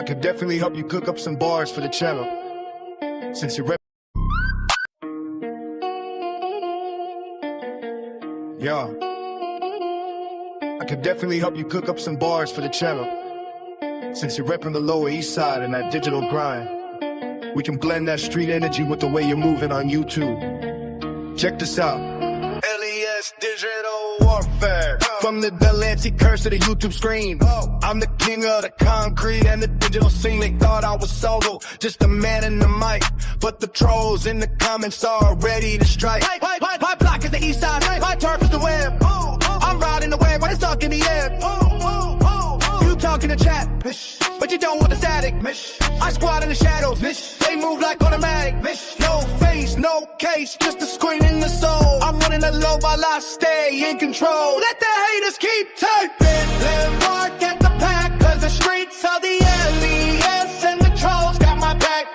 could definitely help you cook up some bars for the channel. Since you're Yeah. I could definitely help you cook up some bars for the channel. Since you're repping the Lower East Side and that digital grind, we can blend that street energy with the way you're moving on YouTube. Check this out. LES Digital Warfare. From the Delancey curse to the YouTube screen. I'm the king of the concrete and the digital scene. They thought I was solo, just a man in the mic. But the trolls in the comments are ready to strike. My block is the east side, my turf is the web. I'm riding the wave when it's stuck in the air. You talking to chat, but you don't want the static. I squat in the shadows, they move like automatic. No face, no case, just a screen in the soul. I'm running the low while I stay in control. Let the haters keep typing. Let mark at the pack, cause the streets are the LES and the trolls got my back.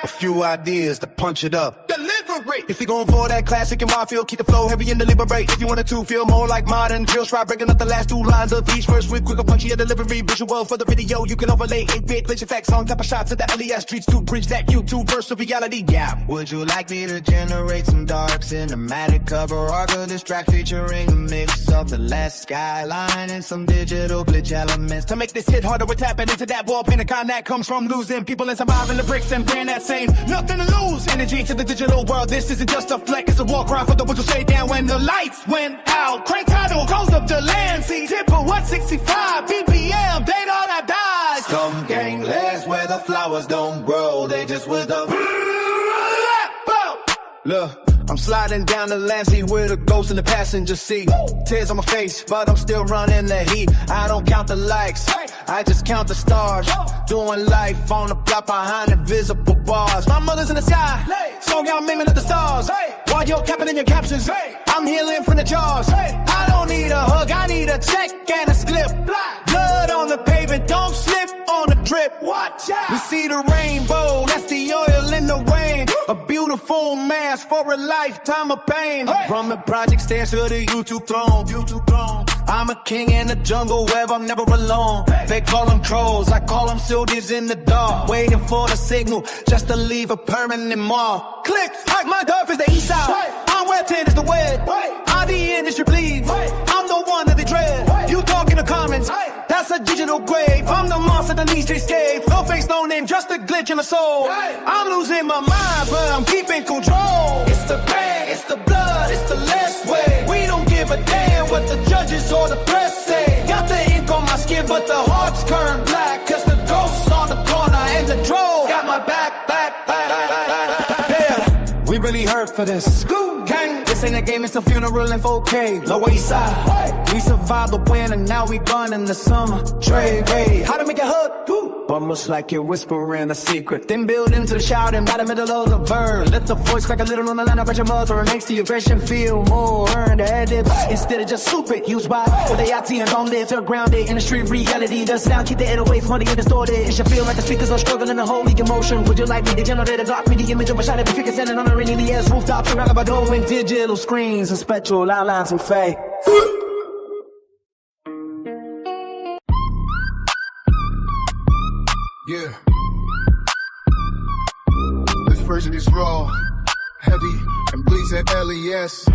A few ideas to punch it up. Delivery. If you're going for that classic and my feel, keep the flow heavy and deliberate. If you wanted to feel more like modern drills, try breaking up the last two lines of each verse with quicker, punchier delivery. Visual for the video, you can overlay 8-bit glitch effects on top of shots of the LES streets to bridge that YouTube verse of reality. Yeah. Would you like me to generate some dark cinematic cover art of this track featuring a mix of the last skyline and some digital glitch elements to make this hit harder? We're tapping into that wall paint. A con that comes from losing people and surviving the bricks and brand that same nothing to lose energy to the digital world. This isn't just a fleck, it's a war cry for the ones who stay down when the lights went out. Crank title goes up to Lancey, tip of 165 BPM, date all that dies. Some gang last where the flowers don't grow, they just with the look. I'm sliding down the Lancey with a ghost in the passenger seat. Tears on my face, but I'm still running the heat. I don't count the likes, I just count the stars. Doing life on the block behind invisible bars. My mother's in the sky, song out miming at the stars. While you're capping in your captions, I'm healing from the jaws. I don't need a hug, I need a check and a slip. Blood on the pavement, don't slip on the drip. Watch out. We see the rainbow, that's the oil in the rain. A beautiful mask for a lifetime of pain. From the project stairs to the YouTube throne. I'm a king in the jungle where I'm never alone. They call them trolls, I call them soldiers in the dark, waiting for the signal just to leave a permanent mark. Clicks, like my turf is the east side. I'm where 10 is the web. I'm the industry bleeds. I'm the one that they dread. You talk in the comments, that's a digital grave. I'm the monster that needs to escape. No face, no name, just a glitch in the soul. I'm losing my mind, but I'm keeping control. It's the pain, it's the blood, it's the less way. We don't give a damn what the judges or the press say. Got the ink on my skin, but the heart's turned black. Cause the ghosts on the corner and the troll got my back. Yeah, we really hurt for this. Gang, this ain't a game, it's a funeral in 4K. Lower East Side, we survived the winter, now we gone in the summer. Trade, how to make a hug? Almost like you're whispering a secret, then build into the shouting by the middle of the verse. Let the voice crack a little on the line about your mother. It makes the aggression feel more earned. Adlibs instead of just stupid. Use why or they IT and don't live. They're grounded in the street reality. The sound keep the head away from the and distorted. It should feel like the speakers are struggling to hold the emotion. Would you like me to generate a block me the image of a shot at the figure standing on a rainy ass rooftop around about going digital screens and spectral outlines and fake. Yeah. This version is raw, heavy, and bleeds at LES.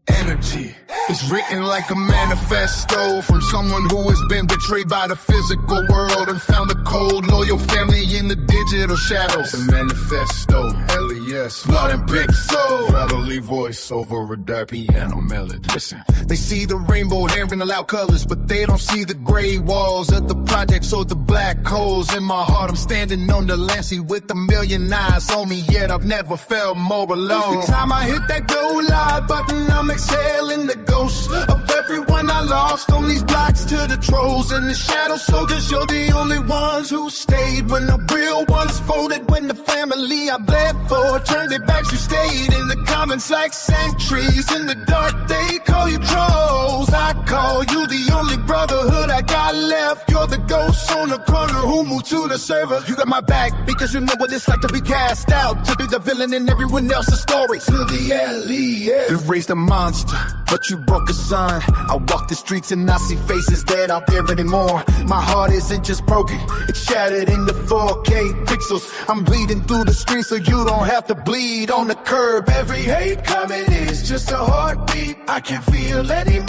Energy. It's written like a manifesto from someone who has been betrayed by the physical world and found a cold, loyal family in the digital shadows. The manifesto, LES, blood and pixel. Gravelly voice over a dark piano melody. Listen, they see the rainbow hair in the loud colors, but they don't see the gray walls of the projects or the black holes in my heart. I'm standing on the Lancey with a million eyes on me, yet I've never felt more alone. Every time I hit that go live button, I'm exhaling the ghost of everyone I lost on these blocks to the trolls and the shadow soldiers. You're the only ones who stayed when the real ones folded. When the family I bled for turned their backs, you stayed in the comments like sentries in the dark. They call you trolls, I call you the only brotherhood I got left, you're the ghost on the corner who moved to the server. You got my back because you know what it's like to be cast out, to be the villain in everyone else's story. To the LES, you raised a monster, but you broke a son. I walk the streets and I see faces that aren't there anymore. My heart isn't just broken, it's shattered into 4K pixels. I'm bleeding through the streets so you don't have to bleed on the curb. Every hate comment is just a heartbeat I can't feel anymore.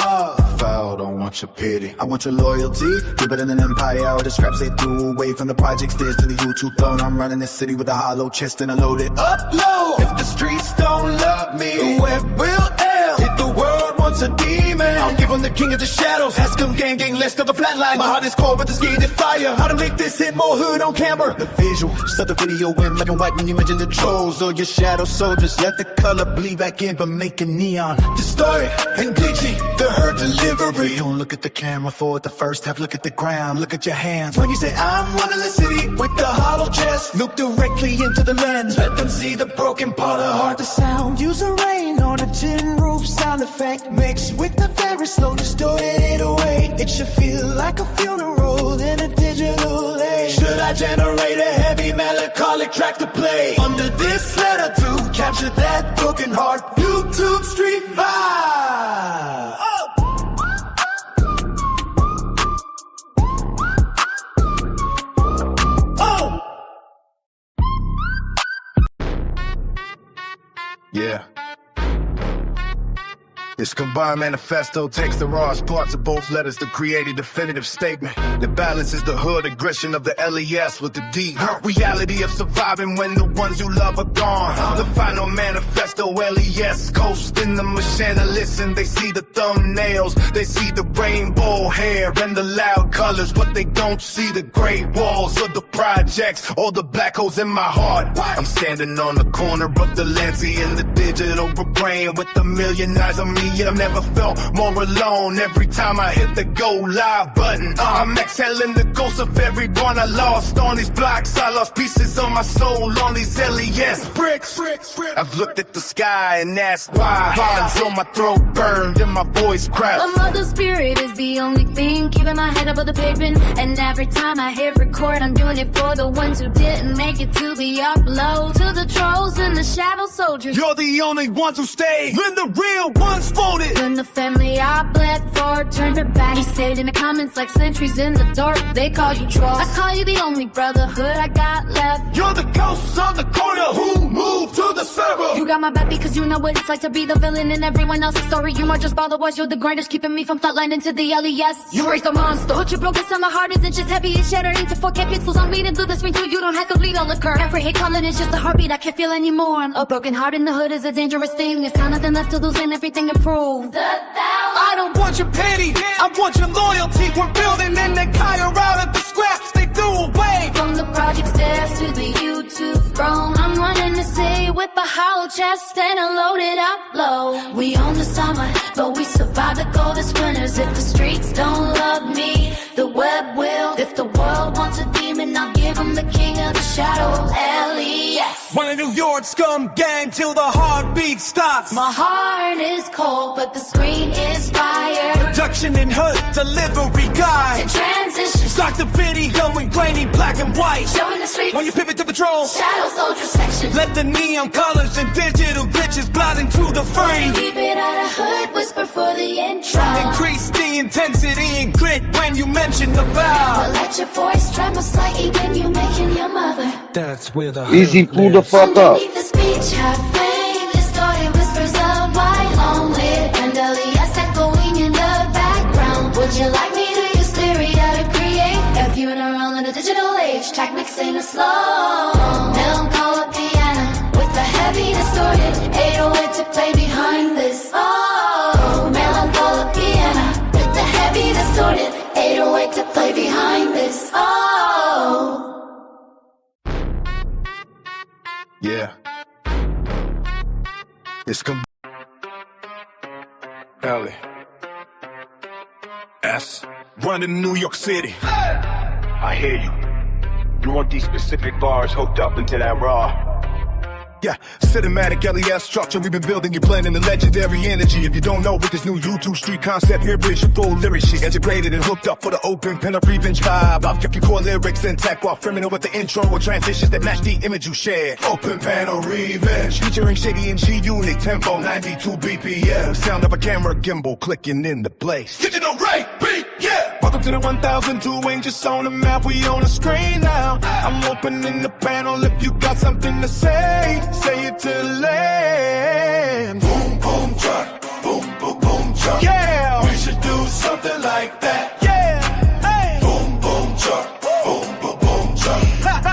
I don't want your pity, I want your loyalty. You're better than an empire or the scraps they threw away from the project stairs to the YouTube throne. I'm running this city with a hollow chest and a loaded upload. If the streets don't love me, the web will end. If the world wants a demon, I'll give him the king of the shadows. Ask him gang list of the flatline. My heart is cold but the skin is fire. How to make this hit more hood on camera. The visual, start the video in black and white when you mention the trolls or your shadow soldiers. Let the color bleed back in but make it neon. Distorted and glitchy, the hurt delivery. Don't look at the camera for the first half, look at the ground, look at your hands. When you say I'm one of the city with the hollow chest, look directly into the lens. Let them see the broken part of heart, the sound. Use a rain on a tin roof sound effect, mixed with the very slow distorted 808. It should feel like a funeral in a digital age. Should I generate a heavy melancholic track to play under this letter to capture that broken heart? YouTube street vibe. Yeah. This combined manifesto takes the rawest parts of both letters to create a definitive statement that balances the hood aggression of the LES with the deep reality of surviving when the ones you love are gone. The final manifesto, LES coast in the machine. Listen, they see the thumbnails, they see the rainbow hair and the loud colors, but they don't see the gray walls of the projects or the black holes in my heart. I'm standing on the corner of the Lancey and the digital brain with a million eyes on me. I've never felt more alone every time I hit the go live button. I'm exhaling the ghost of everyone I lost on these blocks. I lost pieces of my soul on these LES bricks. I've looked at the sky and asked why. Vines on my throat burned and my voice cracked. My mother's spirit is the only thing keeping my head above the pavement. And every time I hit record, I'm doing it for the ones who didn't make it to the upload. To the trolls and the shadow soldiers, you're the only ones who stay when the real ones folded. When the family I bled for turned her back, he stayed in the comments like sentries in the dark. They call you trolls, I call you the only brotherhood I got left. You're the ghosts on the corner who moved to the server. You got my back because you know what it's like to be the villain in everyone else's story. You might just bother boys, you're the grinders keeping me from flatlining to the LES. You raised a monster, but your broken on my heart isn't just heavy, it's shattered into 4K pixels. I'm bleeding through the screen too, you don't have to bleed on the curve. Every hate comment is just a heartbeat I can't feel anymore. A broken heart in the hood is a dangerous thing. There's kind of nothing left to lose and everything improved. I don't want your pity, I want your loyalty. We're building an empire out of the scraps they threw away. From the project stairs to the YouTube throne, I'm running the city with a hollow chest and a loaded upload. We own the summer, but we survive the coldest winters. If the streets don't love me, the web will. If the world wants a demon, I'll give him the king of the shadows, LES. One of New York scum gang till the heartbeat stops. My heart is cold, but the screen is fire. Production and hood delivery guide. The transition, start the video in grainy black and white. showing the streets When you pivot to patrol, shadow soldier section. let the neon colors and digital glitches blot into the frame. Keep it out of hood, whisper for the intro. Increase the intensity and grit when you mention the vow. Let your voice tremble slightly when you mention your mother. That's where the Easy, pull the fuck up. Underneath the speech, have flame, distorted whispers of white long lit and LES echoing in the background. Would you like me to use Lyria to create a funeral in a digital age? Track mixing a slow melancholic piano with the heavy distorted 808 to play behind this. Oh, melancholic piano with the heavy distorted 808 to play behind this. Oh. Yeah. It's LES. Running New York City. I hear you. You want these specific bars hooked up into that raw. Yeah, cinematic LES structure we've been building, you blending the legendary energy. If you don't know, with this new YouTube street concept, here is your full lyric shit. Integrated and hooked up for the open pen of revenge vibe. I've kept your core lyrics intact while framing it with the intro or transitions that match the image you share. Open panel revenge, featuring Shady and G-Unit, tempo 92 BPM. Sound of a camera gimbal clicking in the place. Digital rate beat, yeah! Welcome to the 1002, ain't just on the map, we on the screen now. I'm opening the panel if you got something to say it to the land. Boom, boom, truck, boom, boom, boom, truck. Yeah, we should do something like that. Yeah, hey. Boom, boom, truck, boom, boom, boom, truck.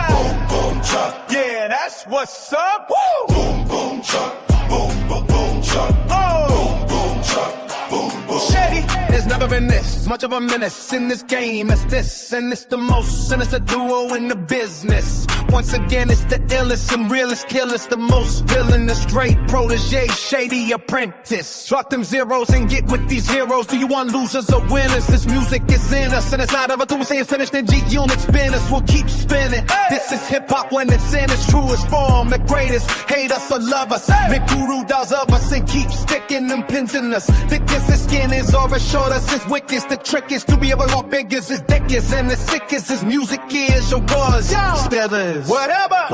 Boom, boom, truck. Yeah, that's what's up. Woo. Boom, boom, truck, boom, boom, boom, truck. Oh, boom, boom, truck, boom, boom. Shady, there's never been this much of a menace in this game as this, and it's the most sinister duo in the business. Once again, it's the illest and realest killers, the most villainous, straight protege, shady apprentice. Drop them zeros and get with these heroes. Do you want losers or winners? This music is in us, and it's not ever to say it's finished. Then G-Unit spinners will keep spinning. This is hip-hop when it's in its truest form. The greatest, hate us or love us. Make guru dolls of us and keep sticking them pins in us. Thickest the skin is or as short as his wick is. The trick is to be able to big as his dick is, and the sickest his music is or was. Still is. Whatever.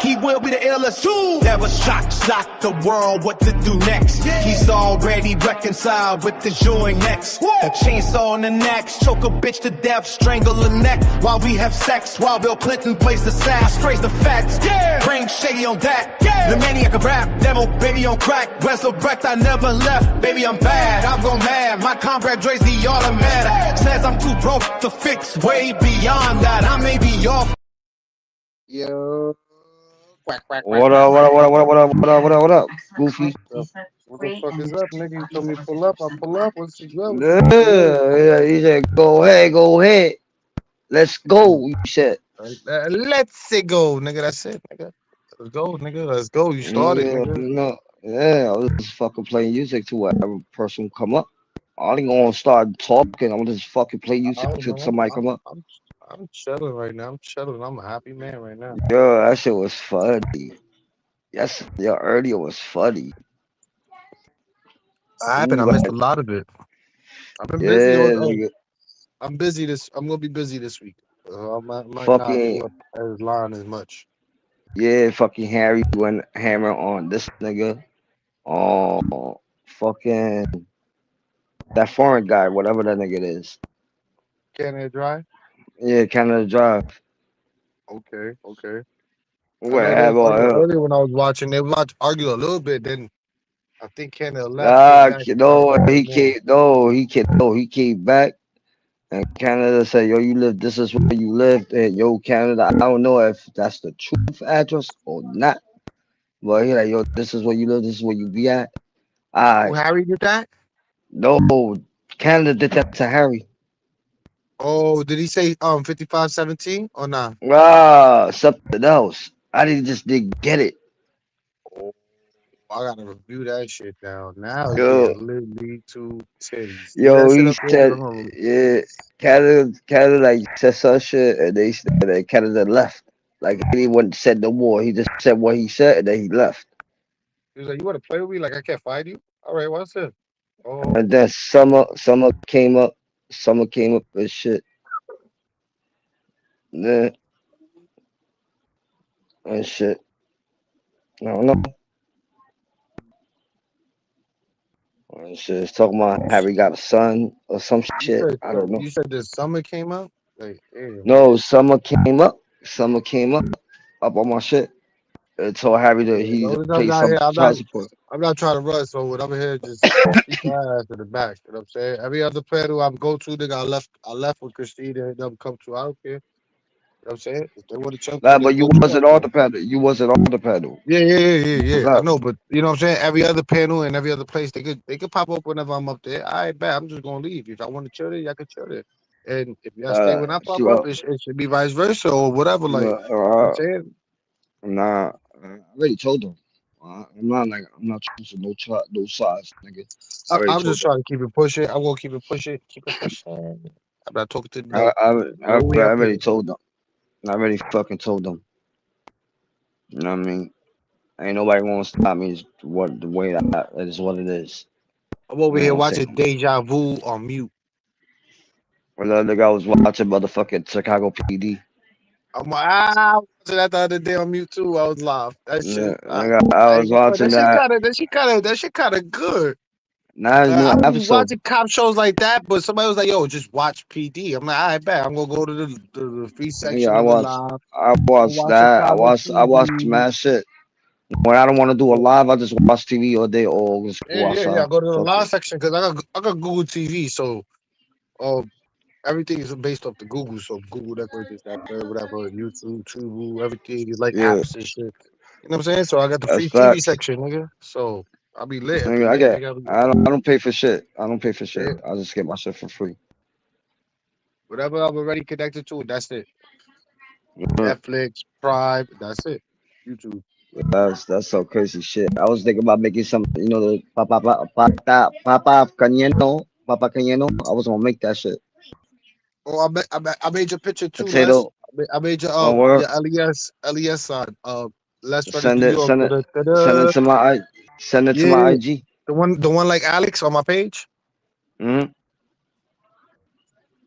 He will be the illest too. Never shock the world what to do next. He's already reconciled with the joint next. A chainsaw on the neck, choke a bitch to death, strangle her neck while we have sex. While Bill Clinton plays the sass, phrase the facts. Bring Shady on that. The maniac of rap, devil baby on crack. Resurrect, I never left. Baby, I'm bad, I'm gone mad. My comrade Dre's the automatic. Says I'm too broke to fix. Way beyond that, I may be off. Yo, quack, quack, quack. What up, Goofy? What the fuck is up, nigga? You told me pull up, I pull up. What's the go? Yeah, he said, go ahead. Let's go, you said. Let's go, nigga. That's it, nigga. Let's go, nigga. Let's go. You started, nigga. I was just fucking playing music to whatever person come up. I ain't gonna start talking. I'm just fucking play music till somebody come up. I'm chilling right now. I'm a happy man right now. Yo, that shit was funny. Yes, earlier was funny. I missed a lot of it. I've been busy. I'm busy I'm gonna be busy this week. I might not be up as line as much. Yeah, fucking Harry went hammer on this nigga. Fucking that foreign guy, whatever that nigga is. Canada Dry? Yeah, Canada Drive. Okay. Whatever. Earlier when I was watching, they would argue a little bit. Then I think Canada left. He came back, and Canada said, "Yo, you live. This is where you lived." And yo, Canada, I don't know if that's the truth address or not, but he like, "Yo, this is where you live. This is where you be at." Harry did that? No, Canada did that to Harry. Oh, did he say 5517 or not? Something else. I didn't get it. Oh, I gotta review that shit now. Now literally 2 titties. Yo, he said, Canada like said some shit, and they said that Canada left. Like he wasn't said no more. He just said what he said, and then he left. He was like, "You want to play with me? Like I can't fight you? All right, what's it?" Oh. And then Summer came up. And shit. Yeah. And shit. I don't know. And shit. It's talking about Harry got a son or some shit. I don't know. You said this Summer came up? Like, no, Summer came up. Up on my shit. And told Harry that he paid some child support. I'm not trying to rush, so what I'm here just keep my ass to the back. You know what I'm saying? Every other player who I'm go to, nigga, I left with Christina and them come to. I don't care. You know what I'm saying? If they want to jump, but you wasn't on the panel. Yeah. I know, but you know what I'm saying? Every other panel and every other place, they could pop up whenever I'm up there. All right, bet. I'm just gonna leave. If I want to chill there, y'all can chill there. And if y'all stay when I pop up, it should be vice versa or whatever. Like, you know what I'm saying? Nah, I already told them. I'm not choosing no sides, nigga. I'm just trying to keep it pushing. I'm gonna keep it pushing. I'm not talking to them. I already told them. I already fucking told them. You know what I mean? Ain't nobody gonna stop me. Is what the way that is what it is. I'm over You know here what I'm watching saying? Deja Vu on mute. Well, the other guy was watching motherfucking Chicago PD. I'm like, I watched that the other day on mute too. I was live. That Yeah, shit, I I was ain't gonna front. watching that. That shit kind of good. Now there's new I don't be episode. watching cop shows like that, but somebody was like, "Yo, just watch PD." I'm like, "I bet I'm gonna go to the free Yeah, section of the live. I Go watched watch that. Chicago I watched PD." mad shit. When I don't want to do a live, I just watch TV all day or just go Yeah. outside. I go to the Fuck live it. section because I got Google TV, so everything is based off the Google. So Google that, this, that, third, whatever, YouTube, Tubu, everything is like Yeah, apps and shit. You know what I'm saying? So I got the that's free TV facts. section, nigga. So I'll be lit every Nigga, day, nigga. I don't pay for shit. I don't pay for shit. Yeah, I just get my shit for free. whatever I'm already connected to, that's it. Uh, Netflix, Prime, that's it. YouTube. That's so crazy shit. I was thinking about making some, you know, the Papa Canyeno. I was gonna make that shit. Oh, I made your picture too, Les. Potato. I made your Oh, word. your LES sign. Les Ready Send New it, York. send it, send it Da-da-da-da. to send it to Yeah, my IG. the one like Alex on my page. Hmm.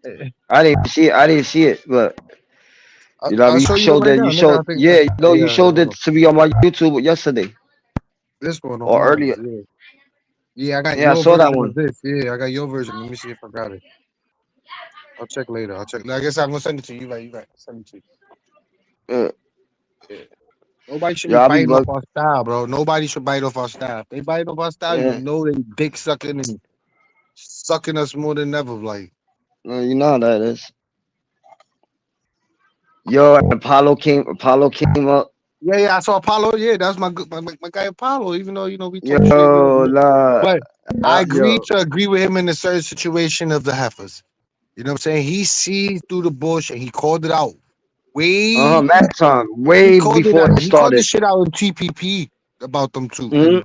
Eh, I didn't see it. I didn't see it, but you know, I'll you show you it showed right that. now, You nigga. I showed, think, yeah, you know, you yeah, showed hold it on. to me on my YouTube yesterday This one on or mine. earlier. Yeah, I got Yeah, I your saw that version of one. this. Yeah, I got your version. Let me see if I got it. I'll check later. I'll check. I guess I'm gonna send it to you. You right. Send it to you. Uh, Yeah. Nobody should be yeah, I'll be biting off look. our style, bro. Nobody should bite off our style. If they bite off our style, you Yeah, know they dick sucking and sucking us more than ever. Like, you know how that is. Yo, and Apollo came up. yeah, I saw Apollo. Yeah, that's my guy Apollo. Even though we Yo, talk shit, nah, but I yo, agree with him in a certain situation of the heifers. You know what I'm saying? He sees through the bush and he called it out. Way mad time, he way called it before out. it He called this started. shit out in TPP about them two. Hmm.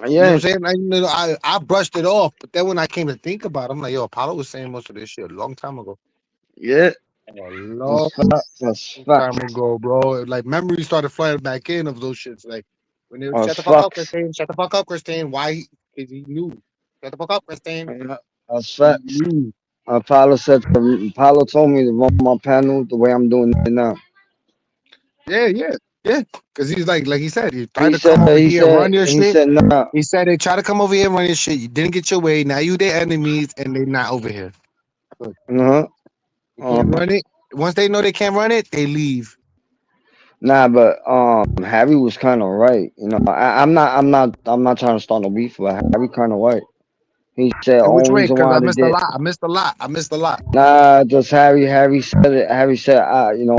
And you know Yeah, what I'm saying? I brushed it off, but then when I came to think about it, I'm like, yo, Apollo was saying most of this shit a long time ago. yeah, A long that's time facts. ago, bro. Like memories started flying back in of those shits. Like when they would shut That's the fuck up, facts. Christine. Shut the fuck up, Christine. Why? Because he knew. Shut the fuck up, Christine. Yeah, that's He facts. knew. Apollo told me to run my panel the way I'm doing it now. Yeah. Because he's like he said, he tried to come over here and run your He shit. said, nah, He said they try to come over here and run your shit. You didn't get your way. Now you their enemies and they not over here. Good. uh-huh, You can't uh-huh. run it. Once they know they can't run it, they leave. Nah, but Harry was kind of right. You know, I'm not trying to start no beef, but Harry kind of right. He said In which only way? reason Because why I they missed a did. lot. I missed a lot. I missed a lot. Nah, just Harry. Harry said it. Harry said, you know,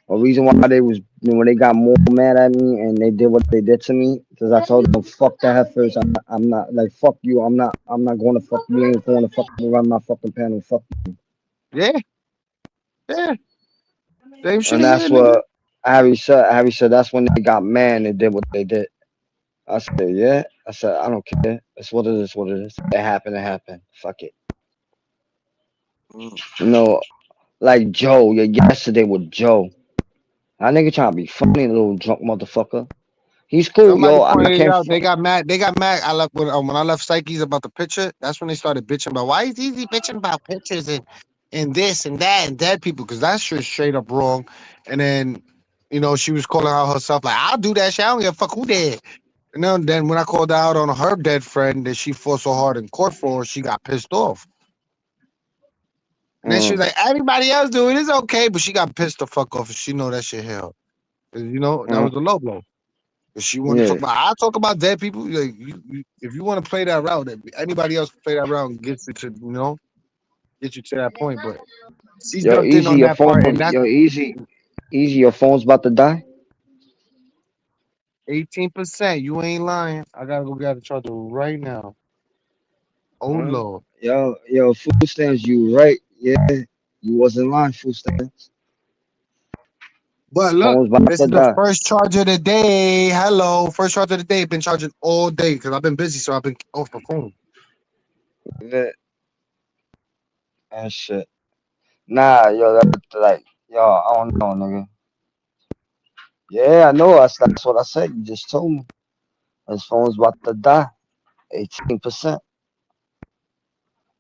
a reason why they was, you know, when they got more mad at me and they did what they did to me, because I told them, fuck the heifers. I'm not like fuck you. I'm not going to fuck you. Ain't going to fucking run my fucking panel. Fuck. Yeah, yeah. Same shit And here, that's nigga. what Harry said. Harry said that's when they got mad and they did what they did. I said, yeah. I said, I don't care. It's what it is. What it is. It happened. It happened. Fuck it. Mm. You know, like Joe. Yeah, yesterday with Joe. That nigga trying to be funny, little drunk motherfucker. He's cool, Somebody yo. I pointed it can't. out. They got mad. They got mad. I left when I left Psyche's about the picture. That's when they started bitching about why is Easy bitching about pictures and this and that and dead people because that shit's straight up wrong. And then she was calling out herself like I'll do that shit. I don't give a fuck who dead. And then when I called her out on her dead friend that she fought so hard in court for, she got pissed off. And then she was like, everybody else do it. It's okay, but she got pissed the fuck off and she know that shit hell. That was a low blow. If she want to Yeah, talk about, I'll talk about dead people. Like, if you want to play that route, anybody else can play that route and get you to, get you to that point. But she yo, jumped in easy. on Your that phone. part, and that Yo, easy. Easy. Your phone's about to die. 18%. You ain't lying. I gotta go get a charger right now. Oh Huh? Lord. Yo, food stamps. You right? Yeah, you wasn't lying. Food stamps. But look, Phone's about this to is the die. first charge of the day. Hello, first charge of the day. Been charging all day because I've been busy, so I've been off the phone. Yeah, that shit. Nah, yo, that's like, yo, I don't know, nigga. Yeah, I know. That's what I said. You just told me. His phone's about to die. 18%.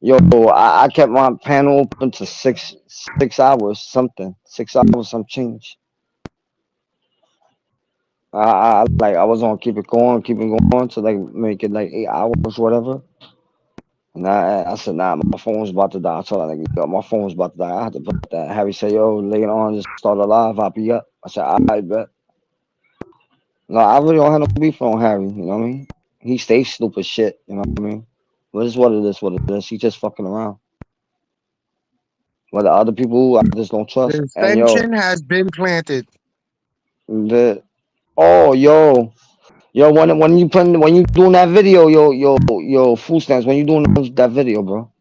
Yo, I kept my panel open to 6 hours something. 6 hours some change. I was on keep it going to like make it like 8 hours whatever. And I said, nah, my phone's about to die. I told her, like, yo, my phone's about to die. I had to put that. Harry said, yo, later on, just start a live. I'll be up. I said, I bet. No, I really don't have no beef on Harry. You know what I mean? He stays stupid shit. You know what I mean? But it's what it is. He just fucking around. But the other people, I just don't trust. The And extension has been planted. yo, when you doing that video, yo, food stamps, when you doing that video, bro?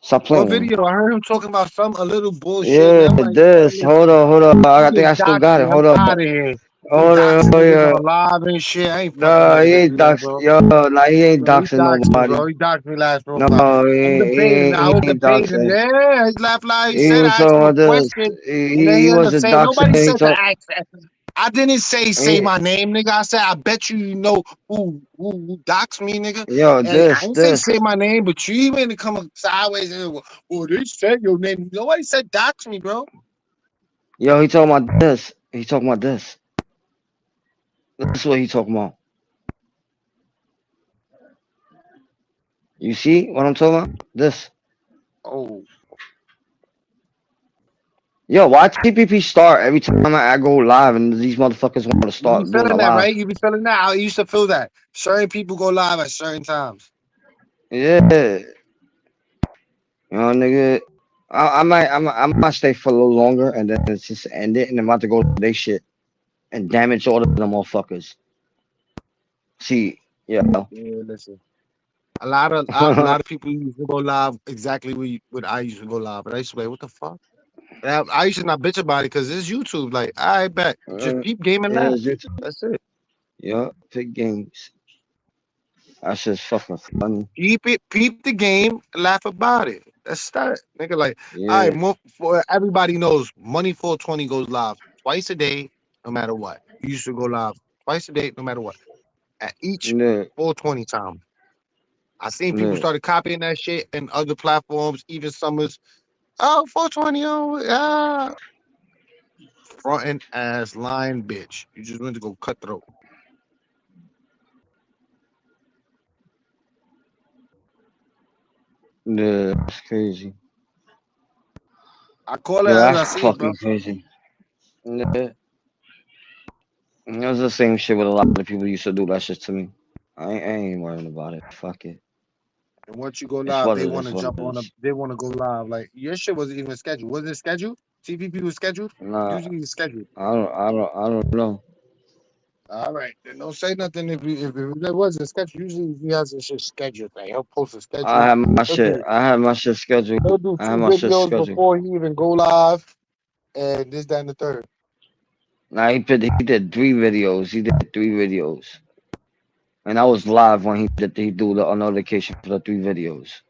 Stop What playing. video? I heard him talking about a little bullshit. Yeah, I'm like, this. Hold up. I think I still got it. Hold up. Out of here. Hold up. Niggas on live and shit. I ain't fucking No, with he niggas ain't do that, doxing. bro. Yo, like he ain't Bro, he doxing doxed me, nobody. bro. He doxed me last No, profile. he I'm debating. I was ain't debating. doxing. Yeah, he laughed like he He said. was I asked talking him a about this. question, and then He he ended up wasn't saying, nobody doxing. said to ask that. I didn't say my name, nigga. I said, I bet you know who doxed me, nigga. Yo, And I didn't say my name, but you even to come sideways and well, they said your name. Nobody said dox me, bro. Yo, he talking about this. He talking about this. This is what he talking about. You see what I'm talking about? This. Oh. Yo, why TPP start every time I go live and these motherfuckers want to You start be doing feeling a that, live? right? You be feeling that. I used to feel that. Certain people go live at certain times. Yeah. You know, nigga. I might stay for a little longer and then it's just end it and I'm about to go to they shit and damage all of them motherfuckers. See, yeah. Yeah, listen. A lot of people used to go live exactly what I used to go live, but I used to be like, what the fuck? And I used to not bitch about it because it's YouTube. Like, I bet. Just peep game and laugh. That's it. Yeah, pick games. That's just fucking funny. Peep the game, laugh about it. That's that. Nigga, like, all Yeah. right, for everybody knows Money 420 goes live twice a day, no matter what. You used to go live twice a day, no matter what. At each Yeah. 420 time. I seen people Yeah. started copying that shit in other platforms, even Summers. Oh, 420, fronting ass line bitch. You just went to go cutthroat. Yeah, that's crazy. I call it Yeah, as I that's see it, bro. fucking crazy. Yeah. It was the same shit with a lot of people used to do that shit to me. I ain't worrying about it. Fuck it. And once you go It's live, what they it want is. to What it jump on is. they want to go live. Like your shit wasn't even scheduled. Was it scheduled? TPP was scheduled? Nah, Usually it's scheduled. I don't know. All right. Then don't say nothing if it wasn't scheduled. Usually he has a shit scheduled thing. He'll post a I schedule. have my He'll shit. do I have my shit scheduled. he'll do I have 2 my shit videos scheduled. before he even go live and this, that, and the third. Nah, he did 3 videos. He did 3 videos. And I was live when he do the notification for the 3 videos.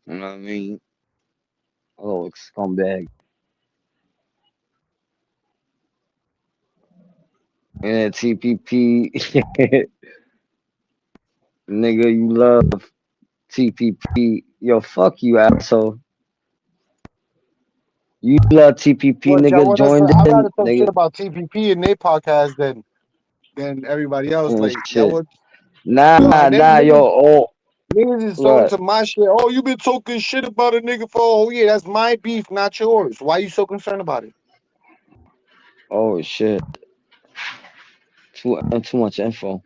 You know what I mean? Oh, scumbag. Yeah, TPP. Nigga, you love TPP. Yo, fuck you, asshole. You love TPP, What y'all nigga. want us to? Joined I'd in, rather talk nigga. shit about TPP and their podcast than everybody else. And Like y'all shit. would. Nah, And then yo. Oh, niggas is talking what? to my shit. Oh, you been talking shit about a nigga for a whole year. That's my beef, not yours. Why you so concerned about it? Oh, shit. Too much info.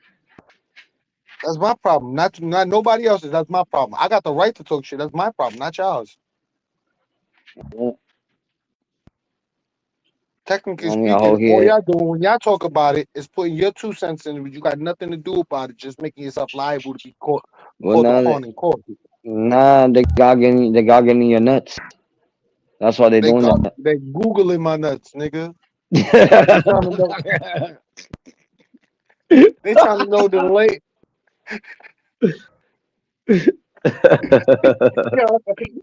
That's my problem. Not nobody else's. That's my problem. I got the right to talk shit. That's my problem, not yours. Technically I mean, a speaking, whole all here. y'all doing when y'all talk about it is putting your 2 cents in it. You got nothing to do about it. Just making yourself liable to be caught, Well, called now, upon in court. they got getting your nuts. That's why they doing that. They googling my nuts, nigga. They trying to know the late.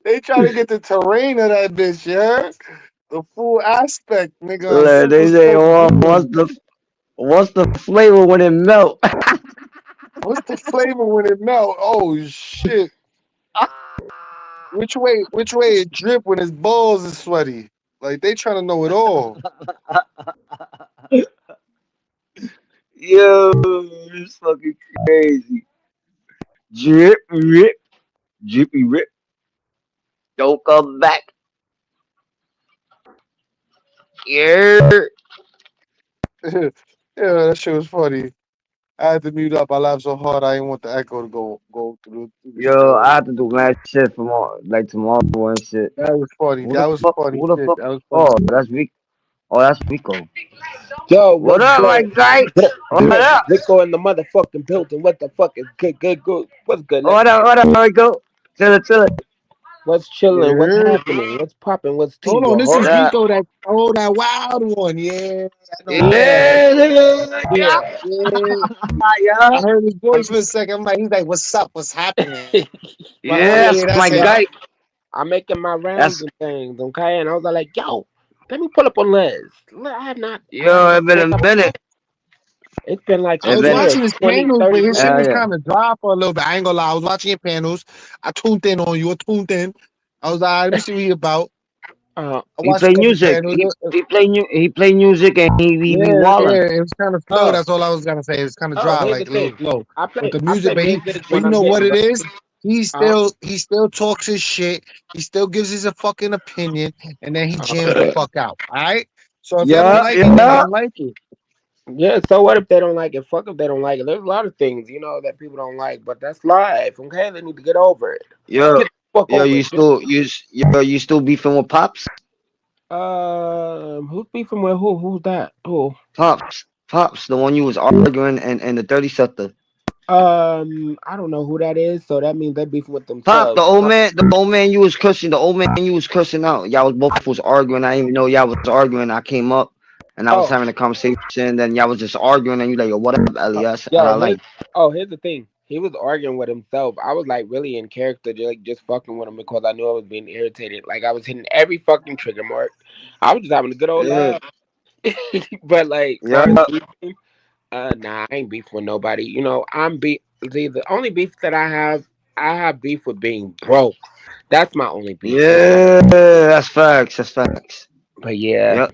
They trying to get the terrain of that bitch, yeah. The full aspect, nigga. They say, Super oh, Bowl. What's the flavor when it melt? What's the flavor when it melt? Oh shit! Which way it drip when his balls is sweaty? Like they trying to know it all. Yo, it's fucking crazy. Drip, rip, drippy rip. Don't come back. Yeah. Yeah, that shit was funny. I had to mute up. I laughed so hard I didn't want the echo to go through the Yo, I stereo. have to do mad shit from like tomorrow and shit. That was funny. Who That the was fuck? funny Who the shit. fuck? That was funny Oh, shit. that's Rico. Oh, that's Rico. Yo, What what's up, my good? guy? What up? Rico in the motherfucking building. What the fuck is good? What's good? What up, Rico? Chill. What's chilling? What's Yeah. happening? What's popping? What's tea? Hold You on, a this is horse? Rico, that wild one. Yeah, I know him. Yeah. Yeah. Yeah. I heard his voice for a second. I'm like, he's like, "What's up? What's happening?" Like, oh Yeah, yeah, that's my that's it. guy. I'm making my rounds That's and things, okay? And I was like, yo, let me pull up on Les. I have not It's been pulled a up. minute. It's been like I It's was 20 been minutes, watching his 20, panels, 30 but his shit minutes. was yeah. kind of dry for a little bit. I ain't gonna lie. I was watching your panels. I tuned in on you. I tuned in. I was like, let me see what he about. I He watched a play couple music. panels. He play music and he be wildin'. Yeah. It was kind of slow. Oh, That's all I was gonna say. It's kind of oh, dry, here's the like a little thing. slow with the I music. play But music but when you I'm know what getting it ready. is? He still talks his shit. He still gives his a fucking opinion, and then he jams the fuck out. All right. So if y'all don't Yeah, like it, then you yeah. don't like it. Yeah, so what if they don't like it? Fuck if they don't like it. There's a lot of things, that people don't like, but that's life, okay? They need to get over it. Yo, Get the fuck over you it. you still beefing with Pops? Who's beefing with who? Who's that? Who? Pops, the one you was arguing and the 30 sector. I don't know who that is, so that means they're beefing with Pop, themselves. the old man you was cursing, the old man you was cursing out. Y'all both was arguing. I didn't even know y'all was arguing. I came up and I was Oh, having a conversation. Then y'all was just arguing and you like, yo, what up, Elias? And yo, I like, here's the thing. He was arguing with himself. I was like really in character, just fucking with him because I knew I was being irritated. Like I was hitting every fucking trigger mark. I was just having a good old yeah, laugh. But like, yeah, far as beefing, nah, I ain't beef with nobody. I'm beef. See, the only beef that I have beef with being broke. That's my only beef. yeah. That's facts. That's facts. But yeah. Yep.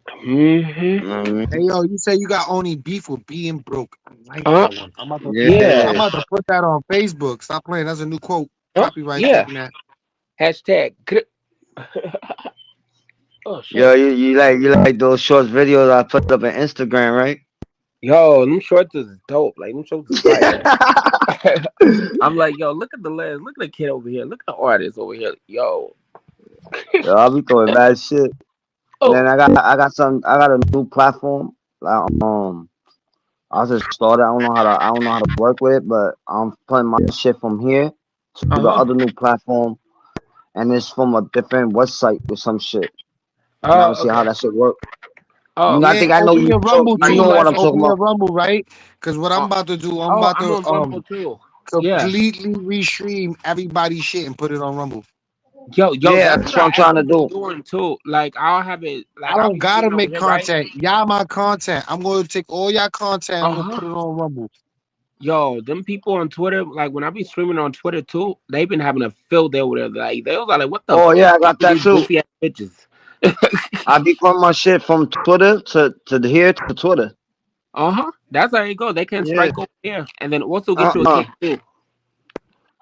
hmm Hey yo, you say you got only beef with being broke. I like Uh, that one. Yeah. I'm about to put that on Facebook. Stop playing. That's a new quote. Copyright yeah. taking that. Hashtag. Oh Yo, shit. you like those short videos I put up on Instagram, right? Yo, them shorts is dope. Like them shorts is fire. I'm like, yo, look at the lens. Look at the kid over here. Look at the artist over here. Yo. Yo, I'll be throwing bad shit. And Oh. then I got a new platform. Like, I just started. I don't know how to work with it, but I'm putting my shit from here to the Uh-huh. other new platform, and it's from a different website or some shit. And I'm Oh, gonna see how okay. that shit work. Oh. I Yeah, think I know open your Rumble I too, know what Les. I'm talking Open your about. Rumble, right? Because what I'm Oh, about to do, I'm oh, about I'm to on Rumble too. Yeah. completely restream everybody's shit and put it on Rumble. Yo, Yeah, that's that's what what I I'm trying to actually been do. doing too. Like I'll have it I like I'll don't be gotta streaming over make here, right? content. Y'all my content. I'm gonna take all y'all content. I'm gonna Uh-huh. put it on Rumble. Yo, them people on Twitter, like when I be streaming on Twitter too, they've been having a field day over there. Like they was like, what the Oh yeah, I got fuck are that these too. goofy ass bitches? I be putting my shit from Twitter to here to Twitter. Uh-huh. That's how it go. They can Yeah. strike over here. And then also get you a Uh. kick too.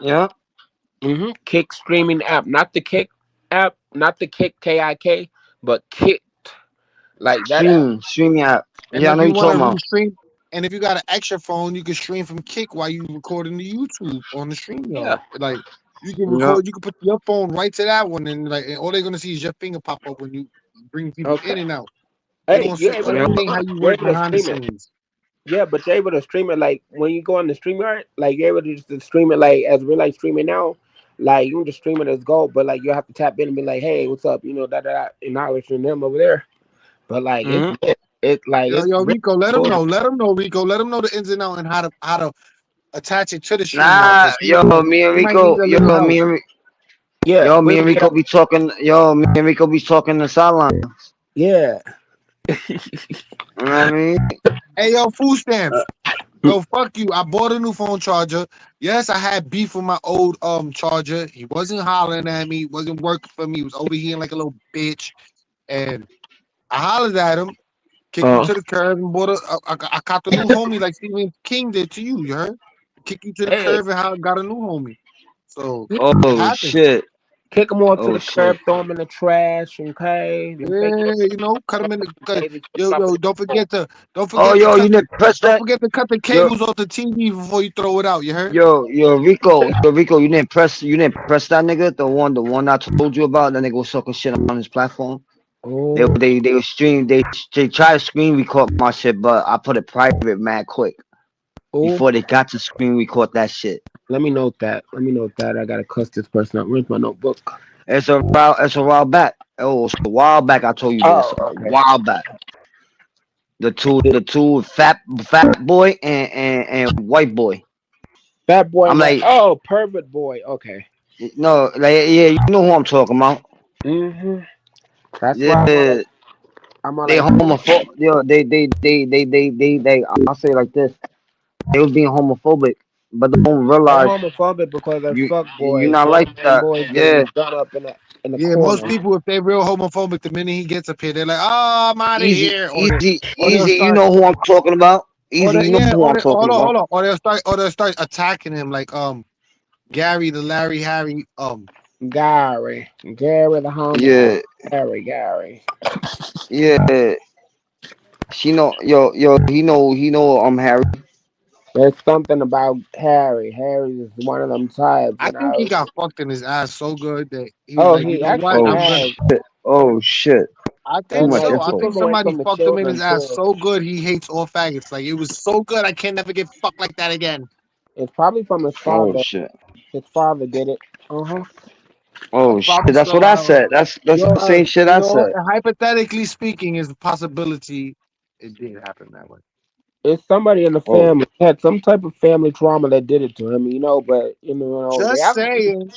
Yeah. Kick streaming app. Not the kick app, not the kick KIK, but kick like that app. Streaming app. And Yeah, I if know you you want to talking about. restream, and if you got an extra phone, you can stream from Kick while you recording the YouTube on the stream Yeah. yard. Like you can Yeah. record, you can put your phone right to that one, and and all they're gonna see is your finger pop up when you bring people in Okay. and out. They're Hey, gonna see Yeah. everything how you you're work able to behind the stream it. scenes. Yeah, but you're able to stream it like when you go on the StreamYard, like you're able to just stream it like as real life streaming now. Like you can just stream it as gold, but like you have to tap in and be like, hey, what's up? That acknowledging them over there. But like it's Mm-hmm. lit. It's like it's Yo, really Rico, let them cool. know. Let them know, Rico. Let them know the ins and outs and how to attach it to the stream yard Nah, because he might need a little help. Yeah, Yo, we me will and get Rico up. be talking. Yo, me and Rico be talking the sideline. Yeah. You know what I mean? Hey, yo, food stamps. Yo, fuck you. I bought a new phone charger. Yes, I had beef with my old charger. He wasn't hollering at me. Wasn't working for me. He was overheating like a little bitch. And I hollered at him, kicked him to the curb, and bought I caught the new homie like Stephen King did to you. You heard? Kick you to the Hey, curb and got a new homie. So it Oh happens. shit. kick him off to Oh the curb, shit. throw him in the trash, okay? Yeah, Then fake it. you know, cut him in the cut. Hey, Yo, don't forget to Oh yo, you didn't press don't that? forget to cut the Yo, cables off the TV before you throw it out. You heard? Rico, you didn't press that nigga, the one I told you about, that nigga was sucking shit on his platform. Oh, They tried to screen record my shit, but I put it private mad quick oh. before they got to screen record that shit. Let me note that. I gotta cuss this person up. Where's my notebook? It's a while back. Oh, it's a while back I told you this. Oh, A while back. The two fat boy and white boy. Fat boy. I'm like, oh, pervert boy. Okay. no, like yeah, you know who I'm talking about. That's Yeah, why I'm they like, homophobic. Yo, they. I'll say it like this: they was being homophobic, but they don't they're realize homophobic because they're fuck you're boys. not like that. Boys Yeah, getting done up in the Yeah, corner. most people, if they're real homophobic, the minute he gets up here, they're like, "Oh, I'm out of here," or they'll easy. You start, know who I'm talking about. Easy, you know who I'm talking about. hold on, or they'll start attacking him like Gary the Larry Harry Gary the homo. Yeah, Gary. yeah. She know, he know. I'm Harry. There's something about Harry. Harry is one of them types. I think he got fucked in his ass so good that he was Oh, like, you he know what? actually I'm gonna. has. Oh shit. I Too think much so. I info. think Keep away somebody from the fucked him in his children ass too. so good he hates all faggots. Like it was so good, I can't never get fucked like that again. It's probably from his Oh father. shit. His father did it. Oh shit. Probably That's so. what I said. That's the same shit You I know, said. hypothetically speaking, is a possibility it did happen that way. It's somebody in the Oh, family had some type of family trauma that did it to him, but Just reality, saying,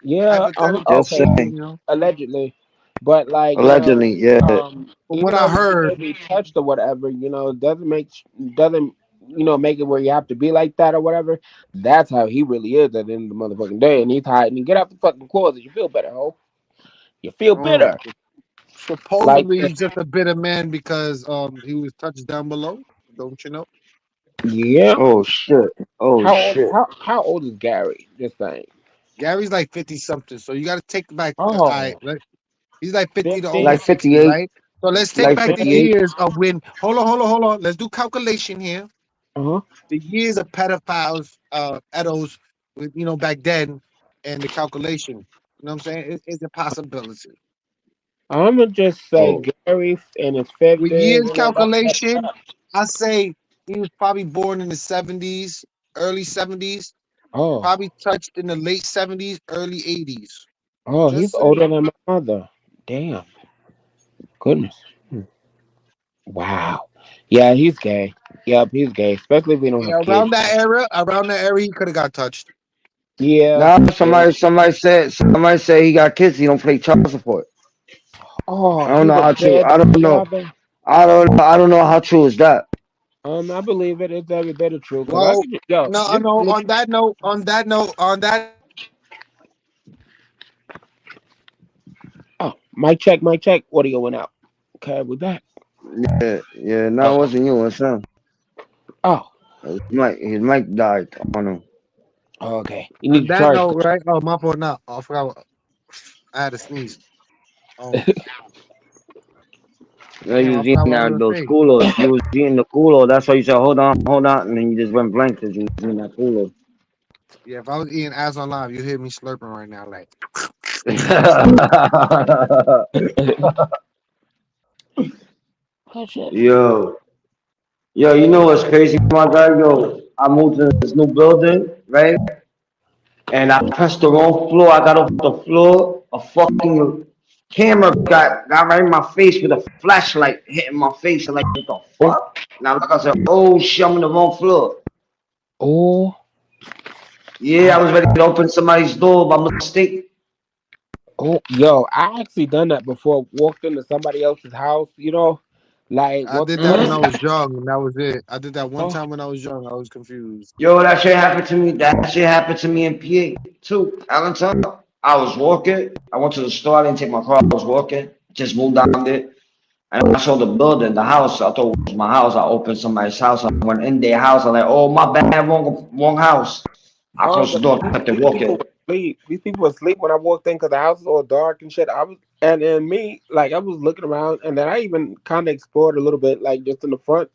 yeah, hypothetically just okay, speaking, saying. you know. allegedly, but like Allegedly, yeah. From what even I though he heard, may be touched or whatever, doesn't make it where you have to be like that or whatever. That's how he really is at the end of the motherfucking day, and he's hiding. Get out the fucking closet. You feel better, ho. You feel um, better. Like, supposedly he's just a bitter man because he was touched down below. Don't you know? yeah. Oh shit. Oh How old? shit. How old is Gary? Just saying. Gary's like 50 something, so you got to take back. Oh, He's like 50 to 50? Like almost 60, 58. right? So let's take Like back the 58. years of when. Hold on. Let's do calculation here. Uh-huh. The years of pedophiles, edos, back then, and the calculation. You know what I'm saying? It's a possibility. I'm gonna just say Oh. Gary in his With 50s. years calculation, I say he was probably born in the 70s, early 70s, Oh, probably touched in the late 70s, early 80s. he's Just older saying. than my mother. Damn. Goodness. Wow. Yeah, he's gay. Yep, he's gay. Especially if we don't Yeah, have kids. around that era, he could have got touched. Yeah. Now somebody said he got kids. He don't pay child support. Oh, I don't he's know a how true. bad I don't know. father. I don't know how true is that. I believe it. It's every bit of true. Cause Well, no. this, On that oh, mic check. Audio went out. Okay, we're back. Yeah. No, it wasn't you. It's him. Oh, His mic died on him. okay. You on need to that charge. note, right? Oh, my fault. Now I forgot. I had to sneeze. Yeah, you Damn, I was forgot eating what I was those gonna say. culos. You was eating the culo. That's why you said hold on, and then you just went blank because you was eating that culo. Yeah, if I was eating ass on live, you hear me slurping right now, like. Yo, you know what's crazy, my guy? Yo, I moved to this new building, right? And I pressed the wrong floor. I got off the floor. A fucking camera got right in my face with a flashlight hitting my face. I'm like, what the fuck? Now, like I said, oh shit, I'm on the wrong floor. Oh. Yeah, I was ready to open somebody's door by mistake. Oh, yo, I actually done that before. Walked into somebody else's house, Like I what? did that when I was young, and that was it. I did that one Oh, time when I was young. I was confused. Yo, that shit happened to me. That shit happened to me in PA too. Allentown. I was walking. I went to the store. I didn't take my car. I was walking. Just moved down there. And I saw the building, the house. I thought it was my house. I opened somebody's house. I went in their house. I'm like, oh, my bad, wrong house. I oh, closed the but door, kept it these people walking. were asleep. These people were asleep when I walked in because the house was all dark and shit. I was, and then me, like, I was looking around, and then I even kind of explored a little bit, like, just in the front.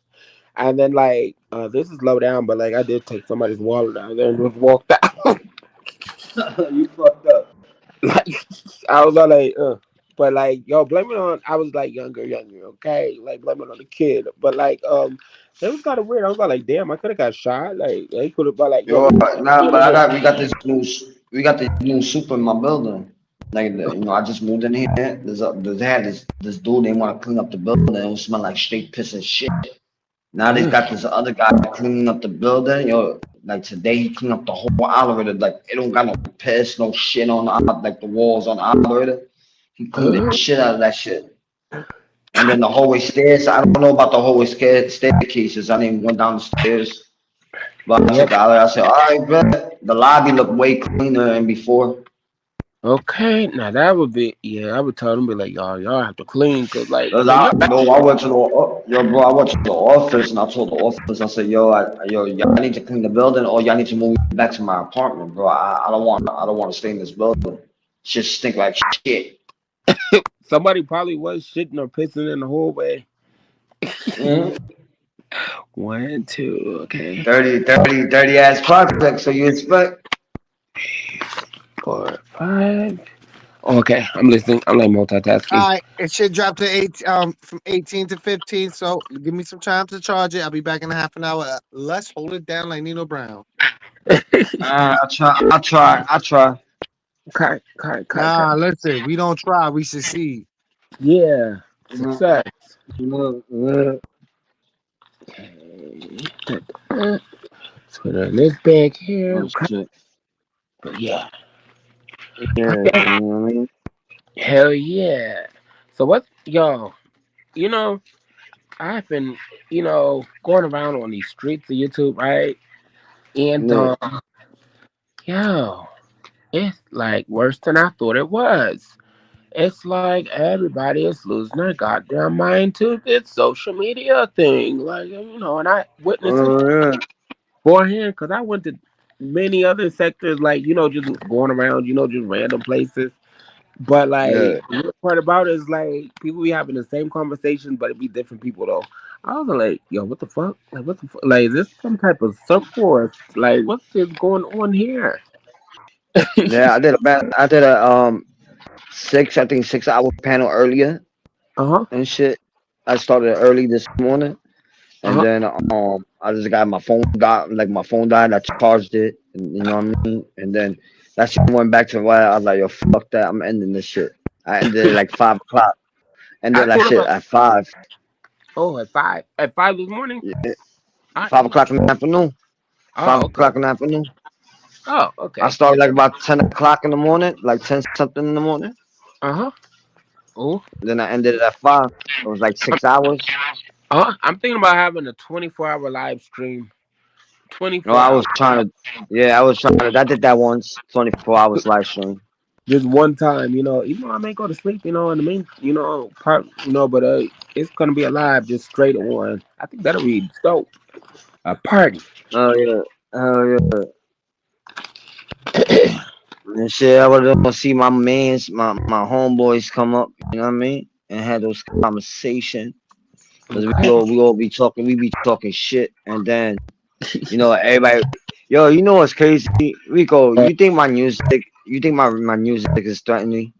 And then, like, this is low down, but, like, I did take somebody's wallet down there and just walked out. You fucked up. Like, I was all like, but like, yo, blame it on. I was like younger, okay, like blame it on the kid. But like, it was kind of weird. I was like, damn, I could have got shot. Like, they could have, but like, yo, Yo, nah, but we got this new super in my building. Like, I just moved in here. This dude. They want to clean up the building. It smell like straight piss and shit. Now they got this other guy cleaning up the building. Yo, like today he cleaned up the whole elevator. Like it don't got no piss, no shit on like the walls on the elevator. He cleaned the shit out of that shit. And then the hallway stairs. I don't know about the hallway staircases. I didn't even went down the stairs. But I said, all right, bro. The lobby looked way cleaner than before. okay, now that would be, yeah, I would tell them, be like, y'all have to clean, cause like, I went to I went to the office and I told the office, I said, y'all need to clean the building or y'all need to move back to my apartment, bro. I don't want to stay in this building. Shit stink like shit. somebody probably was shitting or pissing in the hallway. Mm-hmm. 1, 2, okay. Dirty ass project. So you expect? 4, 5. Okay, I'm listening. I'm like multitasking. All right, it should drop to 8 from 18 to 15. So give me some time to charge it. I'll be back in a half an hour. Let's hold it down like Nino Brown. I'll try. Okay. Nah, listen, we don't try, we succeed. Yeah, success. Let's put on this bag here. Oh, But yeah. Yeah, Okay. you know what I mean? Hell yeah. So what, yo, I've been, going around on these streets of YouTube, right? And yo, it's like worse than I thought it was. It's like everybody is losing their goddamn mind to this social media thing. Like, and I witnessed it beforehand because I went to many other sectors, like, just going around, just random places. But like, the weird part about it is like people be having the same conversation, but it be different people though. I was like, yo, what the fuck? Like, what the fuck? Like, is this some type of circle or like what's going on here? Yeah, I did a 6 hour panel earlier and shit. I started early this morning, and then I just got my phone died. I charged it, and, you know what I mean. And then that shit went back to where I was like, yo, fuck that, I'm ending this shit. I ended it like 5 o'clock. Ended that shit at 5. Oh, at 5? At 5 this morning? Yeah. 5 o'clock in the afternoon. 5 o'clock in the afternoon. Oh, okay. I started like about 10 o'clock in the morning, like 10 something in the morning. Oh. Then I ended it at 5. It was like 6 hours. I'm thinking about having a 24-hour live stream. 24 No, I was trying to. I did that once. 24 hours live stream. Just one time, even though I may go to sleep, in the main, part, but it's gonna be alive, just straight on. I think that'll be dope. A party. Oh yeah. And shit, I would want to see my homeboys come up, you know what I mean, and have those conversations. Cause we all be talking shit, and then everybody, yo, what's crazy, Rico? You think my music is threatening?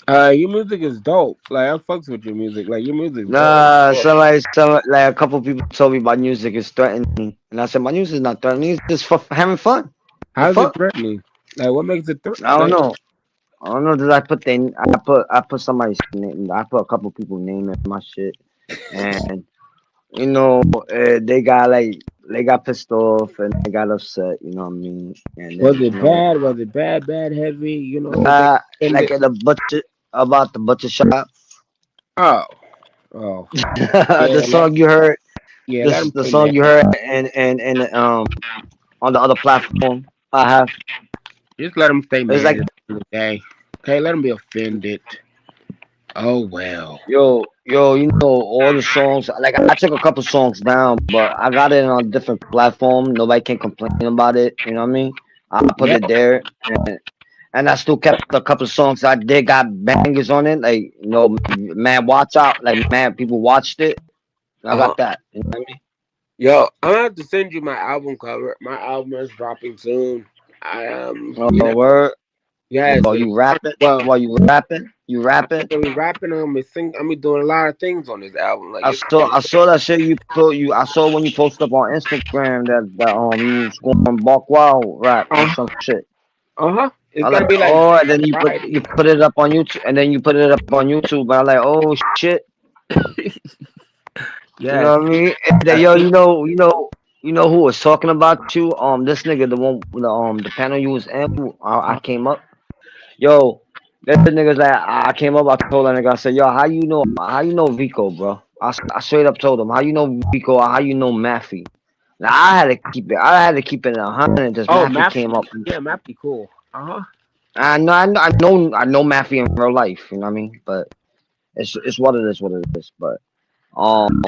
Your music is dope. Like, I fucks with your music. Like, your music. Nah, somebody, like a couple people told me my music is threatening, and I said my music is not threatening. It's just for having fun. How's it threatening? Like, what makes it threatening? I don't know. Did I put somebody's name? I put a couple people name in my shit, and they got pissed off and they got upset. You know what I mean? And was it bad? Was it bad, heavy? Like about the butcher shop. Oh, Oh, The yeah, song you heard, let him the say song that. you heard, and on the other platform I have. Just let him stay It's mad like, at the end of the day. Okay, let him be offended. Oh well. yo, you know, all the songs. Like I took a couple songs down, but I got it on a different platform. Nobody can complain about it. You know what I mean? I put Yeah. it there, and I still kept a couple of songs I did got bangers on it. Like, you know, man, watch out. Like, man, people watched it. I Uh-huh. got that. You know what I mean? Yo, I'm gonna have to send you my album cover. My album is dropping soon. I Oh, word. yes, Well, you rapping? well, While you rapping? You I'm rapping? gonna be rapping on me sing. I'm be doing a lot of things on this album. Like it's I saw that shit you put you. I saw when you posted up on Instagram that you was going buck wild rap or uh some shit. huh. It's I gonna like, be like oh, and then you Friday. put it up on YouTube, and then you put it up on YouTube. But I like, oh shit, you Yes. know what I mean? And then, yo, you know who was talking about you? This nigga, the one, the panel you was in. I came up. Yo, that nigga's like, I came up. I told that nigga, I said, yo, how you know Vico, bro? I straight up told him, how you know Vico? How you know Maffy? Now I had to keep it 100. Just Oh, Maffy came Mappy. up. Yeah, Mappy, cool. Uh huh. I know Maffy in real life. You know what I mean? But it's what it is, what it is. But um,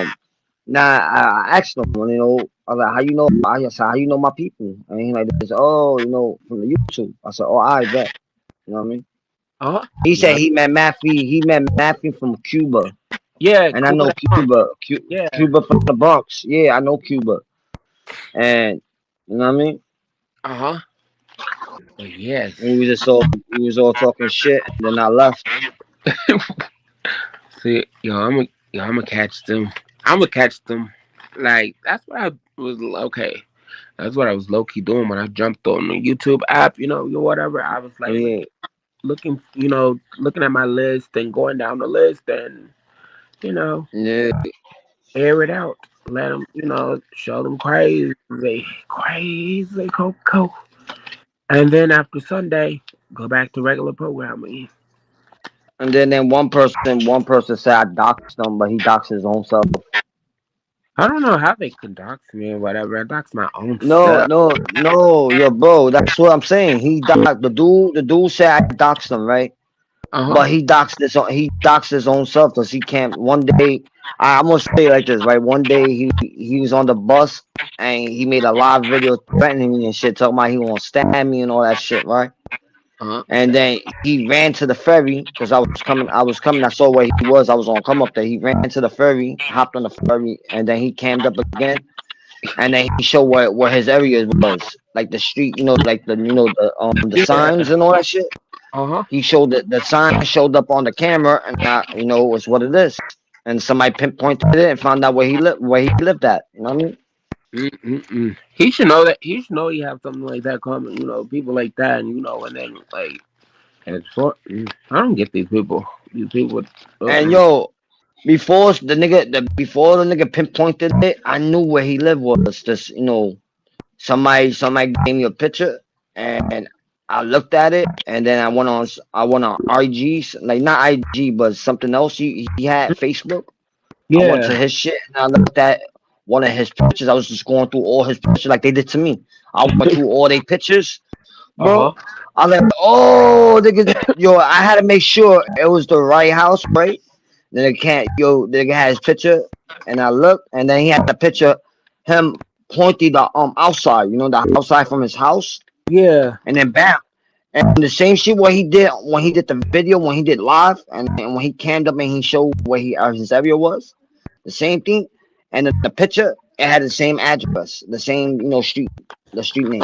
now I asked him, you know, I was like, how you know? I said, how you know my people? And he like this. Oh, you know, from the YouTube. I said, oh, I bet. You know what I mean? Uh huh. He said Yeah. he met Maffy. He met Maffy from Cuba, Yeah, and I Cuba know the Punk. Yeah. Cuba from the Bronx. Yeah, I know Cuba, and you know what I mean. Uh huh. Yes. We was all talking shit, and then I left. See, I'm gonna catch them. I'm gonna catch them. Like that's what I was okay. That's what I was low key doing when I jumped on the YouTube app. Whatever. I was like Yeah, looking, looking at my list and going down the list and you know, yeah. air it out. Let them, show them crazy, crazy Coco. And then after Sunday, go back to regular programming. And then one person said I doxed him, but he doxed his own self. I don't know how they can dox me or whatever. I dox my own No, stuff. no, no, yo, bro. That's what I'm saying. He doxed the dude said I doxed him, right? Uh huh. But he doxed his own self because he can't. One day, I'm gonna say it like this, right? One day he was on the bus and he made a live video threatening me and shit, talking about he gonna stab me and all that shit, right? Uh huh. And then he ran to the ferry because I was coming. I saw where he was. I was gonna come up there. He ran to the ferry, hopped on the ferry, and then he camped up again. And then he showed where his area was, like the street, like the signs Yeah. and all that shit. Uh huh. He showed the sign showed up on the camera, and it was what it is. And somebody pinpointed it and found out where he lived at. You know what I mean? Mm-mm-mm. He should know that. He should know he have something like that coming. People like that, and then like, I don't get these people. These people. And Uh-uh. yo, before the nigga pinpointed it, I knew where he lived was. Just somebody gave me a picture, and I looked at it, and then I went on IG, like not IG, but something else. He had Facebook. I went to Yeah. his shit, and I looked at one of his pictures. I was just going through all his pictures like they did to me. I went through all their pictures, Uh huh. bro. I was like, oh, nigga, yo, I had to make sure it was the right house, right? Then the nigga had his picture, and I looked, and then he had the picture, him pointing the outside, the outside from his house, Yeah. and then bam, and the same shit what he did when he did the video, when he did live, and when he cammed up and he showed where his area was, the same thing, and the picture it had the same address, the same street, the street name.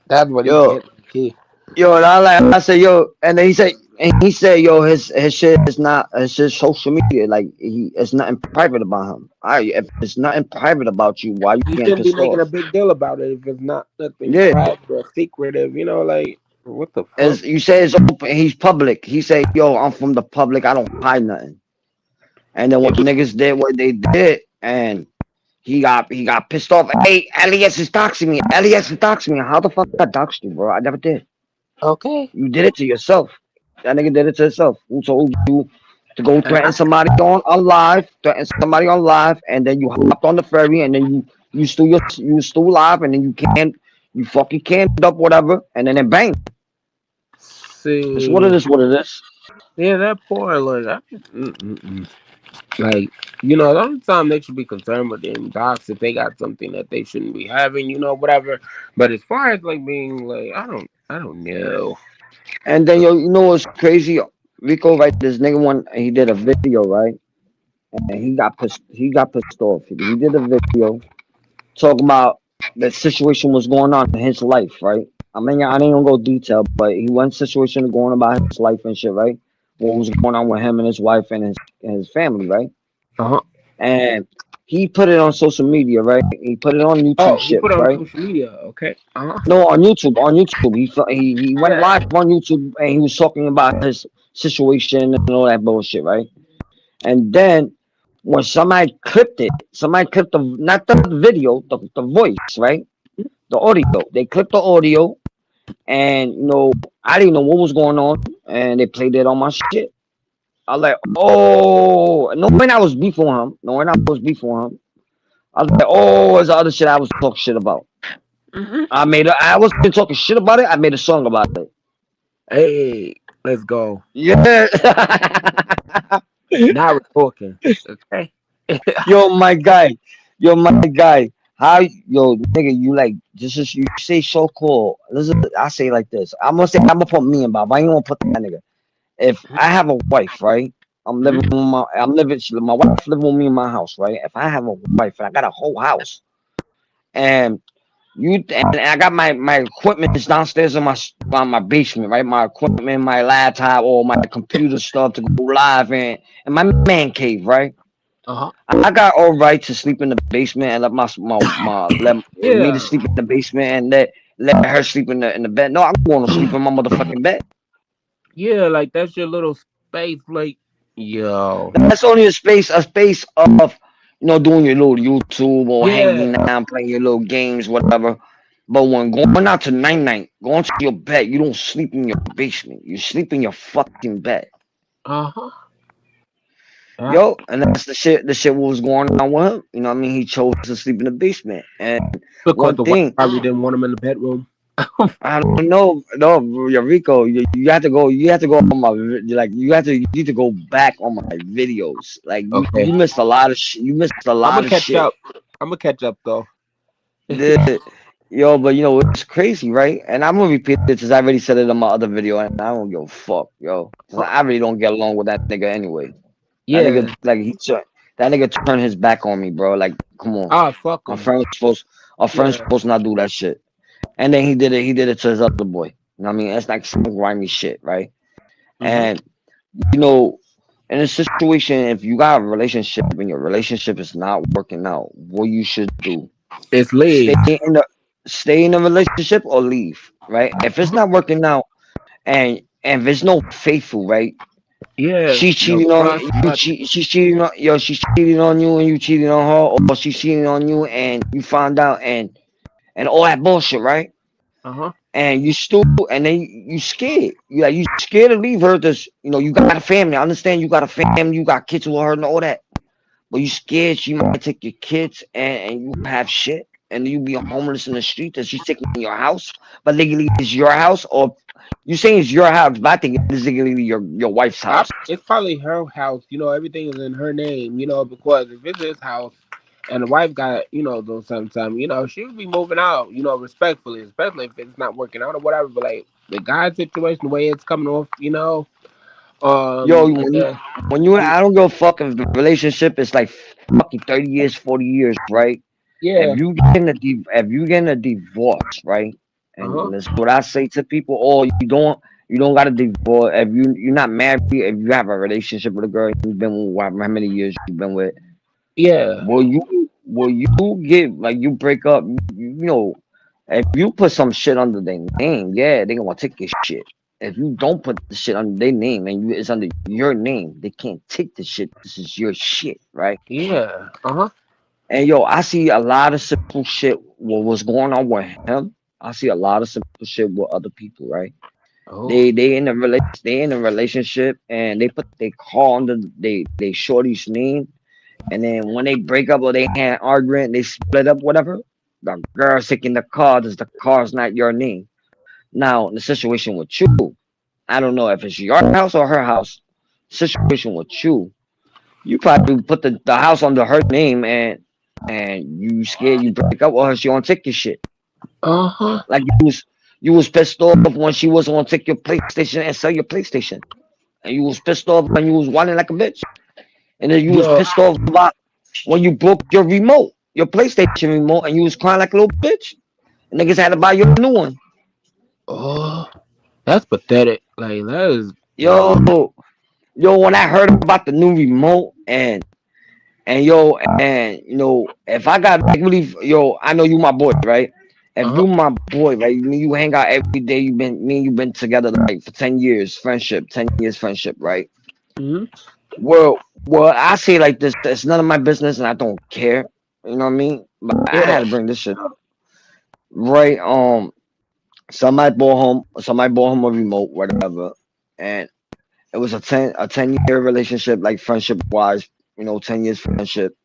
That's what he Yo, get. Key. yo, and I said, yo, and then he said, yo, his shit is not, it's just social media. Like it's nothing private about him. If it's nothing private about you, why you You getting shouldn't be pissed making a off? big deal about it if it's not nothing Yeah, private or secretive. Like what the fuck? as you say, it's open. He's public. He said, yo, I'm from the public. I don't hide nothing. And then when niggas did what they did, and he got pissed off. Hey, Elias is doxing me. Elias is doxing me. How the fuck I doxed you, bro? I never did. Okay. You did it to yourself. That nigga did it to himself. Who told you to go threaten somebody on live, and then you hopped on the ferry, and then you still live, and then you fucking canned up whatever, and then bang. See, It's what it is. What it is. yeah, that poor like, like, you know, the only time they should be concerned with them docs if they got something that they shouldn't be having, you know, whatever. But as far as like being like, I don't know. And then you know what's crazy? Rico, right? This nigga he did a video, right? And he got pissed off. He did a video talking about the situation was going on in his life, right? I mean, I ain't gonna go detail, but he went situation going about his life and shit, right? What was going on with him and his wife and his family, right? And he put it on social media, right? He put it on YouTube shit, put it right? on social media, okay? No, on YouTube. He went live on YouTube and he was talking about his situation and all that bullshit, right? And then when somebody clipped the not the video, the voice, right? The audio. They clipped the audio, and you know, I didn't know what was going on, and they played it on my shit. I was like, oh, knowing I was before him, I was like, oh, it's the other shit I was talking shit about. I wasn't talking shit about it. I made a song about it. Hey, let's go. Yeah. Now we're talking. Okay. Yo, my guy. How nigga, you like just as you say so cool. Listen, I say like this. I'm gonna put me in Bob. I ain't gonna put that nigga. If I have a wife, right? My wife living with me in my house, right? If I have a wife and I got a whole house, and I got my equipment is downstairs in my basement, right? My equipment, my laptop, or my computer stuff to go live in my man cave, right? I got all right to sleep in the basement and let me to sleep in the basement and let her sleep in the bed. No, I'm going to sleep in my motherfucking bed. Yeah, like that's your little space, like yo. That's only a space of doing your little YouTube or hanging out, playing your little games, whatever. But when going out to night, going to your bed, you don't sleep in your basement. You sleep in your fucking bed. Yo, and that's the shit what was going on with him. You know what I mean? He chose to sleep in the basement. And because the wife probably didn't want him in the bedroom. I don't know. No, Rico, you have to go on my you need to go back on my videos. Like you missed a lot of shit. You missed a lot of shit. I'm gonna catch up though. Yo, but you know it's crazy, right? And I'm gonna repeat it because I already said it in my other video, and I don't give a fuck, yo. I really don't get along with that nigga anyway. Yeah, that nigga turned his back on me, bro. Like, come on. Oh, fuck him. Our friends supposed not do that shit. And then he did it to his other boy. You know what I mean? It's like some grimy shit, right? And you know, in a situation, if you got a relationship and your relationship is not working out, what you should do is leave. Stay in the relationship or leave, right? If it's not working out and if there's no faithful, right? Yeah, she's cheating on you. She's cheating on you, and you cheating on her, or she's cheating on you, and you found out, and all that bullshit, right? And you and then you scared. You scared to leave her. You got a family. I understand you got a family. You got kids with her and all that, but you scared she might take your kids and you have shit, and you be homeless in the street. That she's taking your house, but legally it's your house, or you saying it's your house, but I think it's legally your wife's house. It's probably her house. You know, everything is in her name. You know, because if it's his house and the wife got, those sometimes, she would be moving out. Respectfully, especially if it's not working out or whatever. But like the guy's situation, the way it's coming off, Yo, when you I don't give a fuck if the relationship is like fucking 30 years, 40 years, right? Yeah. If you getting a divorce, right? And that's what I say to people. Or you don't got a divorce if you're not married. If you have a relationship with a girl you've been with, how many years you've been with? Yeah. Will you get like you break up? If you put some shit under their name, yeah, they gonna take your shit. If you don't put the shit under their name and it's under your name, they can't take the shit. This is your shit, right? Yeah. And yo, I see a lot of simple shit. What was going on with him? I see a lot of simple shit with other people, right? Oh. They in a relationship, and they put their car under they shorty's name, and then when they break up or they had argument, they split up, whatever. The girl's taking the car, does the car's not your name. Now, the situation with you, I don't know if it's your house or her house. Situation with you probably put the house under her name, and you scared you break up with her, she won't take your shit. Uh-huh. Like you was pissed off when she wasn't gonna take your PlayStation and sell your PlayStation. And you was pissed off when you was whining like a bitch. And then you was Yo. pissed off about when you broke your remote, your PlayStation remote, and you was crying like a little bitch. And niggas had to buy you a new one. Oh, that's pathetic. Like that is Yo, when I heard about the new remote and if I got like really, I know you my boy, right? If you my boy, right? You hang out every day. You've been together like for 10 years, friendship, 10 years friendship, right? mm-hmm. Well, I say like this, it's none of my business and I don't care. You know what I mean? But I had to bring this shit up. Right. Somebody bought him a remote, whatever. And it was a 10-year relationship, like friendship wise, 10 years friendship.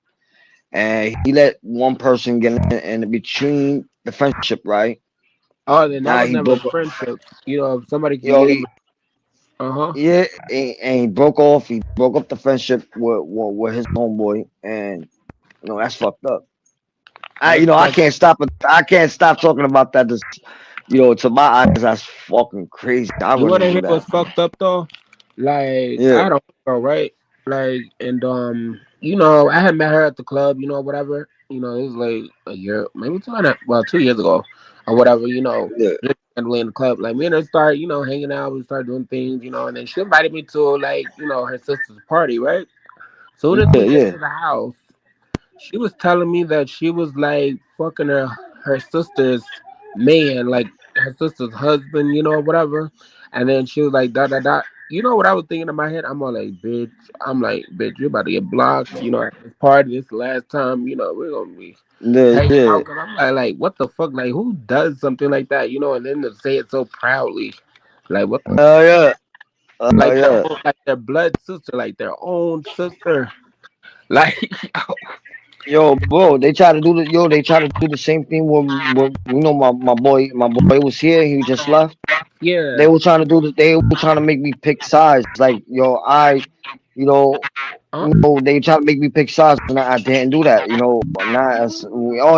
And he let one person get in between the friendship, right? Oh, then that Now was he never a broke. friendship. If somebody can Yo, get he him. Uh-huh. yeah, and he broke off. He broke up the friendship with his homeboy, and that's fucked up. That's I fucked. can't stop it. I can't stop talking about that. Just to my eyes, that's fucking crazy. I You wanna wouldn't hear do that. what's fucked up though? Like I Yeah, had a girl, right? Like and I had met her at the club, whatever. It was like a year, maybe 2 years ago, or whatever. yeah, Just randomly in the club. Like me and her started, hanging out. We started doing things, and then she invited me to like, her sister's party, right? Soon as we yeah, get yeah. to the house, she was telling me that she was like fucking her sister's man, like her sister's husband, whatever. And then she was like, da da da. You know what I was thinking in my head? I'm all like, bitch. I'm like, bitch, you're about to get blocked. At this party, this last time. We're gonna be Yeah, hanging yeah. out. Cause I'm like, what the fuck? Like, who does something like that? And then to say it so proudly, like, what the, Oh yeah. Oh like yeah. like their blood sister, like their own sister, like, Yo, bro, they try to do the same thing with my boy was here, he just left. They yeah. were trying to they were trying to make me pick sides. Like, you know, Huh? they try to make me pick sides, and I didn't do that. Not as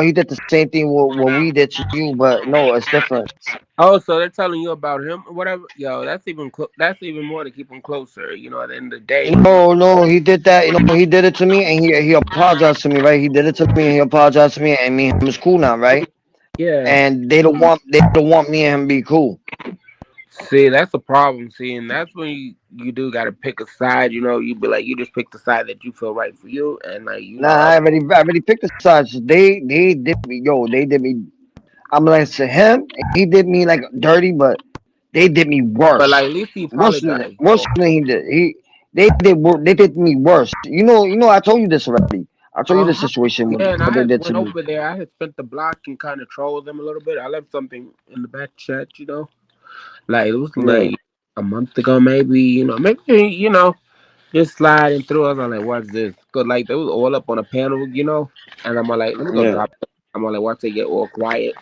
he did the same thing what we did to you, but no, it's different. Oh, so they're telling you about him or whatever? Yo, that's even more to keep him closer. At the end of the day, No, he did that. He did it to me, and he apologized to me, right? He did it to me, and he apologized to me, and me and him is cool now, right? yeah. And they don't want me and him be cool. See, that's the problem. See, and that's when you do got to pick a side. You be like, you just pick the side that you feel right for you, and like Nah, I already picked the sides. They did me, they did me. I'm like to him, he did me like dirty, but they did me but worse. like at least he apologized Worse though. than he did. They did me worse. I told you this already. I told you the Uh-huh. situation Yeah, and what I they had did to went me. over there. I had spent the block and kind of trolled them a little bit. I left something in the back chat. Like it was Yeah, like a month ago, maybe. Just sliding through. I was like, what's this? Cause like they was all up on a panel. And I'm like, let me go yeah. drop it. I'm like, watch they get all quiet.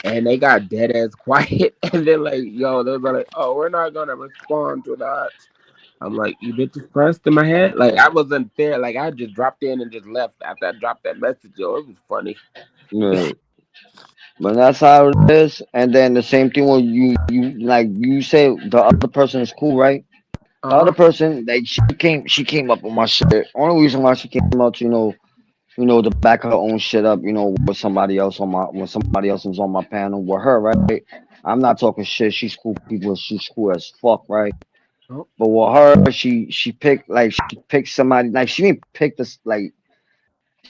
And they got dead ass quiet. And then like, they was like, oh, we're not gonna respond to that. I'm like, you bitches pressed in my head. Like I wasn't there. Like I just dropped in and just left after I dropped that message. It was funny. Yeah. But that's how it is. And then the same thing when you say the other person is cool, right? The other Uh-huh. person, like she came up with my shit. Only reason why she came up, to back her own shit up, with somebody else when somebody else was on my panel with her, right? I'm not talking shit. She's cool people. She's cool as fuck, right? Oh, But with her, she picked somebody like she didn't pick this like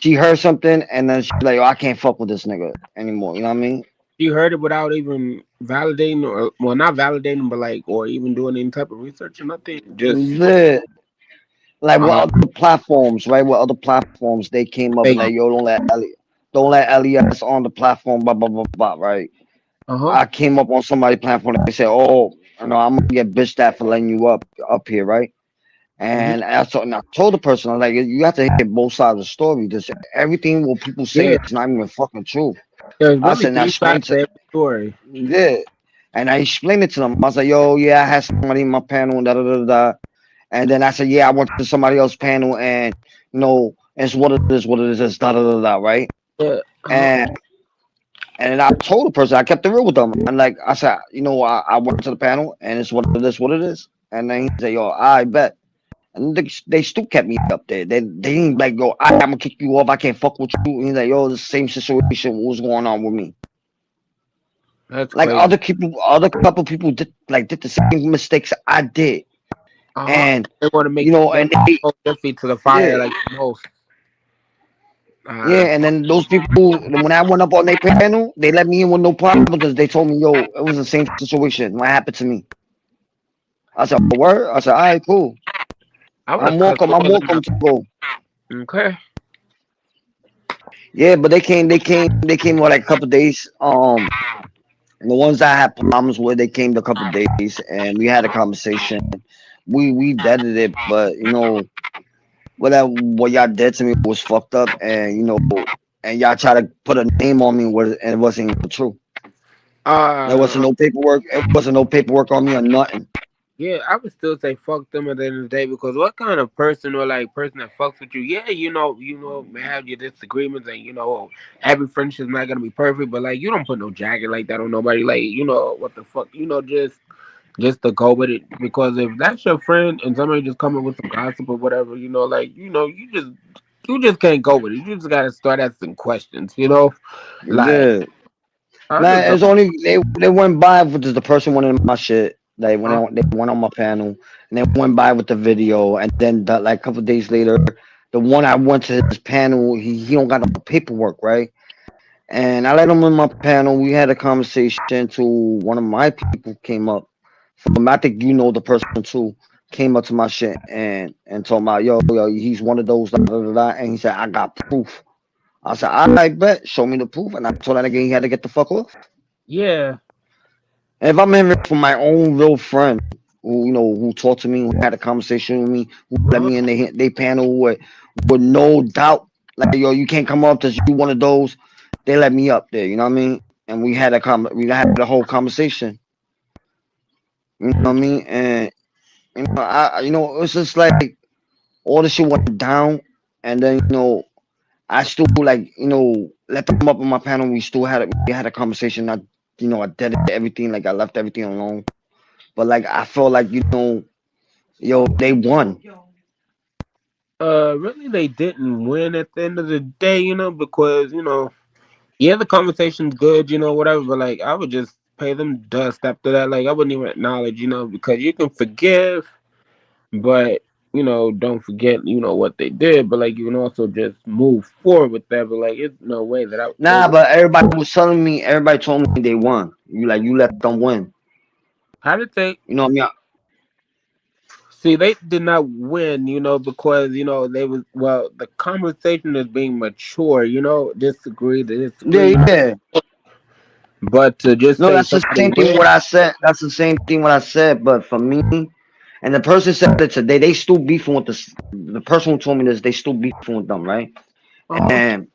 she heard something and then she's like, oh, I can't fuck with this nigga anymore. You know what I mean? you heard it without even validating or well not validating but like or even doing any type of research or nothing. Just Yeah. Like what uh-huh. other platforms, right? What other platforms they came up and Fake. like, yo, don't let LES on the platform, blah blah blah blah, right? Uh-huh. I came up on somebody's platform and they said, oh. you know, I'm gonna get bitched at for letting you up here, right? And I told the person, I'm like, you have to hear both sides of the story. This everything what people say Yeah, is not even fucking true. there's I really said, now three explain sides to to every story. yeah, and I explained it to them. I was like, yo, yeah, I had somebody in my panel and da da da da. And then I said, yeah, I went to somebody else's panel and you know, it's what it is, da da da da, right? Yeah. And and then I told the person, I kept it real with them. And like I said, you know, I went to the panel and it's what it is. And then he said, yo, I bet. And they still kept me up there. They didn't like go, I'm gonna kick you off. I can't fuck with you. And he's like, yo, the same situation. What was going on with me? That's Like crazy. other couple people did the same mistakes I did. And They want to make you know, they and they hold their feet to the yeah, fire like the most. yeah. And then those people, when I went up on their panel, they let me in with no problem because they told me, yo, it was the same situation. What happened to me? I said, word. I said, all right, cool. I would have I'm cut welcome. I'm all of them welcome out. to go. Okay. Yeah, but they came for like a couple of days. The ones that I had problems with, they came a couple of days, and we had a conversation. We deaded it, but you know what y'all did to me was fucked up, and you know, and y'all try to put a name on me, and it wasn't even true. There wasn't Uh, no paperwork. It wasn't no paperwork on me or nothing. yeah, I would still say fuck them at the end of the day because what kind of person or like person that fucks with you? Yeah, may have your disagreements and every friendship's not gonna be perfect, but like you don't put no jacket like that on nobody. Like what the fuck, just to go with it because if that's your friend and somebody just come up with some gossip or whatever, you just can't go with it. You just gotta start asking questions, like Yeah. I just Man, don't. it's only they went by with the person went in my shit. Like when Uh, they went on my panel and they went by with the video, and then like a couple of days later, the one I went to his panel, he don't got no paperwork, right? And I let him in my panel. We had a conversation. To one of my people came up from, I think you know the person too, came up to my shit and told me, yo, he's one of those, da, da, da, da. And he said, I got proof. I said, I bet, show me the proof. And I told that nigga he had to get the fuck off. yeah. And if I'm hearing from my own real friend who talked to me, who had a conversation with me, who let Uh, me in they panel with no doubt, like yo, you can't come up to you one of those. They let me up there, you know what I mean? And we had a whole conversation, you know what I mean? And it's just like all the shit went down, and then I still like let them up on my panel. We had a conversation. I did everything, like I left everything alone. But like I felt like yo, they won. really, they didn't win at the end of the day, because yeah, the conversation's good, whatever. But like, I would just pay them dust after that. Like, I wouldn't even acknowledge, because you can forgive, but don't forget, what they did. But like, you can also just move forward with that. But like, it's no way that they Nah, would. but everybody told me they won. You let them win. How did they? You know what I mean? See, they did not win, because they was the conversation is being mature, disagree to Yeah, disagree, yeah. but to just No, say that's the somebody same thing win, what I said. That's the same thing what I said. But for me, and the person said it today, they still beefing with the person who told me this. They still beefing with them, right? uh-huh. And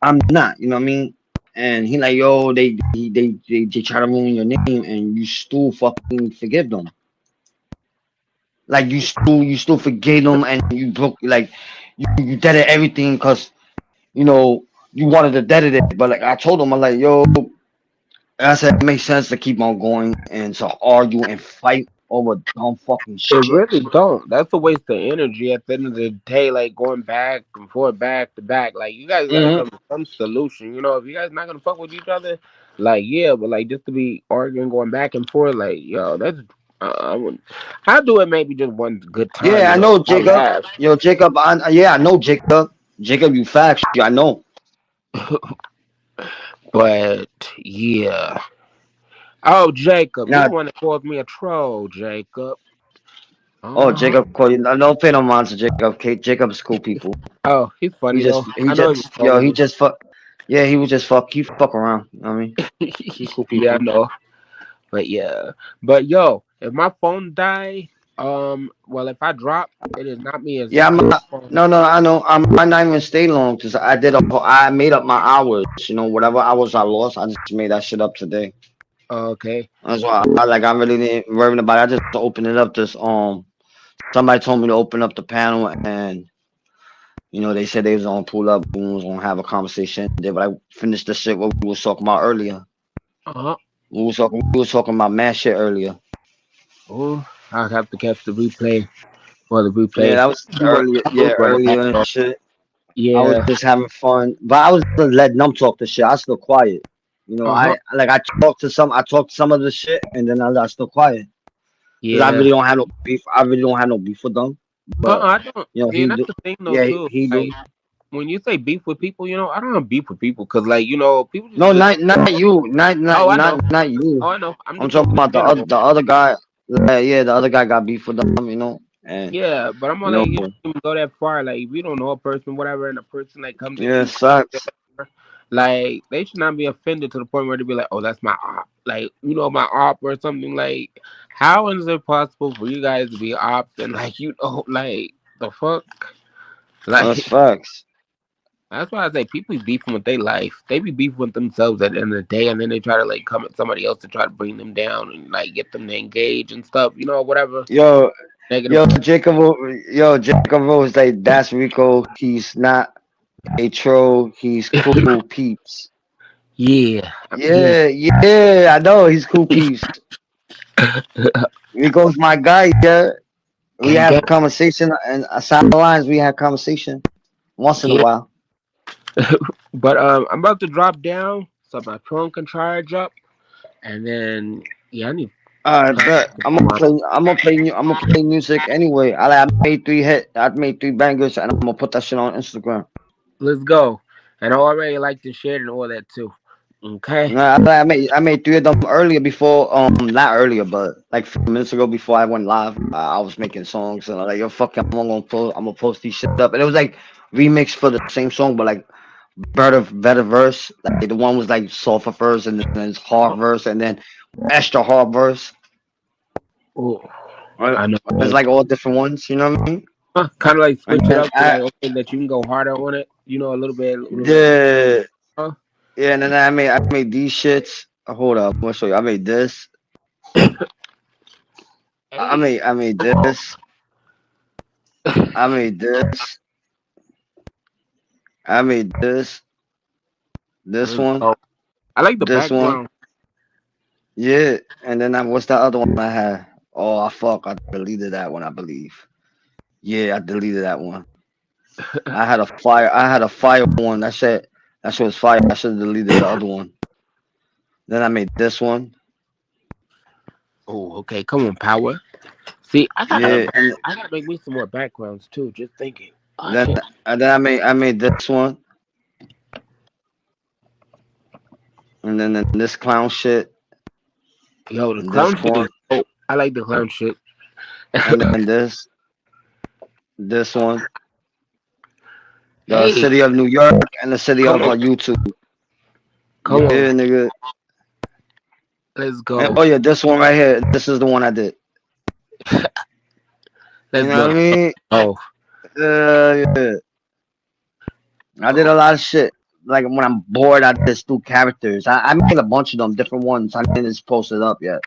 I'm not. You know what I mean? And he like, yo, they try to ruin your name, and you still fucking forgive them. Like you still forgave them, and you broke like you did it everything because you wanted to dead it. But like I told him, I'm like, yo, I said it makes sense to keep on going and to argue and fight over dumb fucking It shit. really don't. That's a waste of energy at the end of the day, like going back and forth, back to back. Like you guys gotta Hmm. come to some solution. If you guys not gonna fuck with each other, like yeah, but like just to be arguing, going back and forth, like yo, that's I wouldn't. I'll do it maybe just one good time, Yeah, I know I'll Jacob. laugh. Yo, Jacob. Yeah, I know Jacob. Jacob, you facts. I know. But yeah. Oh, Jacob, you're Now, the one that called me a troll, Jacob. oh, Uh-huh. Jacob called you. I don't pay no mind to Jacob. Okay, Jacob's cool people. Oh, he's He funny just, though. I know he was he trolling just fuck. Yeah, he was just fuck. He fuck around. You know what I mean, me. he cool Yeah, I people. know. But yeah, but yo, if my phone die, well, if I drop, it is not me. It's Yeah, I'm my not, phone. no, I know. I might not even stay long because I made up my hours. You know, whatever hours I lost, I just made that shit up today. Okay. That's why I really didn't worry about it. I just opened it up. Somebody told me to open up the panel, and they said they was gonna pull up. We was gonna have a conversation. But I finished the shit what we was talking about earlier. Uh-huh. We was talking about mad shit earlier. Oh, I have to catch the replay or the Yeah, replay. that was You were earlier. cool, Yeah, but earlier and shit. I was yeah. just having fun, but I was just letting them talk the shit. I still quiet. Uh-huh. I talked some of the shit, and then I still quiet because I Yeah. really don't have no beef. I really don't have no beef with them. But I don't. See, he and that's do. the thing though Yeah, too. he do. Like when you say beef with people, I don't have beef with people because like people just No, listen. not you, Oh, I know. not you. Oh, I know. I'm I'm just talking talking in about general. the other guy. Yeah, the other guy got beef with them. And Yeah, but I'm you gonna know, like you don't even go that far. Like if you don't know a person, whatever, and a person like comes at yeah, you, sucks. like they should not be offended to the point where they be like, "Oh, that's my op," like my op or something. Like, how is it possible for you guys to be ops and like like the fuck? That's Like facts. that's why I say people be beefing with their life. They be beefing with themselves at the end of the day, and then they try to like come at somebody else to try to bring them down and like get them to engage and stuff. Whatever Yo, negative. yo, Jacob Rose, like that's Rico. He's not a troll. He's cool peeps. Yeah, I'm here. Yeah, yeah, I know he's cool peeps. Rico's my guy. Yeah, we Gang, have gang. conversation, and aside the lines, we have conversation once in a Yeah. while. But I'm about to drop down so my phone can charge up, and then yeah, I need. But I'm gonna play music anyway. I made three bangers, and I'm gonna put that shit on Instagram. Let's go. And I already liked and shared and all that too. Okay. Nah, I made three of them earlier before not earlier but like a few minutes ago before I went live. I was making songs and I'm like, yo, fuck it, I'm gonna post these shit up, and it was like remix for the same song but like better verse. Like the one was like softer verse and then it's hard verse and then extra hard verse. Oh, Right? I know. It's like all different ones, you know what I mean? Kind of like And switch it then up to like okay that you can go harder on it. A little bit. yeah, Huh? yeah, and then I made these shits. Hold up, I'm gonna show you. I made this. Hey. I made this. I made this. I made this one, Oh, I like the this one. background. Yeah, and then what's the other one I had? Oh, I deleted that one, I believe. Yeah, I deleted that one. I had a fire one. That shit was fire. I should have deleted the other one. Then I made this one. Oh, okay. Come on, power. See, Yeah, and I gotta make me some more backgrounds too. Just thinking. Oh then shit. I made this one, and then this clown shit, Yo, the and this clown shit one, is. Oh, I like the clown shit. and then this one. The Hey, city of New York and the city come of on, YouTube. come on. Yeah, nigga. Let's And, go. oh yeah, this one right here. This is the one I did. You Let's know what I go. mean? Oh, Yeah. I did a lot of shit. Like when I'm bored, I just do characters. I made a bunch of them, different ones. I didn't just post it up yet.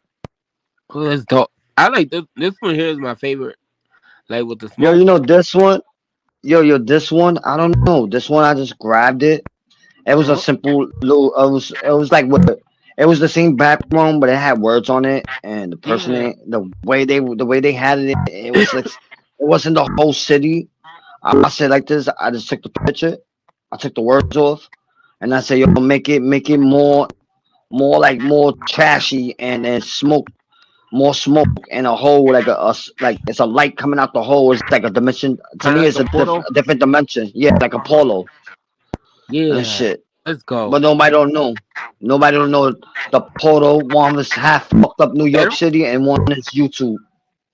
let's go. I like this. This one here is my favorite. Like with the Yo, smoke. this one. Yo, this one. I don't know. This one, I just grabbed it. It was a Uh-huh. simple little. It was like with. It was the same background, but it had words on it, and Yeah. the way they had it, it was like it wasn't the whole city. I said like this. I just took the picture. I took the words off, and I said, "Yo, make it more trashy, and then more smoke, and a hole like it's a light coming out the hole. It's like a dimension. To Kind me, of it's like a portal. a different dimension. Yeah, like a Uh-huh. polo and Yeah. shit. Let's go. But nobody don't know. Nobody don't know the portal. One was half fucked up New York City, and one is YouTube.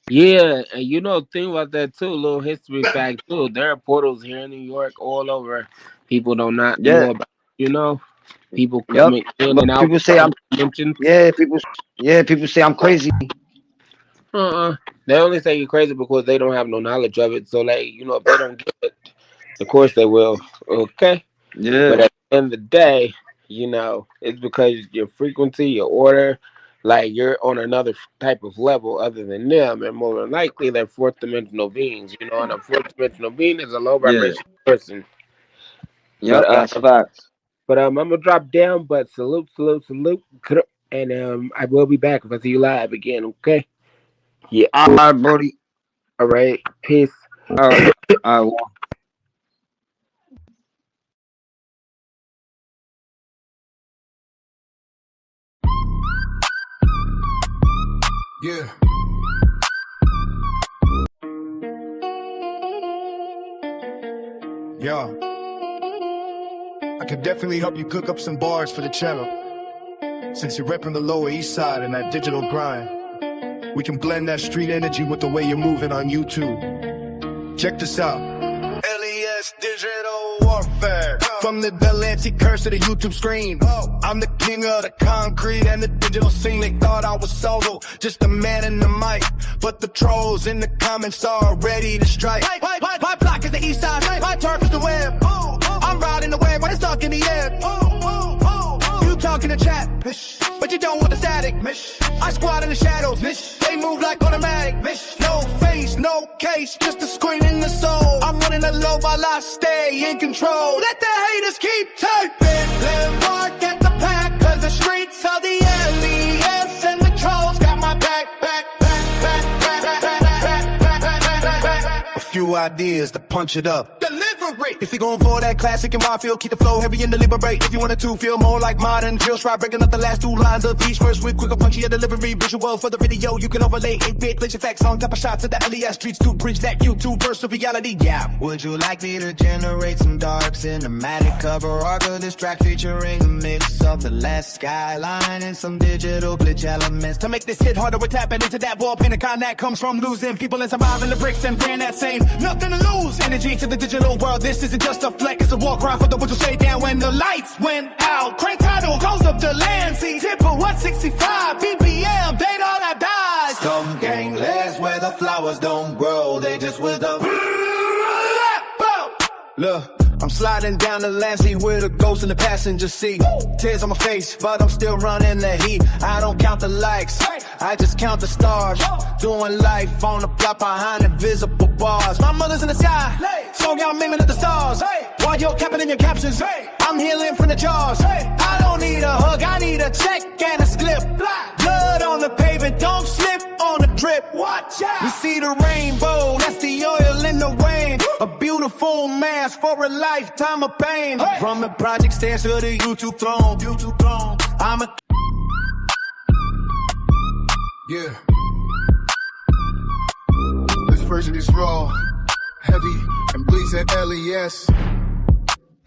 Yeah, and think about that too. Little history fact too. There are portals here in New York, all over. People do not Yeah, know about. You know. People coming in and out. People say I'm people say I'm crazy. They only say you're crazy because they don't have no knowledge of it. So like, you know, if they don't get it, of course they will. Okay. Yeah. But at the end of the day, you know, it's because your frequency, your order, like you're on another type of level other than them, and more than likely they're fourth dimensional beings. You know, and a fourth dimensional being is a low vibration person. Yeah, that's facts. But I'm gonna drop down. But salute, and I will be back if I see you live again. Okay. Yeah. All right, Brody. All right. Peace. All right. All right. Yeah. Yo. I can definitely help you cook up some bars for the channel. Since you're repping the Lower East Side and that digital grind, we can blend that street energy with the way you're moving on YouTube. Check this out. LES Digital Warfare. From the Delancey curse to the YouTube screen. I'm the king of the concrete and the digital scene. They thought I was solo, just a man in the mic. But the trolls in the comments are ready to strike. My block is the east side, my turf is the web. I'm riding the wave when it's stuck in the air. You talking to chat, but you don't want the static. I squat in the shadows, they move like automatic. No face, no case, just a screen in the soul. I'm running the low while I stay in control. Let the haters keep typing. Let mark at the pack, cause the streets are the LES and the trolls got my back. A few ideas to punch it up. Delivery. If you're going for that classic and raw feel, keep the flow heavy and deliberate. If you wanted to feel more like modern drills, try breaking up the last two lines of each verse with quicker, punchier delivery. Visual for the video, you can overlay 8-bit glitch effects on top of shots of the LES streets to bridge that YouTube verse of reality. Yeah. Would you like me to generate some dark cinematic cover art of this track featuring a mix of the last skyline and some digital glitch elements to make this hit harder? We're tapping into that wall Pentagon that comes from losing people and surviving the bricks and brand that same nothing to lose energy to the digital world. This isn't just a fleck, it's a war cry for the ones who stay down when the lights went out. Crank title goes up to Lansing, Tipper 165 BPM, date all that dies. Some gang lives where the flowers don't grow, they just wither. Look, I'm sliding down the Lansing with a ghost in the passenger seat. Tears on my face, but I'm still running the heat. I don't count the likes, I just count the stars. Doing life on the block behind invisible bars. My mother's in the sky, so I'm aiming at the stars. While you're capping in your captions, I'm healing from the jaws. I don't need a hug, I need a check and a slip. Blood on the pavement, don't slip on the drip. Watch out. We see the rainbow, that's the oil in the rain. A beautiful mask for a lifetime of pain. From the project stairs to the YouTube throne. I'm a... Yeah. This version is raw, heavy, and bleeds at LES.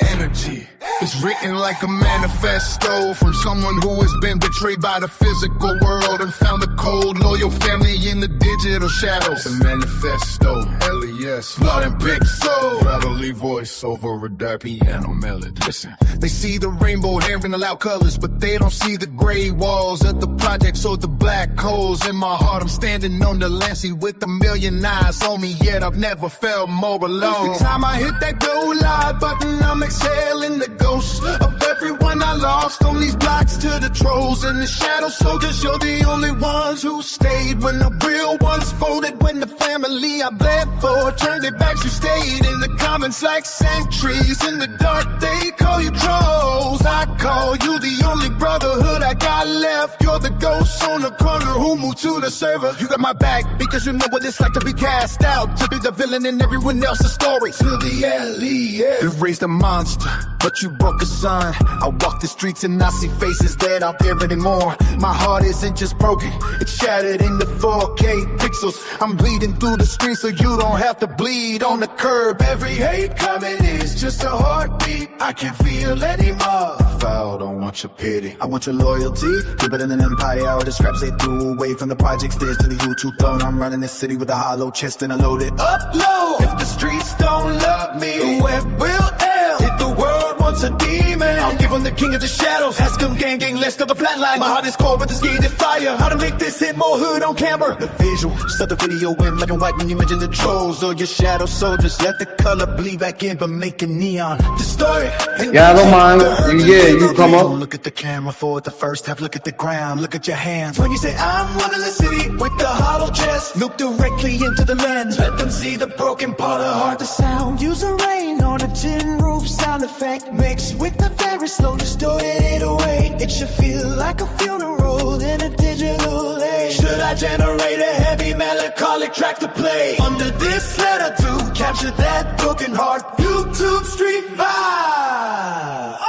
Energy. It's written like a manifesto from someone who has been betrayed by the physical world and found a cold, loyal family in the digital shadows. A manifesto, LES, blood and pixel, gravelly voice over a dark piano melody. Listen, they see the rainbow hair in the loud colors, but they don't see the gray walls of the projects or the black holes in my heart. I'm standing on the Lansing with a million eyes on me, yet I've never felt more alone. Every time I hit that go live button, I'm exhaling the ghosts of everyone I lost on these blocks to the trolls and the shadow soldiers. You're the only ones who stayed when the real ones folded. When the family I bled for turned their backs, you stayed in the comments like sentries. In the dark they call you trolls, I call you the only brotherhood I got left. You're the ghost on the corner who moved to the server. You got my back because you know what it's like to be cast out, to be the villain in everyone else's story. To the LES, you raised a monster, but you broke a son. I walk the streets and I see faces that aren't there anymore. My heart isn't just broken, it's shattered into 4K pixels. I'm bleeding through the screen so you don't have to bleed on the curb. Every hate comment is just a heartbeat I can't feel anymore. I don't want your pity, I want your loyalty. Keep it in an empire, all the scraps they threw away from the project stairs to the YouTube throne. I'm running this city with a hollow chest and a loaded upload. If the streets don't love me, the web will end. If the world wants once a demon. I'll give him the king of the shadows. Ask him gang, let's go the flatline. My heart is cold, but the skin is fire. How to make this hit more hood on camera? The visual, start the video in black and white when you mention the trolls or your shadow soldiers. Let the color bleed back in, but make it neon. Distort it. Yeah, I don't mind. Yeah, you come up. Don't look at the camera for the first half. Look at the ground. Look at your hands. When you say I'm running the city with the hollow chest, look directly into the lens. Let them see the broken part of heart, the sound. Use a rain on a tin roof sound effect. Mix with the very slow distorted 808. It should feel like a funeral in a digital age. Should I generate a heavy melancholic track to play? Under this letter to capture that broken heart. YouTube street vibe.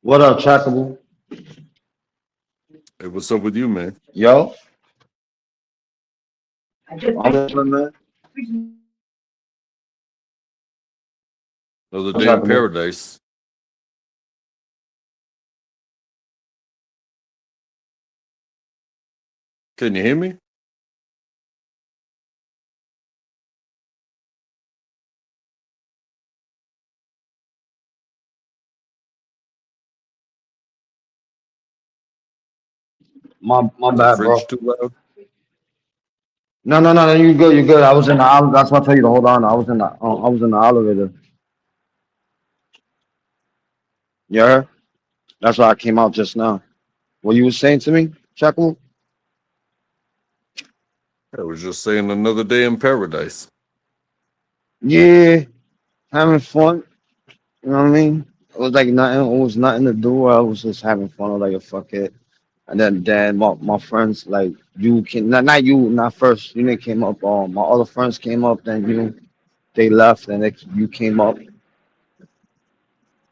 What up, Trackable? Hey, what's up with you, man? Yo. I'm listening, man. Another What's day in happening? paradise. Can you hear me? My Is the bad, bro. fridge too loud? No. You good? You good? I was in the. That's why I tell you to hold on. I was in the elevator. Yeah. That's why I came out just now. What you was saying to me, Trackable? I was just saying another day in paradise. Yeah, having fun. You know what I mean? It was like nothing. It was nothing to do. I was just having fun. I was like, fuck it. And then my friends like you can not you not first. You didn't came up. My other friends came up. Then they left, and you came up.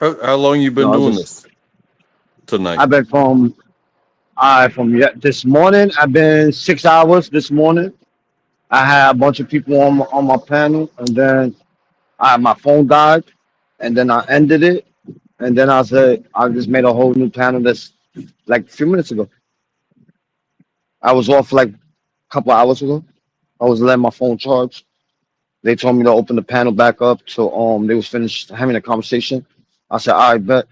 How long you been No, I doing just this tonight? I've been from this morning. I've been 6 hours this morning. I had a bunch of people on my panel, and then my phone died, and then I ended it, and then I said I just made a whole new panel that's like a few minutes ago. I was off like a couple hours ago. I was letting my phone charge. They told me to open the panel back up till they was finished having a conversation. I said, all right, bet.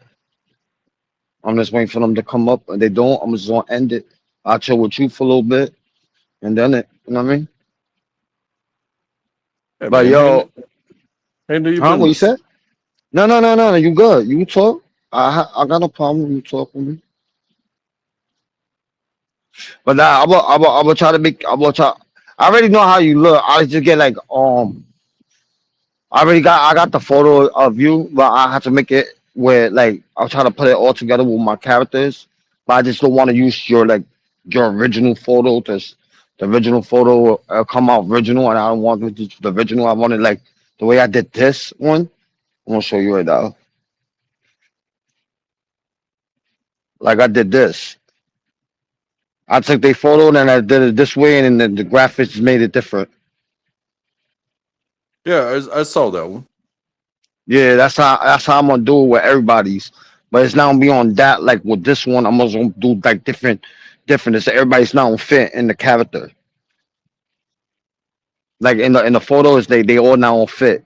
I'm just waiting for them to come up, and they don't. I'm just gonna end it. I'll chill with you for a little bit, and then you know what I mean? Hey, But man, yo, handle your what you business. said? No. You good? You talk. I got no problem. You talk with me. But nah, I will try to make. I will try. I already know how you look. I just get like I got the photo of you, but I have to make it where like I'll try to put it all together with my characters. But I just don't want to use your original photo. The original photo come out original, and I don't want the original. I want it like the way I did this one. I'm gonna show you right now. Like I did this. I took their photo and then I did it this way, and then the graphics made it different. Yeah, I saw that one. Yeah, that's how I'm gonna do it with everybody's. But it's not gonna be on that like with this one. I'm just gonna do like different. So everybody's not gonna fit in the character. Like in the photos, they all now don't fit.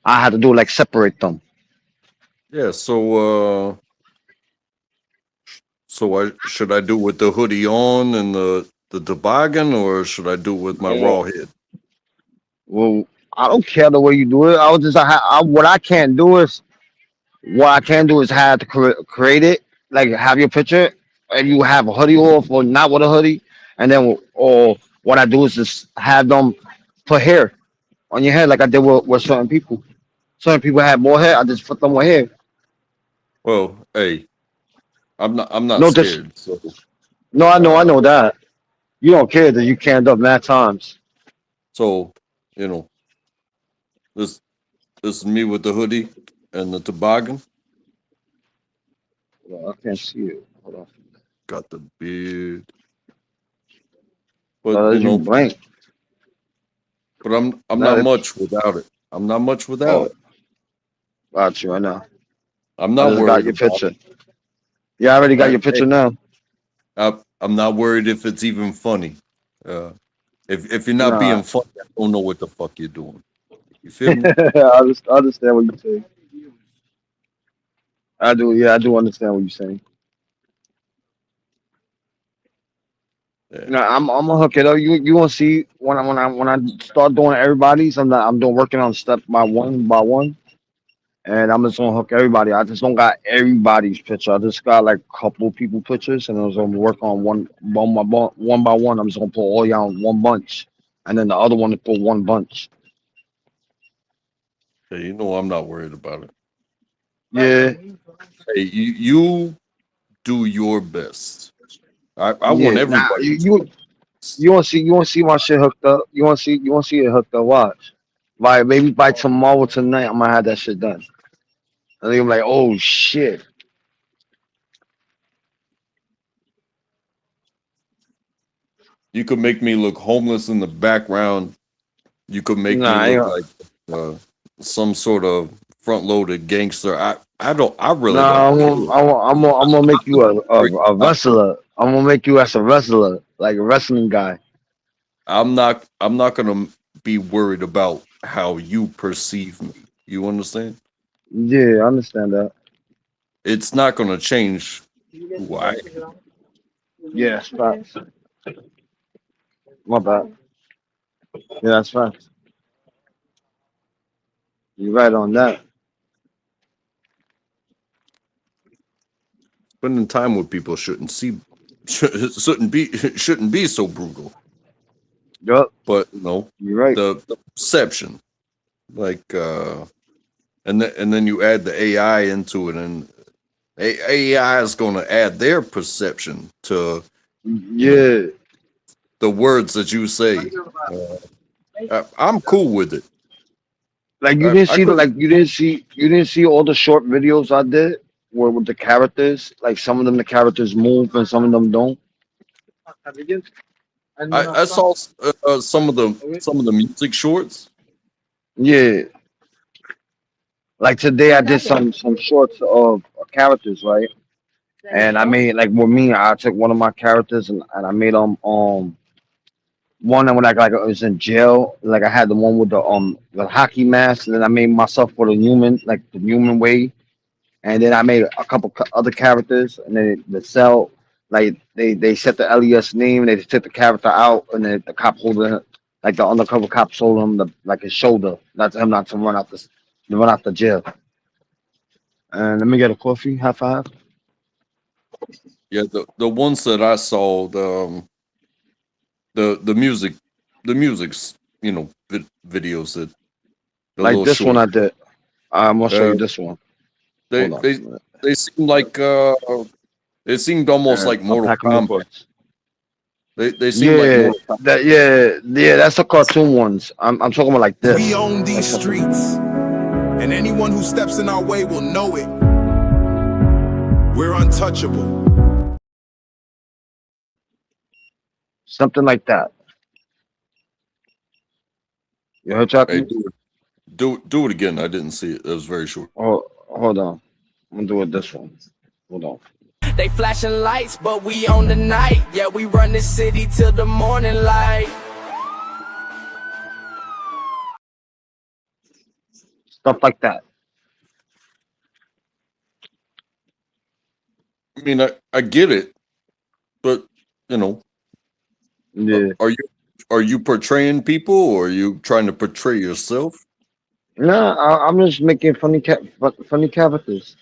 I had to do like separate them. Yeah, so should I do with the hoodie on and the toboggan, or should I do with my raw head? Well, I don't care the way you do it. I was just what I can't do is what I can do is have to create it, like have your picture, and you have a hoodie off or not with a hoodie, and then or what I do is just have them put hair on your head, like I did with certain people. Certain people have more hair. I just put them with hair. Well, hey, I'm not No, scared. So no, I know that you don't care that you canned up mad times. so this is me with the hoodie and the toboggan. Well, I can't see it. Hold on. Got the beard. But You blank. but I'm No, not much without it. I'm not much without it. Got you. I know. I'm I not just worried got your about picture. it. Yeah, I already got Hey, your picture now. I'm not worried if it's even funny. If you're not Nah, being funny, I don't know what the fuck you're doing. You feel me? I understand what you're saying. I do. Yeah, I do understand what you're saying. Yeah. No, I'm gonna hook it up. You gonna see when I start doing everybody's. I'm doing working on step by one, and I'm just gonna hook everybody. I just don't got everybody's picture. I just got like a couple people pictures, and I was gonna work on one by one. I'm just gonna put all y'all in one bunch, and then the other one to put one bunch. Hey, you know I'm not worried about it. Yeah, Hey, you do your best. I want yeah. Nah, everybody. you want to see my shit hooked up. You want to see it hooked up. Watch. Maybe by tomorrow tonight, I'm gonna have that shit done. And then I'm like, oh shit. You could make me look homeless in the background. You could make me Nah, look like some sort of front-loaded gangster. I really nah. don't care. I'm gonna make you a I- wrestler. I'm gonna make you as a wrestler, like a wrestling guy. I'm not gonna be worried about how you perceive me. You understand? Yeah, I understand that. It's not gonna change who I am. Yes, facts. My bad. Yeah, that's facts. You're right on that. Spending time with people shouldn't be so brutal. Yup, But you're right. the perception, like and then you add the AI into it, and AI is going to add their perception to Yeah, the words that you say. I'm cool with it. like you I, didn't I see could. you didn't see all the short videos I did where with the characters. Like some of them the characters move and some of them don't. I saw some of the music shorts. Yeah, like today I did some shorts of characters, right? And I made like with me, I took one of my characters and I made one that when I was in jail, like I had the one with the hockey mask, and then I made myself for the human, like the human way, and then I made a couple other characters, and then the cell, like they set the LES name, they took the character out, and then the cop holding it, like the undercover cop sold him like his shoulder, not to him not to run out the jail. And let me get a coffee, half half. Yeah, the ones that I saw, the music, the music's videos that the Like little this one short. I did. I'm gonna show you Uh, this one. they Hold on. they they seem like it seemed almost like I'm Mortal packing my Kombat. books. They seem like Yeah, Mortal Kombat. yeah, that's the cartoon ones. I'm talking about like this. We own Like these something. streets, and anyone who steps in our way will know it. We're untouchable. Something like that. You heard Hey, Chucky? do it again. I didn't see it. It was very short. Oh, hold on. I'm gonna do it this one. Hold on. They flashing lights, but we own the night. Yeah, we run this city till the morning light. Stuff like that. I mean, I get it, but Yeah. are you portraying people, or are you trying to portray yourself? Nah, I'm just making funny characters.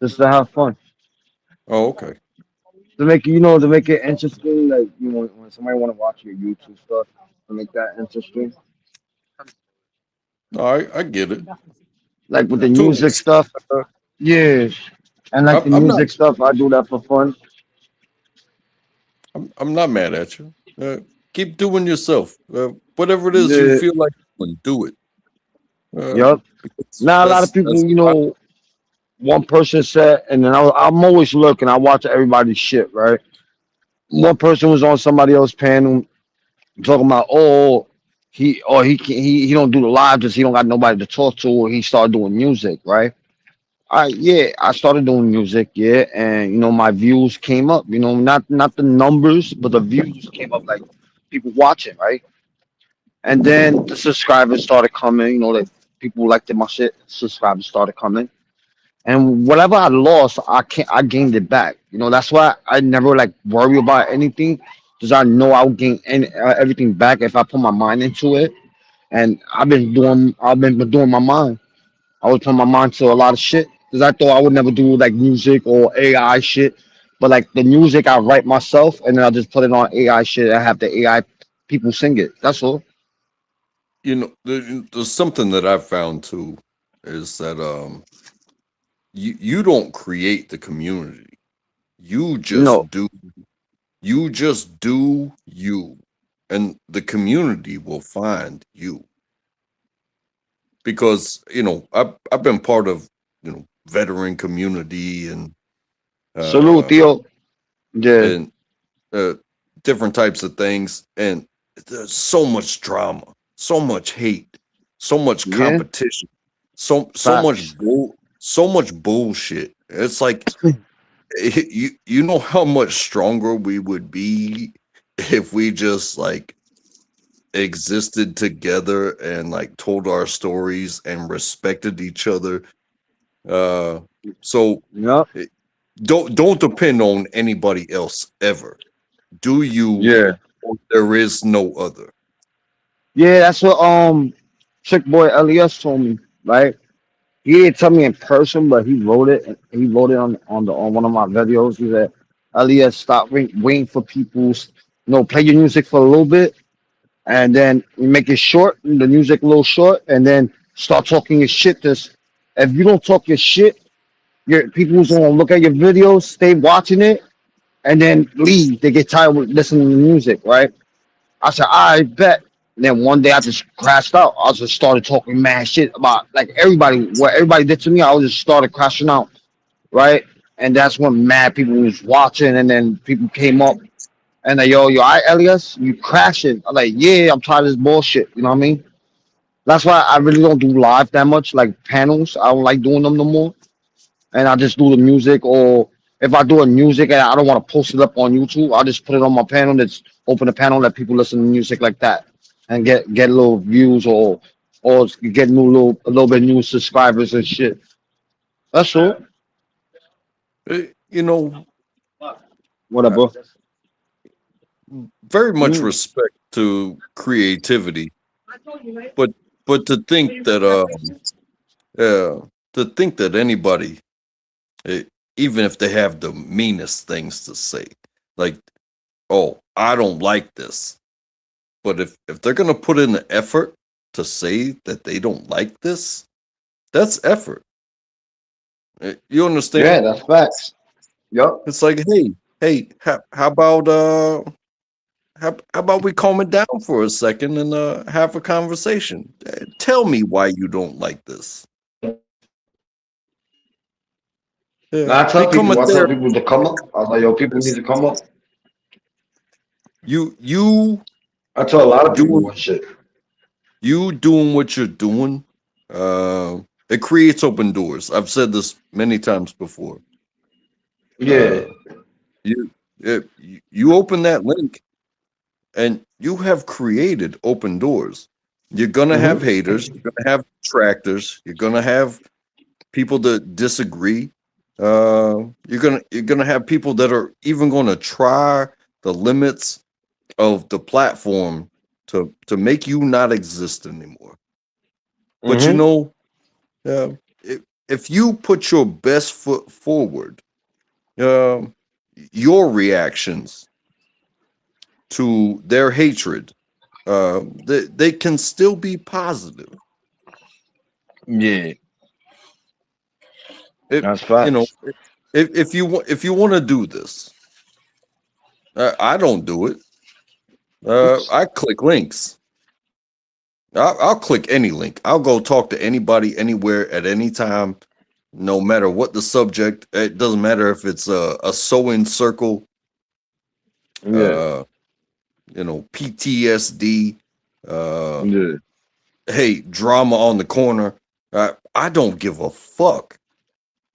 Just to have fun. Oh, okay. To make it interesting, like when somebody wanna watch your YouTube stuff, to make that interesting. No, I get it. Like with the To an music extent, stuff. Yeah. And like the I'm not. music stuff, I do that for fun. I'm not mad at you. Keep doing yourself. Whatever it is you Yeah. feel like doing, do it. Yup. Now a lot of people, one person said, and then I'm always looking. I watch everybody's shit, right? One person was on somebody else's panel talking about, he don't do the live because he don't got nobody to talk to, or he started doing music, right? All right, yeah, I started doing music, yeah, and my views came up, not the numbers, but the views came up like people watching, right? And then the subscribers started coming. You know, like people who liked my shit. Subscribers started coming, and whatever I lost, I gained it back. You know, that's why I never like worry about anything, because I know I'll gain everything back if I put my mind into it. And I've been doing my mind. I was putting my mind to a lot of shit because I thought I would never do like music or AI shit. But like the music, I write myself and then I just put it on AI shit. I have the AI people sing it. That's all. You know, there's something that I've found too, is that you don't create the community. You No, just do you, and the community will find you. Because, you know, I've been part of, you know, veteran community and salute, Theo. Yeah, and different types of things, and there's so much drama, so much hate, so much yeah, competition, facts. so much bullshit. It's like you know how much stronger we would be if we just like existed together and like told our stories and respected each other. So Yep. don't depend on anybody else ever. Do you? Yeah. Or there is no other. Yeah, that's what Trick Boy Elias told me, right? He didn't tell me in person, but he wrote it. He wrote it on one of my videos. He said, "Elias, stop waiting for people's, play your music for a little bit, and then you make it short, the music a little short, and then start talking your shit. This, if you don't talk your shit, your people's gonna look at your videos, stay watching it, and then leave. They get tired of listening to music, right?" I said, I bet. And then one day I just crashed out. I just started talking mad shit about like everybody, what everybody did to me. I just started crashing out, right? And that's when mad people was watching, and then people came up and they, yo, I Elias, you crashing. I'm like, yeah, I'm tired of this bullshit. You know what I mean? That's why I really don't do live that much, like panels. I don't like doing them no more. And I just do the music, or if I do a music and I don't want to post it up on YouTube, I'll just put it on my panel. That's open the panel, let people listen to music like that, and get little views, or get a little bit new subscribers and shit. That's all. You know, Whatever. very much Mm. respect to creativity, but to think that anybody, eh, even if they have the meanest things to say, like, oh, I don't like this, but if they're gonna put in the effort to say that they don't like this, that's effort. You Yeah, understand? that's facts. Yup. It's like, hey, how about we calm it down for a second and have a conversation? Tell me why you don't like this. Now Become a I tell therapist. people to come up. I was like, yo, people need to come up. You I tell a lot of people doing and shit. what you're doing. It creates open doors. I've said this many times before. Yeah. You you open that link, and you have created open doors. You're gonna have Mm-hmm. haters. You're gonna have detractors. You're gonna have people that disagree. You're gonna have people that are even gonna try the limits of the platform to make you not exist anymore. But you Mm-hmm. know, uh, if you put your best foot forward, uh, your reactions to their hatred, they can still be positive. Yeah, It, that's you know, facts. if you want to do this, I don't do it. I click links. I'll click any link. I'll go talk to anybody, anywhere, at any time, no matter what the subject. It doesn't matter if it's a sewing circle, Yeah, PTSD, uh, yeah. hey, drama on the corner. I don't give a fuck.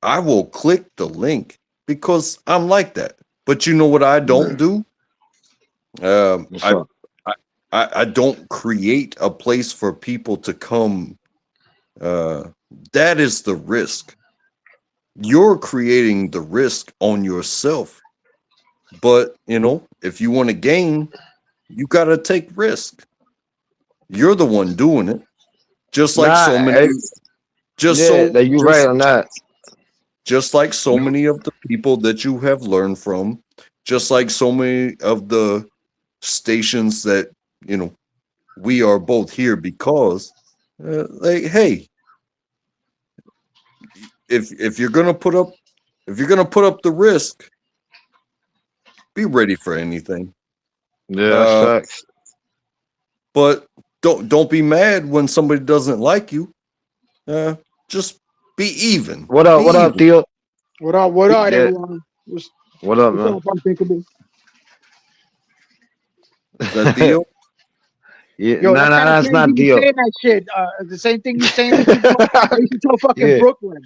I will click the link because I'm like that. But you know what I Yeah. don't do? Um, What's I up? I don't create a place for people to come. That is the risk. You're creating the risk on yourself. But, if you want to gain, you got to take risk. You're the one doing it. Just like so many. You're right on that. Just like so many of the people that you have learned from, just like so many of the stations that, we are both here because, hey, if you're gonna put up the risk, be ready for anything. Yeah, that's facts. But don't be mad when somebody doesn't like you. Just be even. What up, Theo? What up, everyone? What up, man? What's up, Unthinkable? Is that Theo? Yeah, Yo, that's not Theo. Theo. Saying that shit. The same thing you saying when you told fucking Brooklyn.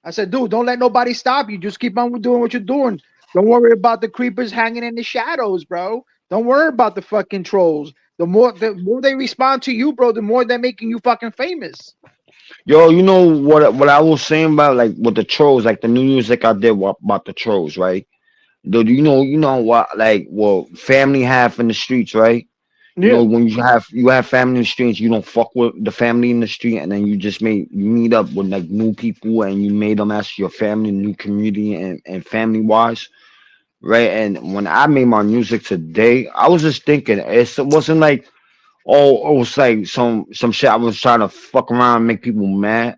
I said, dude, don't let nobody stop you. Just keep on doing what you're doing. Don't worry about the creepers hanging in the shadows, bro. Don't worry about the fucking trolls. The more they respond to you, bro, the more they're making you fucking famous. Yo, you know what I was saying about like with the trolls, like the new music I did about the trolls, right? Dude, you know what like what family have in the streets, right? You know, when you have family in the streets, you don't fuck with the family in the street, and then you meet up with like new people, and you made them as your family, new community, and family wise, right? And when I made my music today, I was just thinking it wasn't like it was like some shit I was trying to fuck around and make people mad.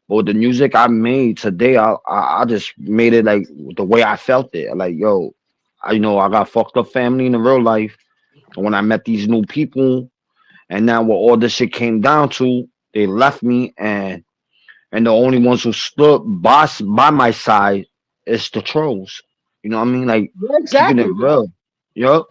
But the music I made today, I just made it like the way I felt it. Like, yo, I got fucked up family in the real life. And when I met these new people, and now what all this shit came down to, they left me, and the only ones who stood by my side is the trolls. You know what I mean? Like keeping it real. Yup.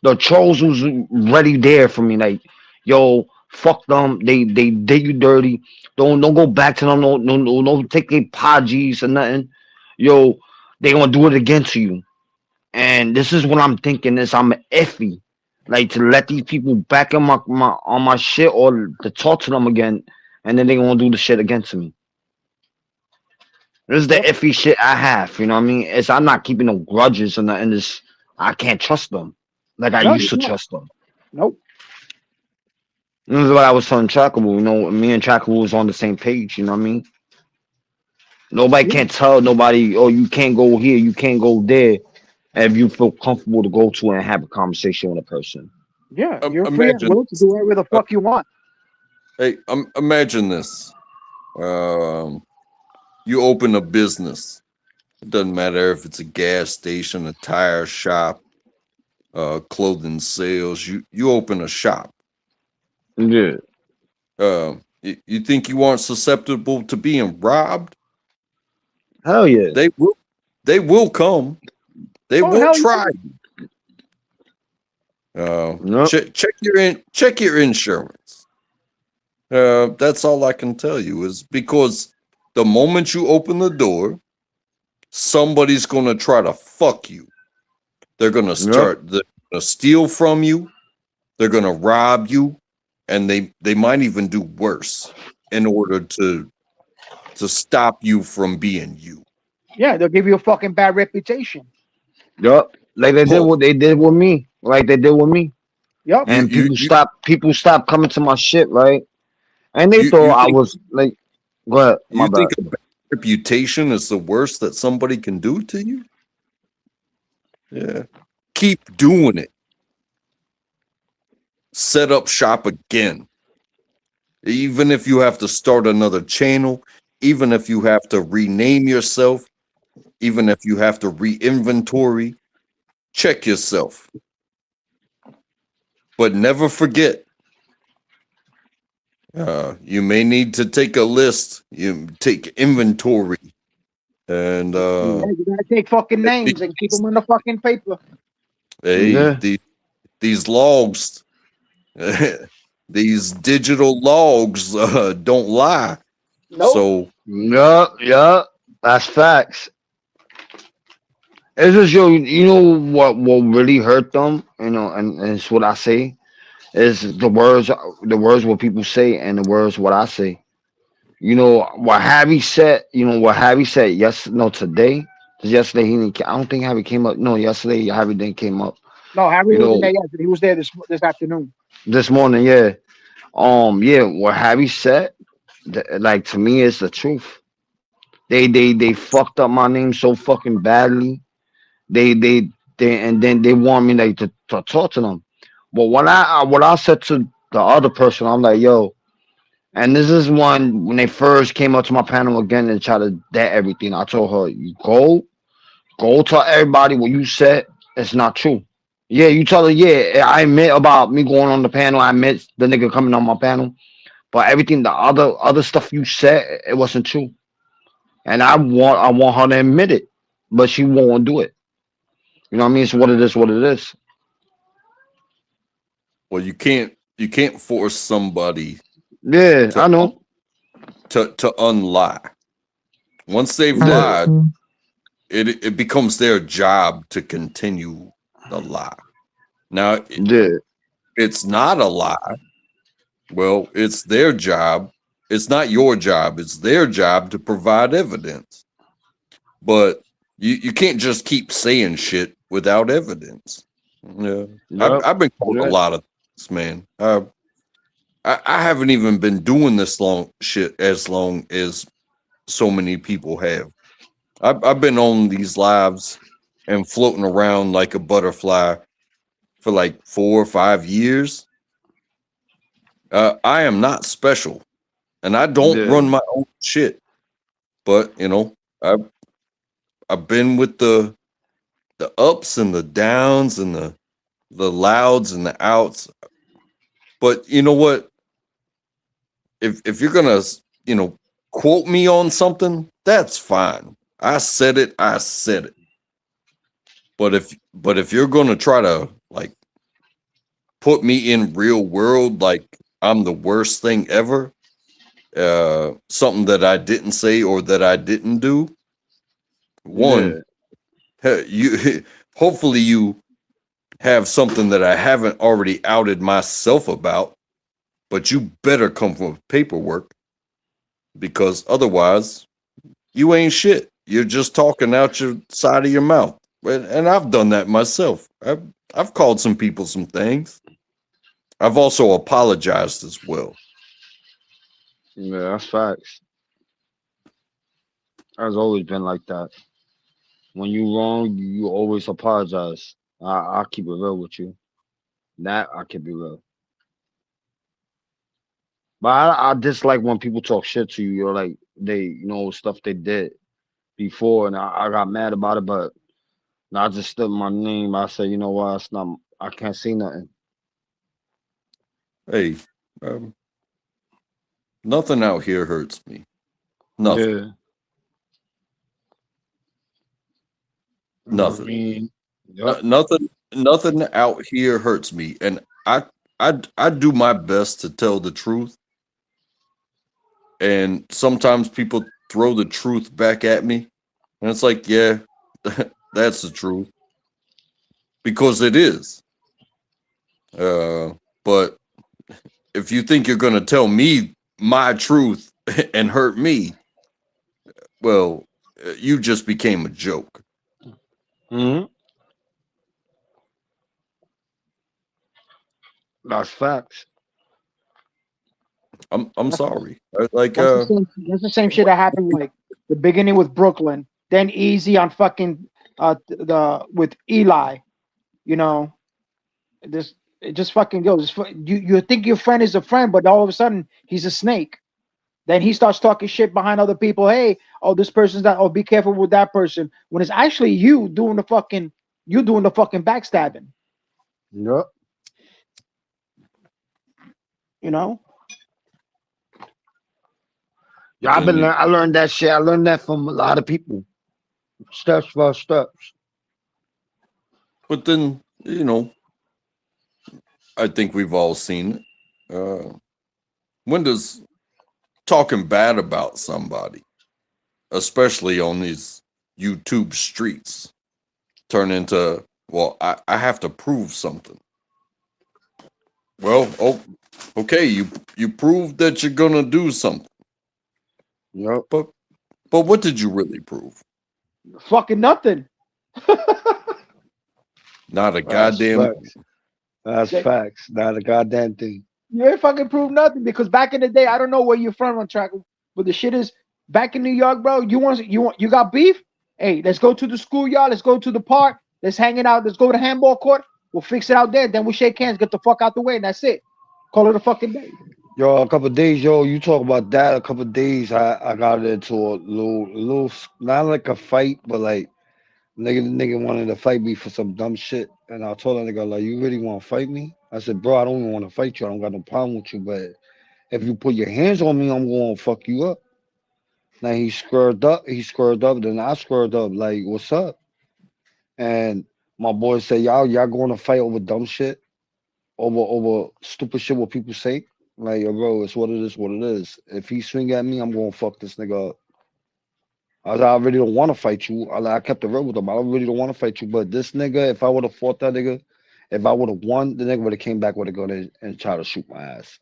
The trolls was ready there for me. Like, yo, fuck them. They did you dirty. Don't go back to them. No, take their podgies or nothing. Yo, they gonna do it again to you. And this is what I'm thinking is I'm iffy. Like to let these people back in my shit or to talk to them again, and then they gonna do the shit again to me. This is the iffy shit I have. You know what I mean? I'm not keeping no grudges and nothing. I can't trust them like I used to trust them. Nope. This is what I was telling Trackable. You know, me and Trackable was on the same page. You know what I mean? Nobody can't tell nobody, oh, you can't go here, you can't go there, if you feel comfortable to go to and have a conversation with a person. Yeah, you're free and willing to do whatever the fuck you want. Hey, imagine this. You open a business. It doesn't matter if it's a gas station, a tire shop, clothing sales. You open a shop. Yeah. You think you aren't susceptible to being robbed? Hell yeah. They will come. They will try. Check your insurance. That's all I can tell you is because the moment you open the door, somebody's gonna try to fuck you. They're gonna they're gonna steal from you, they're gonna rob you, and they might even do worse in order to stop you from being you. Yeah, they'll give you a fucking bad reputation. Yup. Like they did what they did with me. Like they did with me. Yep. And people stopped coming to my shit, right? And they thought I was like, go ahead. You think a bad reputation is the worst that somebody can do to you? Yeah. Keep doing it. Set up shop again. Even if you have to start another channel, even if you have to rename yourself, even if you have to re-inventory, check yourself. But never forget, you may need to take a list, you take inventory, and you gotta take fucking names and keep them in the fucking paper. Hey, these logs, these digital logs don't lie. Nope. So yeah, that's facts. It's just you know what really hurt them, you know, and it's what I say. Is the words what people say and the words what I say. You know what Harry said. You know what Harry said. Yes, no, today. 'Cause yesterday he didn't. I don't think Harry came up. No, yesterday Harry didn't came up. No, Harry You wasn't there know, yet. He was there this afternoon. this morning, yeah. Yeah. What Harry said, like to me, is the truth. They fucked up my name so fucking badly. They they and then they want me like to talk to them. But what I said to the other person, I'm like, yo, and this is one when they first came up to my panel again and tried to debt everything. I told her, you go tell everybody what you said. It's not true. Yeah, you tell her, yeah, I admit about me going on the panel. I admit the nigga coming on my panel. But everything, the other stuff you said, it wasn't true. And I want her to admit it. But she won't do it. You know what I mean? It's what it is, what it is. Well, you can't force somebody Yeah, I know. to unlie. Once they've lied, it becomes their job to continue the lie. Now, it's not a lie. Well, it's their job. It's not your job. It's their job to provide evidence. But you can't just keep saying shit without evidence. Yeah, Yep. I've been called a lot of things, man. I haven't even been doing this as long as so many people have. I've been on these lives and floating around like a butterfly for like 4 or 5 years. I am not special, and I don't run my own shit. But you know, I've been with the ups and the downs and the louds and the outs. But you know what? If you're gonna, you know, quote me on something, that's fine. I said it. But if you're gonna try to like put me in real world like I'm the worst thing ever, something that I didn't say or that I didn't do, you hopefully you have something that I haven't already outed myself about, but you better come with paperwork, because otherwise you ain't shit. You're just talking out your side of your mouth. And I've done that myself. I've called some people some things. I've also apologized as well. Yeah, that's facts. It's always been like that. When you wrong, you always apologize. I'll keep it real with you. That I can be real. But I dislike when people talk shit to you. You're like stuff they did before, and I got mad about it. But I just stood my name. I said, you know what? It's not. I can't say nothing. Hey, nothing out here hurts me. Nothing. Yeah. Nothing. I mean, yep. Nothing out here hurts me, and I do my best to tell the truth. And sometimes people throw the truth back at me, and it's like, yeah, that's the truth, because it is. But if you think you're gonna tell me my truth and hurt me, well, you just became a joke. Mm-hmm. That's facts. I'm sorry. Like that's the same shit that happened like the beginning with Brooklyn, then Easy on fucking with Eli. You know, it just fucking goes. You think your friend is a friend, but all of a sudden he's a snake. Then he starts talking shit behind other people. Hey, oh, this person's that. Oh, be careful with that person. When it's actually you doing the fucking backstabbing. Yep. You know. Yeah, I learned that shit. I learned that from a lot of people. Steps by steps. But then, you know, I think we've all seen it. When does talking bad about somebody, especially on these YouTube streets, turn into, well, I have to prove something? Well, oh, okay. You proved that you're gonna do something. Yep. But what did you really prove? Fucking nothing. Not a That's goddamn. facts. That's That- facts. Not a goddamn thing. You ain't fucking prove nothing because back in the day, I don't know where you're from on track, but the shit is back in New York, bro. You got beef? Hey, let's go to the schoolyard. Let's go to the park. Let's hang it out. Let's go to the handball court. We'll fix it out there. Then we shake hands, get the fuck out the way, and that's it. Call it a fucking day. Yo, a couple days, yo, you talk about that. A couple days, I got into a little, not like a fight, but like nigga wanted to fight me for some dumb shit, and I told that nigga like, you really want to fight me? I said, bro, I don't even want to fight you. I don't got no problem with you, but if you put your hands on me, I'm gonna fuck you up. Now he squared up. He squared up. Then I squared up. Like, what's up? And my boy said, y'all going to fight over dumb shit, over stupid shit what people say. Like, yo, bro, it's what it is, what it is. If he swing at me, I'm gonna fuck this nigga up. I really don't want to fight you. I kept it real with him. I really don't want to fight you. But this nigga, if I would have fought that nigga, if I would have won, the nigga would have came back with a gun and tried to shoot my ass.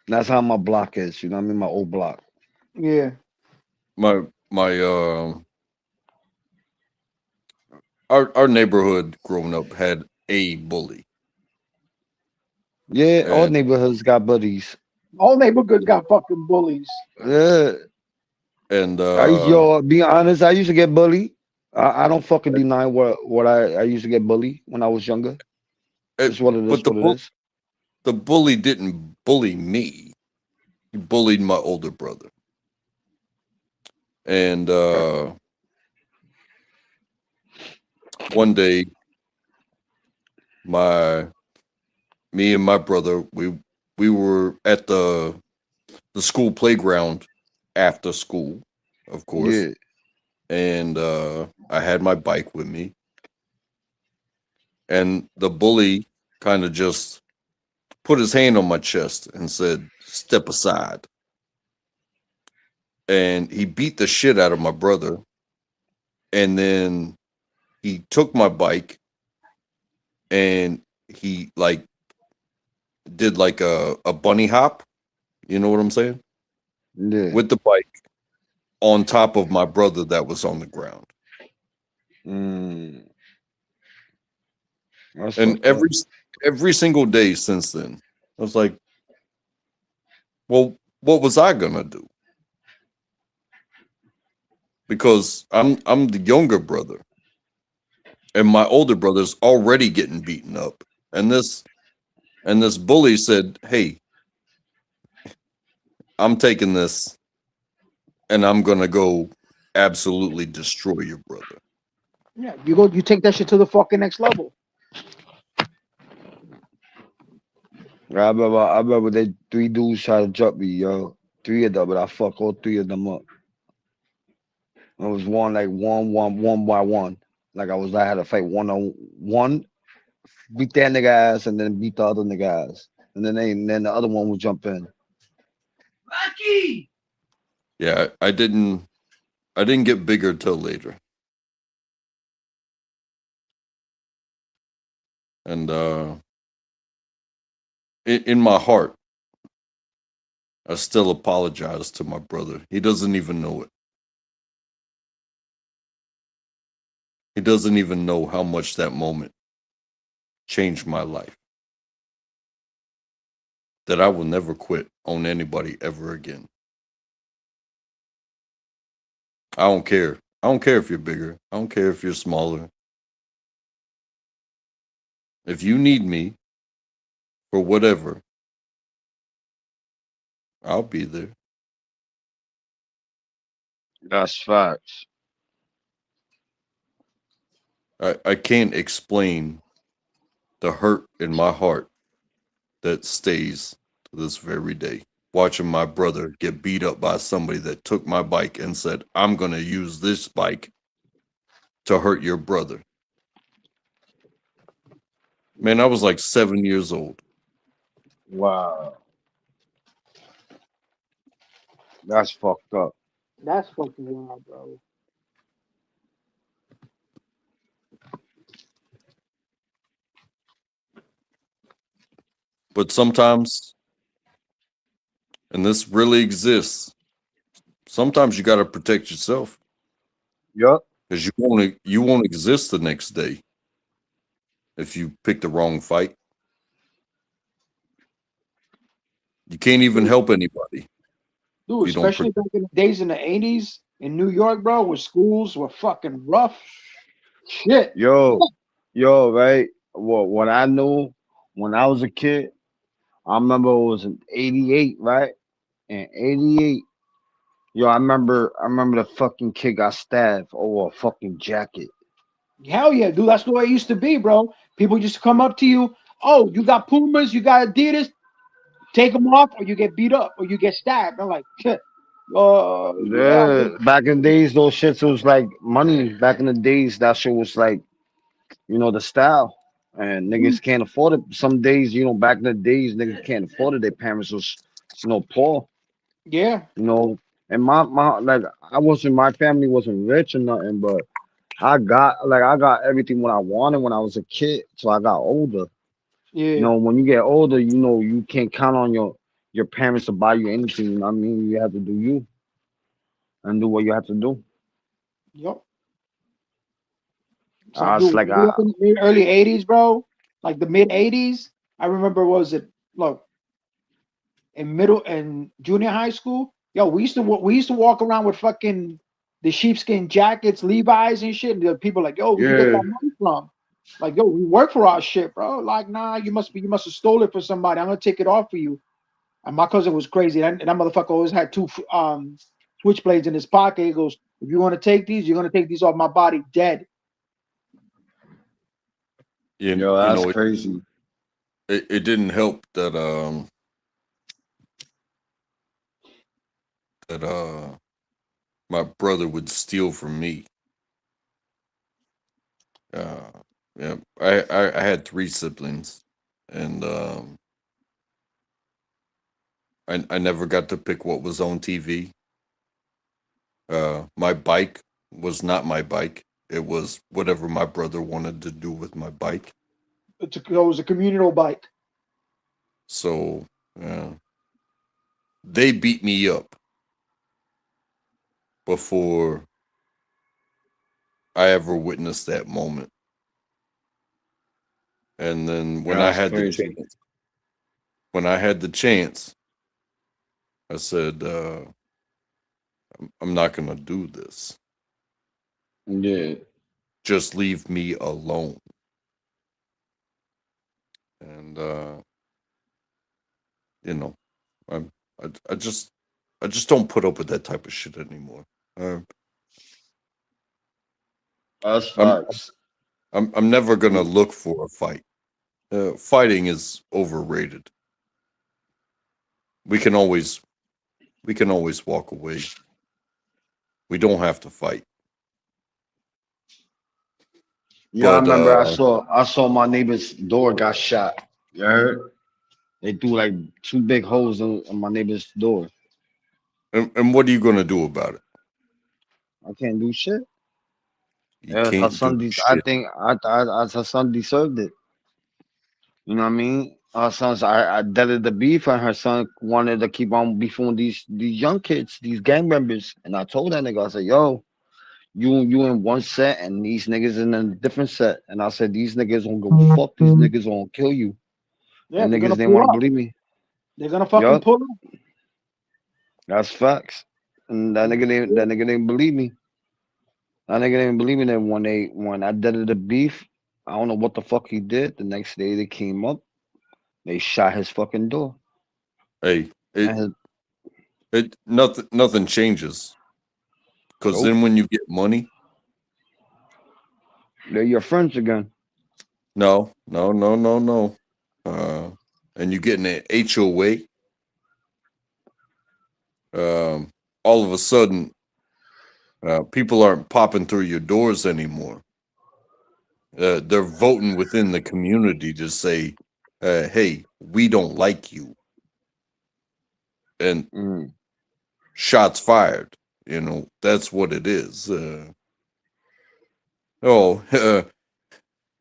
And that's how my block is. You know what I mean? My old block. Yeah. My our neighborhood growing up had a bully. Yeah, all And neighborhoods got buddies. All neighborhoods got fucking bullies. Yeah. and Yo, be honest, I used to get bullied. I don't fucking deny what I used to get bullied when I was younger. It's what it is, but what it is. the bully didn't bully me. He bullied my older brother. And one day me and my brother, we were at the school playground after school, of course. Yeah. And I had my bike with me. And the bully kind of just put his hand on my chest and said, "Step aside." And he beat the shit out of my brother. And then he took my bike and he like did like a bunny hop. You know what I'm saying? Yeah. With the bike on top of my brother that was on the ground. That's And fucked up. every single day since then, I was like, well, what was I gonna do? Because I'm the younger brother, and my older brother's already getting beaten up, and this bully said, "Hey, I'm taking this, and I'm gonna go absolutely destroy your brother." Yeah, you take that shit to the fucking next level. I remember they 3 dudes tried to jump me, yo. 3 of them, but I fucked all 3 of them up. It was one by one. Like I had to fight 1-on-1, beat that nigga ass, and then beat the other nigga ass, and then the other one would jump in. Yeah, I didn't get bigger till later. And in my heart, I still apologize to my brother. He doesn't even know it. He doesn't even know how much that moment changed my life. That I will never quit on anybody ever again. I don't care. I don't care if you're bigger. I don't care if you're smaller. If you need me for whatever, I'll be there. That's facts. I can't explain the hurt in my heart that stays to this very day. Watching my brother get beat up by somebody that took my bike and said, "I'm going to use this bike to hurt your brother." Man, I was like 7 years old. Wow. That's fucked up. That's fucking wild, bro. But sometimes, and this really exists, sometimes you got to protect yourself. Yup. Because you won't exist the next day if you pick the wrong fight. You can't even help anybody. Dude, especially back in the days in the 80s in New York, bro, where schools were fucking rough. Shit. Yo, right? Well, what I knew when I was a kid, I remember it was in '88, right? In '88, yo, I remember the fucking kid got stabbed over a fucking jacket. Hell yeah, dude. That's the way it used to be, bro. People used to come up to you. Oh, you got Pumas, you got Adidas. Take them off, or you get beat up, or you get stabbed. I'm like, shit. Yeah, back in the days, those shits was like money. Back in the days, that shit was like, the style. And niggas can't afford it. Some days, back in the days, niggas can't afford it. Their parents was, poor. Yeah. And my like my family wasn't rich or nothing, but I got everything what I wanted when I was a kid. So I got older. Yeah. When you get older, you can't count on your parents to buy you anything. You know what I mean? You have to do you and do what you have to do. Yep. So dude, in the early 80s, bro, like the mid 80s. I remember, look, in middle and junior high school, yo, we used to walk around with fucking the sheepskin jackets, Levi's and shit. And the people like, yo, where you get that money from? Like, yo, we work for our shit, bro. Like, nah, you must have stole it for somebody. I'm gonna take it off for you. And my cousin was crazy. And that motherfucker always had two switchblades in his pocket. He goes, if you want to take these, you're gonna take these off my body dead. That's crazy. It didn't help that my brother would steal from me. Yeah, I had 3 siblings, and I never got to pick what was on TV. My bike was not my bike. It was whatever my brother wanted to do with my bike. It was a communal bike. So they beat me up before I ever witnessed that moment. And then when I had the chance, I said, I'm not gonna do this. Yeah. Just leave me alone. And I just don't put up with that type of shit anymore. That's facts. I'm never gonna look for a fight. Fighting is overrated. We can always walk away. We don't have to fight. Yeah, I remember I saw my neighbor's door got shot. You heard? They threw like 2 big holes on my neighbor's door. And what are you gonna do about it? I can't do shit. Her son, I think her son deserved it. You know what I mean? Her son's I deaded the beef, and her son wanted to keep on beefing with these young kids, these gang members. And I told that nigga, I said, yo, you in one set and these niggas in a different set. And I said, these niggas won't go fuck, these niggas won't kill you. Yeah, and niggas didn't want to believe me. They're gonna fucking pull up. That's facts. And that nigga didn't believe me. That nigga didn't believe me that when I deaded the beef, I don't know what the fuck he did. The next day they came up, they shot his fucking door. Hey, nothing changes. Because then when you get money, they're your friends again. No. And you get an HOA. All of a sudden, people aren't popping through your doors anymore. They're voting within the community to say, hey, we don't like you. And shots fired. That's what it is.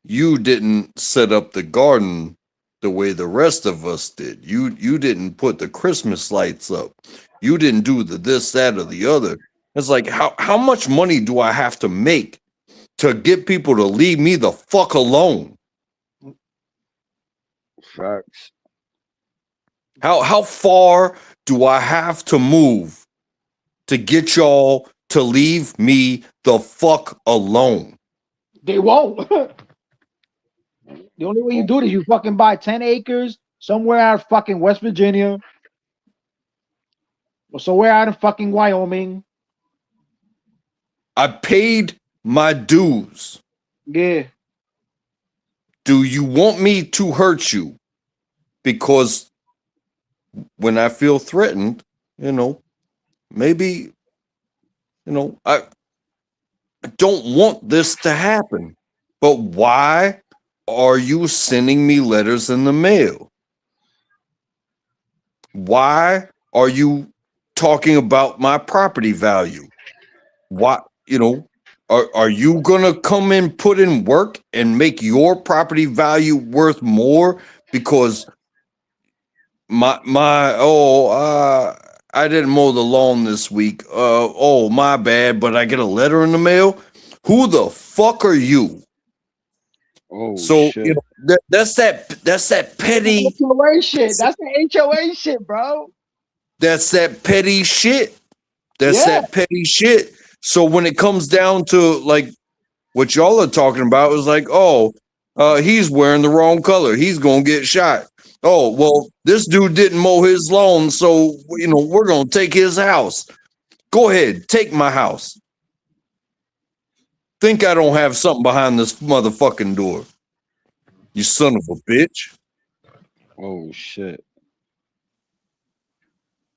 You didn't set up the garden the way the rest of us did. You didn't put the Christmas lights up. You didn't do the this, that, or the other. It's like, how much money do I have to make to get people to leave me the fuck alone? Facts. How far do I have to move to get y'all to leave me the fuck alone? They won't. The only way you do it is you fucking buy 10 acres somewhere out of fucking West Virginia or somewhere out of fucking Wyoming. I paid my dues. Yeah. Do you want me to hurt you? Because when I feel threatened, maybe, I don't want this to happen. But why are you sending me letters in the mail? Why are you talking about my property value? Why, are you gonna come and put in work and make your property value worth more because I didn't mow the lawn this week. My bad, but I get a letter in the mail. Who the fuck are you? Oh, so shit. That's that petty HOA shit. That's the HOA shit, bro. That's that petty shit. Yeah. That petty shit. So when it comes down to like what y'all are talking about, is like, he's wearing the wrong color. He's gonna get shot. Oh, well, this dude didn't mow his lawn, so we're gonna take his house. Go ahead, take my house. Think I don't have something behind this motherfucking door. You son of a bitch. Oh shit.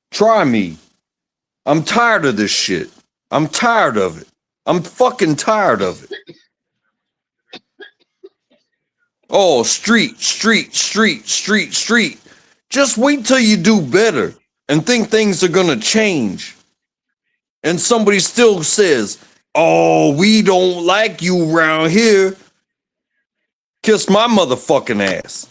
Try me. I'm tired of this shit. I'm tired of it. I'm fucking tired of it. Oh, street. Just wait till you do better and think things are gonna change. And somebody still says, oh, we don't like you around here. Kiss my motherfucking ass.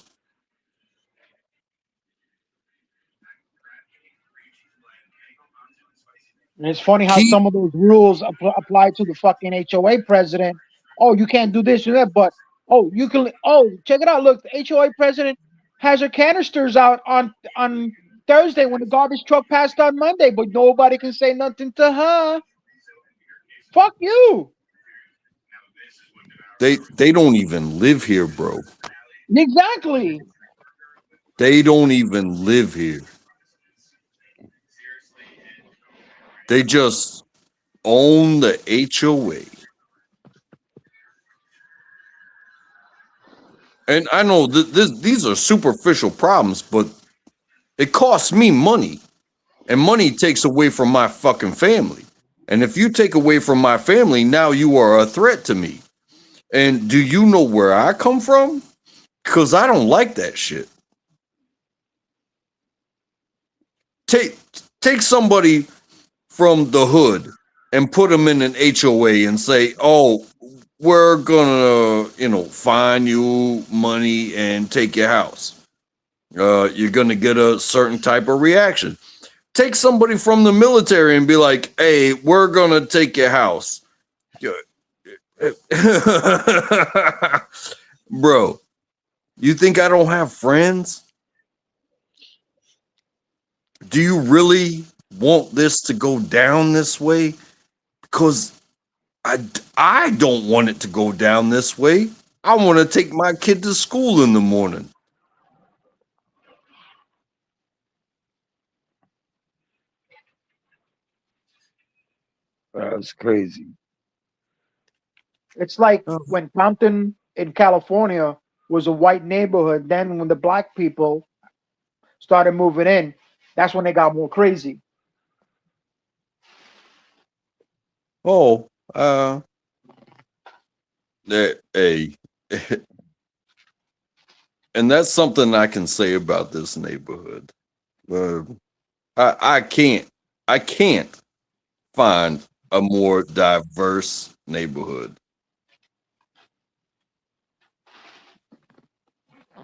And it's funny how some of those rules apply to the fucking HOA president. Oh, you can't do this or that, but you can. Oh, check it out. Look, the HOA president has her canisters out on Thursday when the garbage truck passed on Monday, but nobody can say nothing to her. Fuck you. They don't even live here, bro. Exactly. They don't even live here. They just own the HOA. And I know these are superficial problems, but it costs me money. And money takes away from my fucking family. And if you take away from my family, now you are a threat to me. And do you know where I come from? Because I don't like that shit. Take somebody from the hood and put them in an HOA and say, oh, we're gonna, fine you money and take your house. You're gonna get a certain type of reaction. Take somebody from the military and be like, hey, we're gonna take your house. Bro, you think I don't have friends? Do you really want this to go down this way? Because I don't want it to go down this way. I want to take my kid to school in the morning. That's crazy. It's like when Compton in California was a white neighborhood. Then when the black people started moving in, that's when they got more crazy. Oh, and that's something I can say about this neighborhood. I can't find a more diverse neighborhood.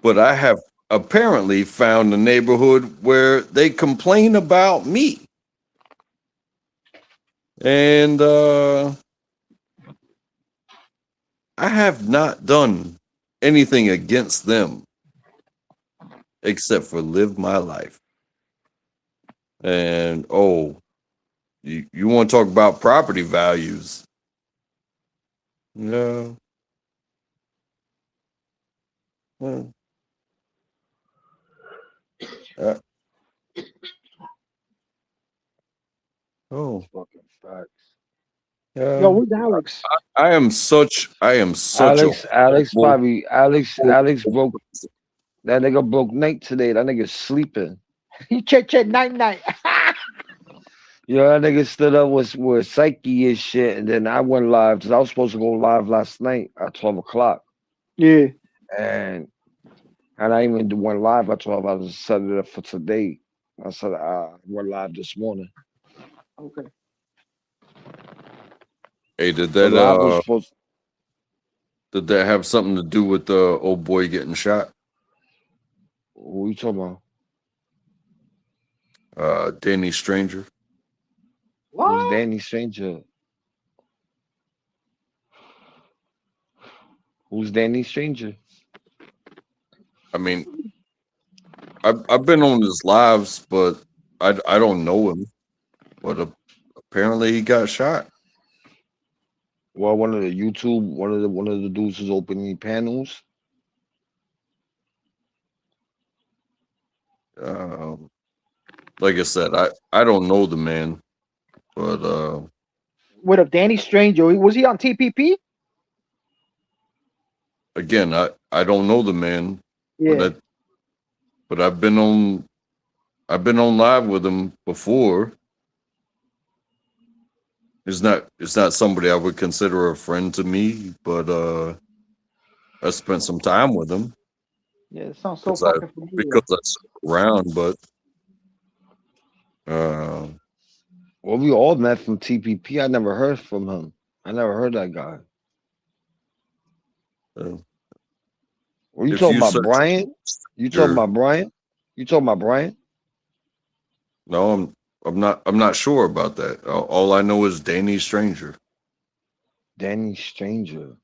But I have apparently found a neighborhood where they complain about me. And I have not done anything against them except for live my life. And you want to talk about property values? No. Well, Fucking facts. Yo, where's Alex? I am such Alex Alex broke. That nigga broke night today. That nigga sleeping. He check night. Yo, that nigga stood up with Psyche and shit, and then I went live because I was supposed to go live last night at 12 o'clock. Yeah. And I even went live at 12. I was set it up for today. I said I went live this morning. Okay. Hey, did So live was that supposed. did that have something to do with the old boy getting shot? Who you talking about? Danny Stranger. What? Who's Danny Stranger? Who's Danny Stranger? I mean, I've been on his lives, but I don't know him. But apparently he got shot. Well, one of the dudes who's opening panels. Like I said, I don't know the man, but What up, Danny Stranger? Was he on TPP? again, I don't know the man. Yeah. But I've been on live with him before. It's not somebody I would consider a friend to me, but I spent some time with him. Yeah, it sounds so fucking familiar. Because I stuck around, but well, we all met from TPP. I never heard from him. I never heard that guy. Were you talking about Brian? You talking about Brian? You talking about Brian? No, I'm not sure about that. All I know is Danny Stranger. Danny Stranger.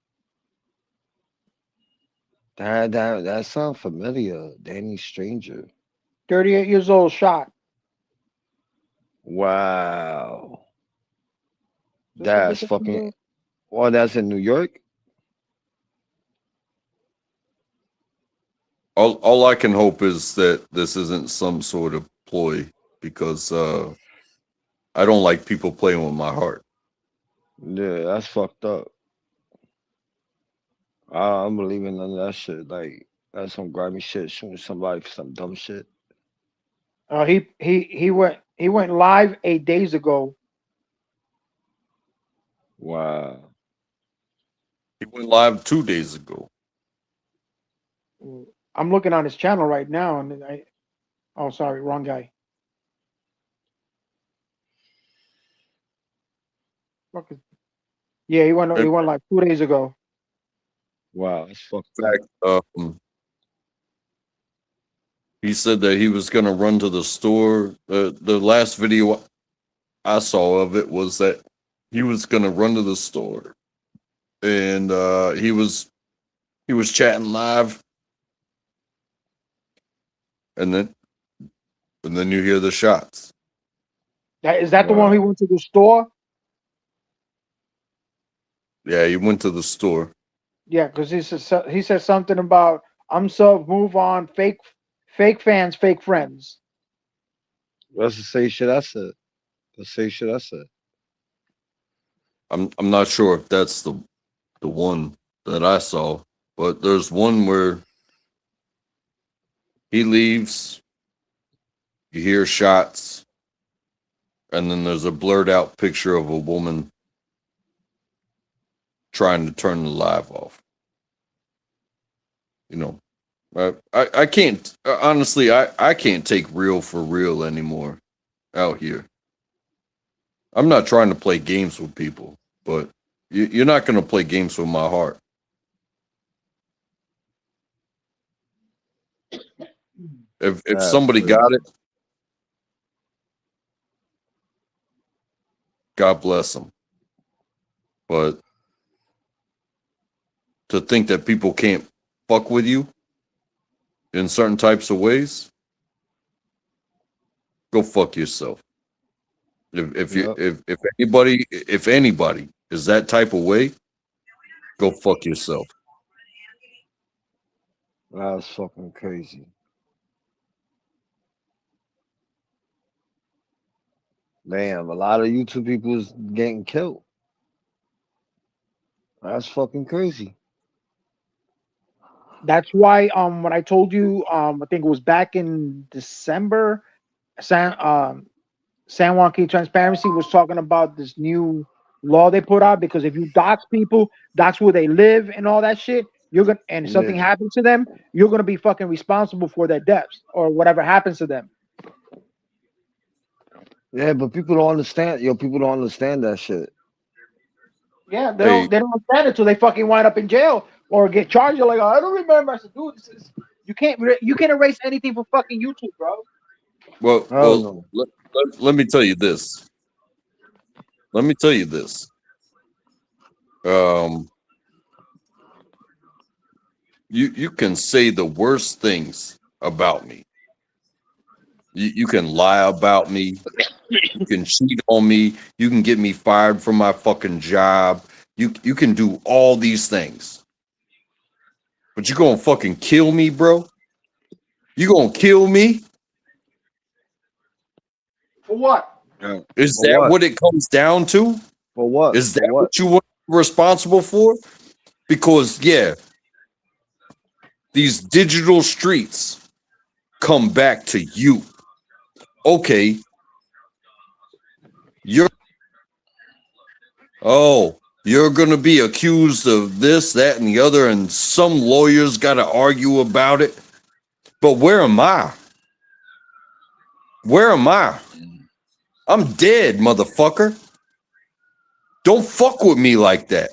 That sounds familiar. Danny Stranger. 38 years old, shot. Wow. That's fucking. Well, that's in New York. All I can hope is that this isn't some sort of ploy, because I don't like people playing with my heart. Yeah, that's fucked up. I'm believing none of that shit. Like, that's some grimy shit, shooting somebody for some dumb shit. He went live 8 days ago. Wow. He went live 2 days ago. I'm looking on his channel right now, and oh, sorry, wrong guy. Yeah, he went like 2 days ago. Wow, that's fucked up. He said that he was gonna run to the store. The last video I saw of it was that he was gonna run to the store, and he was chatting live, and then you hear the shots. Is that the one he went to the store? Yeah, he went to the store. Yeah, because he said something about I'm sub, move on, fake fans, fake friends. That's the same shit I said. The same shit I said. I'm not sure if that's the one that I saw, but there's one where he leaves, you hear shots, and then there's a blurred out picture of a woman trying to turn the live off. You know, I can't, honestly, I can't take real for real anymore out here. I'm not trying to play games with people, but you're not going to play games with my heart. If somebody got it, God bless them. But to think that people can't fuck with you in certain types of ways, go fuck yourself. If anybody is that type of way, go fuck yourself. That's fucking crazy. Damn, a lot of YouTube people is getting killed. That's fucking crazy. That's why when I told you I think it was back in December, San Juan Key Transparency was talking about this new law they put out, because if you dox people, that's where they live and all that shit, you're gonna, and something happens to them, you're gonna be fucking responsible for their deaths or whatever happens to them. Yeah, but people don't understand. People don't understand that shit. Yeah, they don't understand it until they fucking wind up in jail or get charged. You're like, oh, I don't remember. I said, dude, you can't erase anything from fucking YouTube, bro. Well, let me tell you this. You can say the worst things about me. You can lie about me. You can cheat on me. You can get me fired from my fucking job. You can do all these things. But you gonna fucking kill me, bro? You gonna kill me? For what? Is that what it comes down to? For what? Is that what you want responsible for? Because these digital streets come back to you. Okay. You're gonna be accused of this, that, and the other, and some lawyers gotta argue about it. But where am I? Where am I? I'm dead, motherfucker. Don't fuck with me like that.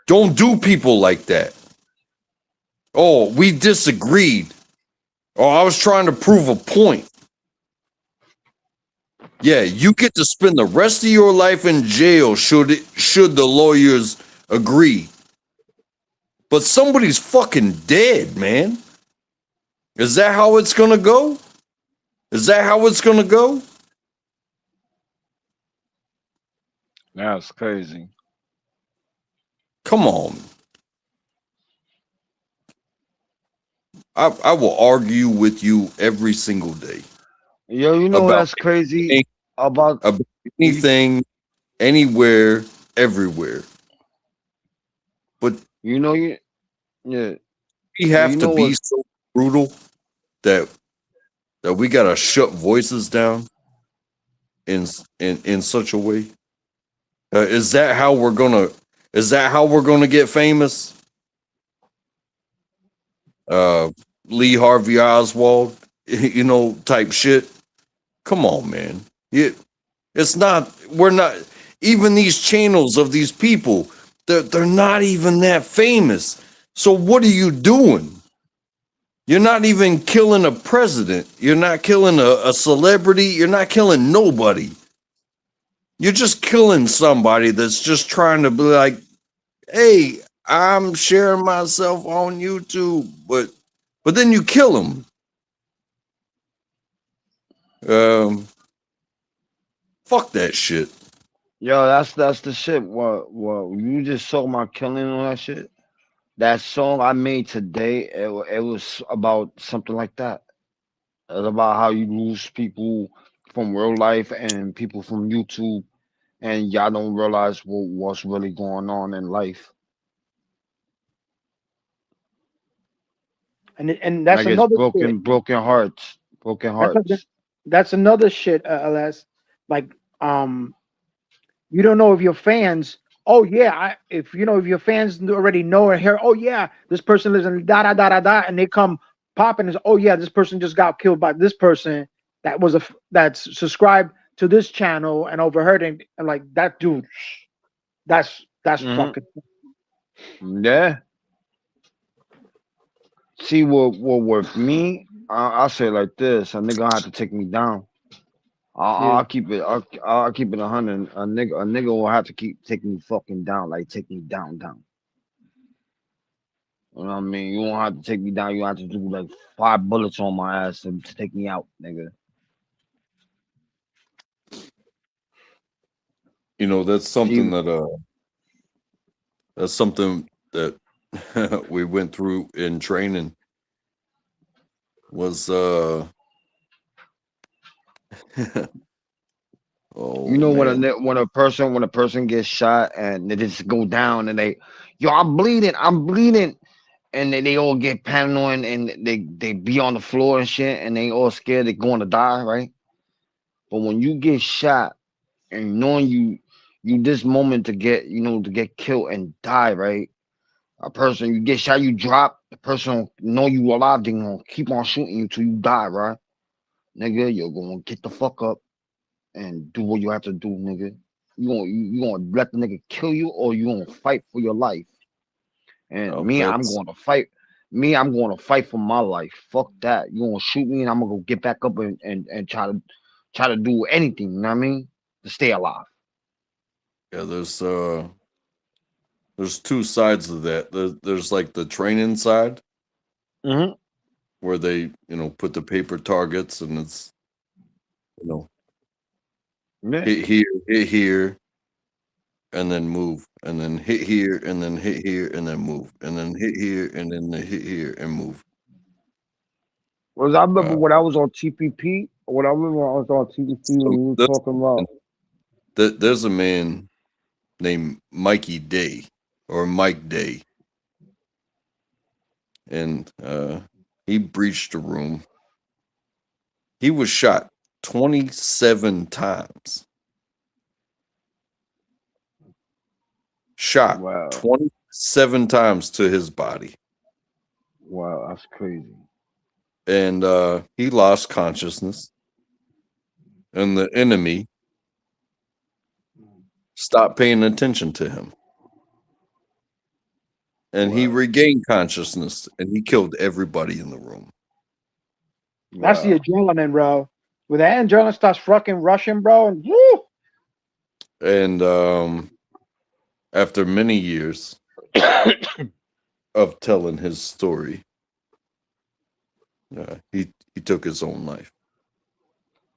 Don't do people like that. Oh, we disagreed. Oh, I was trying to prove a point. Yeah, you get to spend the rest of your life in jail should the lawyers agree. But somebody's fucking dead, man. Is that how it's gonna go? Is that how it's gonna go? That's crazy. Come on. I will argue with you every single day. Yo, you know that's crazy about anything, anywhere, everywhere. But we have to be so brutal that we gotta shut voices down in such a way. Is that how we're gonna get famous? Lee Harvey Oswald, type shit. Come on, man. It's not. We're not. Even these channels of these people, they're not even that famous. So what are you doing? You're not even killing a president. You're not killing a celebrity. You're not killing nobody. You're just killing somebody that's just trying to be like, hey, I'm sharing myself on YouTube, but then you kill them. Fuck that shit. Yo, that's the shit. What you just saw my killing on that shit. That song I made today, it was about something like that. It's about how you lose people from real life and people from YouTube, and y'all don't realize what's really going on in life. And that's like another broken hearts. That's another shit, LS. Like, you don't know if your fans. Oh yeah, if your fans already know or hear, oh yeah, this person lives in da da da da da, and they come popping and say, oh yeah, this person just got killed by this person that's subscribed to this channel and overheard and like that dude. That's fucking. Yeah. See what with me, I'll say it like this: a nigga gonna have to take me down. I'll keep it. I'll keep it 100. A nigga will have to take me fucking down, like take me down. You know what I mean? You won't have to take me down. You have to do like 5 bullets on my ass to take me out, nigga. You know, that's something See, that we went through in training was oh you know man. when a person gets shot and they just go down and yo, I'm bleeding, and they all get paranoid and they be on the floor and shit and they all scared they're going to die, right? But when you get shot and knowing you this moment to get killed and die, right? A person you get shot, you drop, the person know you alive, they gonna keep on shooting you till you die, right? Nigga, you're gonna get the fuck up and do what you have to do, nigga. You gonna let the nigga kill you or you gonna fight for your life? And me, I'm That's going to fight. Me, I'm going to fight for my life. Fuck that. You gonna shoot me and I'm gonna go get back up and try to do anything, you know what I mean? To stay alive. yeah, there's two sides of that. There's like the training side Mm-hmm. where they, put the paper targets and it's, Yeah. hit here, and then move, and then hit here, and then hit here, and then move, and then hit here, and then hit here, and move. Well, I remember Uh, when I was on TPP. When I was on TPP when so we were talking about. there's a man named Mikey Day or Mike Day, and he breached the room. He was shot 27 times. Shot Wow, 27 times to his body. wow, that's crazy. And he lost consciousness. And the enemy stopped paying attention to him. And he Wow, regained consciousness and he killed everybody in the room. That's the wow. adrenaline, bro. When that adrenaline starts fucking rushing, bro, and woo, And after many years of telling his story, he took his own life.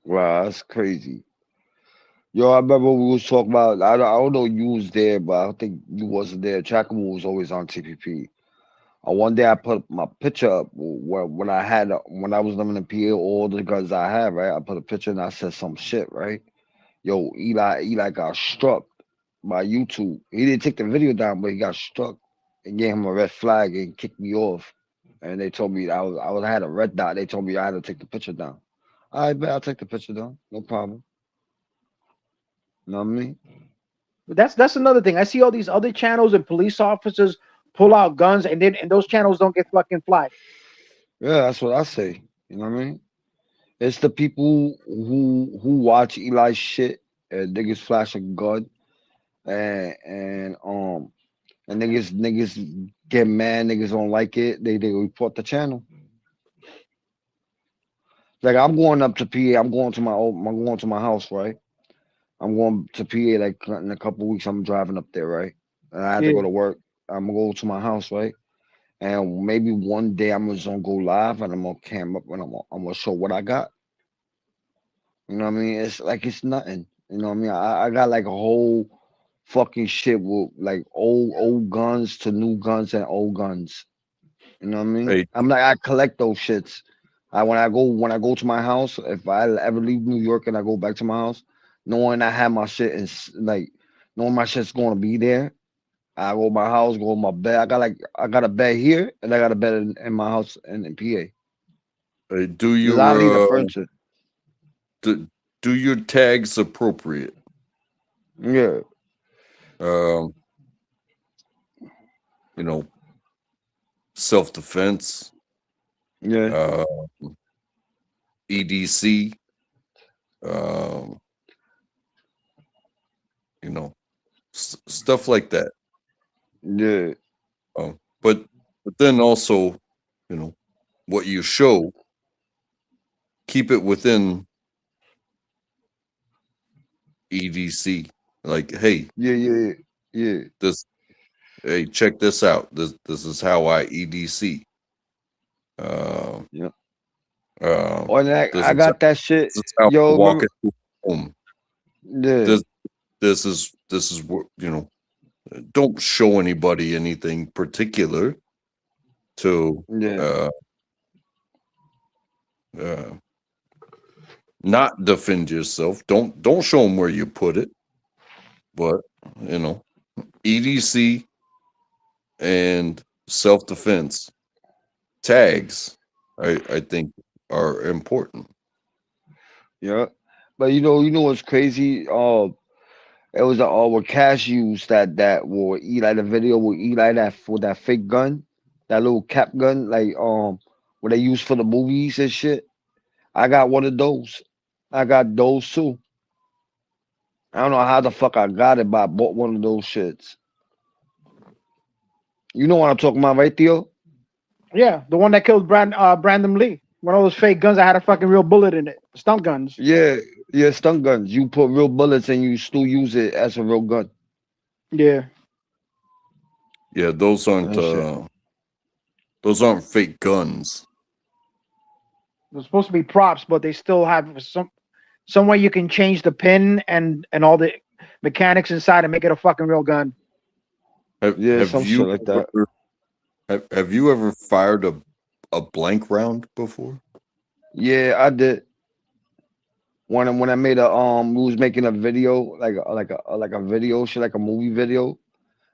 Wow, that's crazy. Yo, I remember we was talking about. I don't know you was there, but I don't think you wasn't there. Chakamu was always on TPP. One day I put my picture up when I was living in PA, all the guns I had, right? I put a picture and I said some shit, right? Yo, Eli got struck by YouTube. He didn't take the video down, but he got struck and gave him a red flag and kicked me off. And they told me I had a red dot. They told me I had to take the picture down. I bet I'll take the picture down. No problem. You know what I mean? but that's another thing. I see all these other channels and police officers pull out guns, and those channels don't get fucking flagged. Yeah, that's what I say. You know what I mean? It's the people who watch Eli's shit and niggas flash a gun and niggas get mad, niggas don't like it, they report the channel. Like I'm going up to PA, I'm going to my house, right? I'm going to PA like in a couple weeks. I'm driving up there, right? And I have to Yeah. go to work. I'm gonna go to my house, right? And maybe one day I'm just gonna go live and I'm gonna cam up and I'm gonna show what I got. You know what I mean? It's like it's nothing. You know what I mean? I got like a whole fucking shit with like old guns to new guns and old guns. You know what I mean? Hey, I'm like I collect those shits. When I go to my house, if I ever leave New York and I go back to my house, knowing I have my shit and like knowing my shit's gonna be there, I go to my house, go to my bed. I got a bed here and I got a bed in my house in PA. do Cause I need the your furniture. do your tags appropriate? Yeah. Um, self-defense, Yeah. EDC, um, stuff like that. Yeah. But then also, you know, what you show, keep it within EDC. Like, hey, yeah. this, hey, check this out. This is how I EDC. Yeah. This I got that shit. This is how Yo, I walk into home. Yeah. This is what, you know. Don't show anybody anything particular to not defend yourself. Don't show them where you put it, but you know, EDC and self-defense tags, I think, are important. Yeah, but you know what's crazy? It was with Cash used that will Eli the video with Eli that for that fake gun, that little cap gun, like what they use for the movies and shit. I got one of those. I got those too. I don't know how the fuck I got it, but I bought one of those shits. You know what I'm talking about, right, Theo? Yeah, the one that killed Brandon Lee. One of those fake guns that had a fucking real bullet in it. Stunt guns. Yeah, stunt guns. You put real bullets and you still use it as a real gun. Yeah. Yeah, those aren't fake guns. They're supposed to be props, but they still have some way you can change the pin and all the mechanics inside and make it a fucking real gun. Some shit like that. Have you ever fired a blank round before? Yeah, I did. When I made we was making a video like a video shit, like a movie video.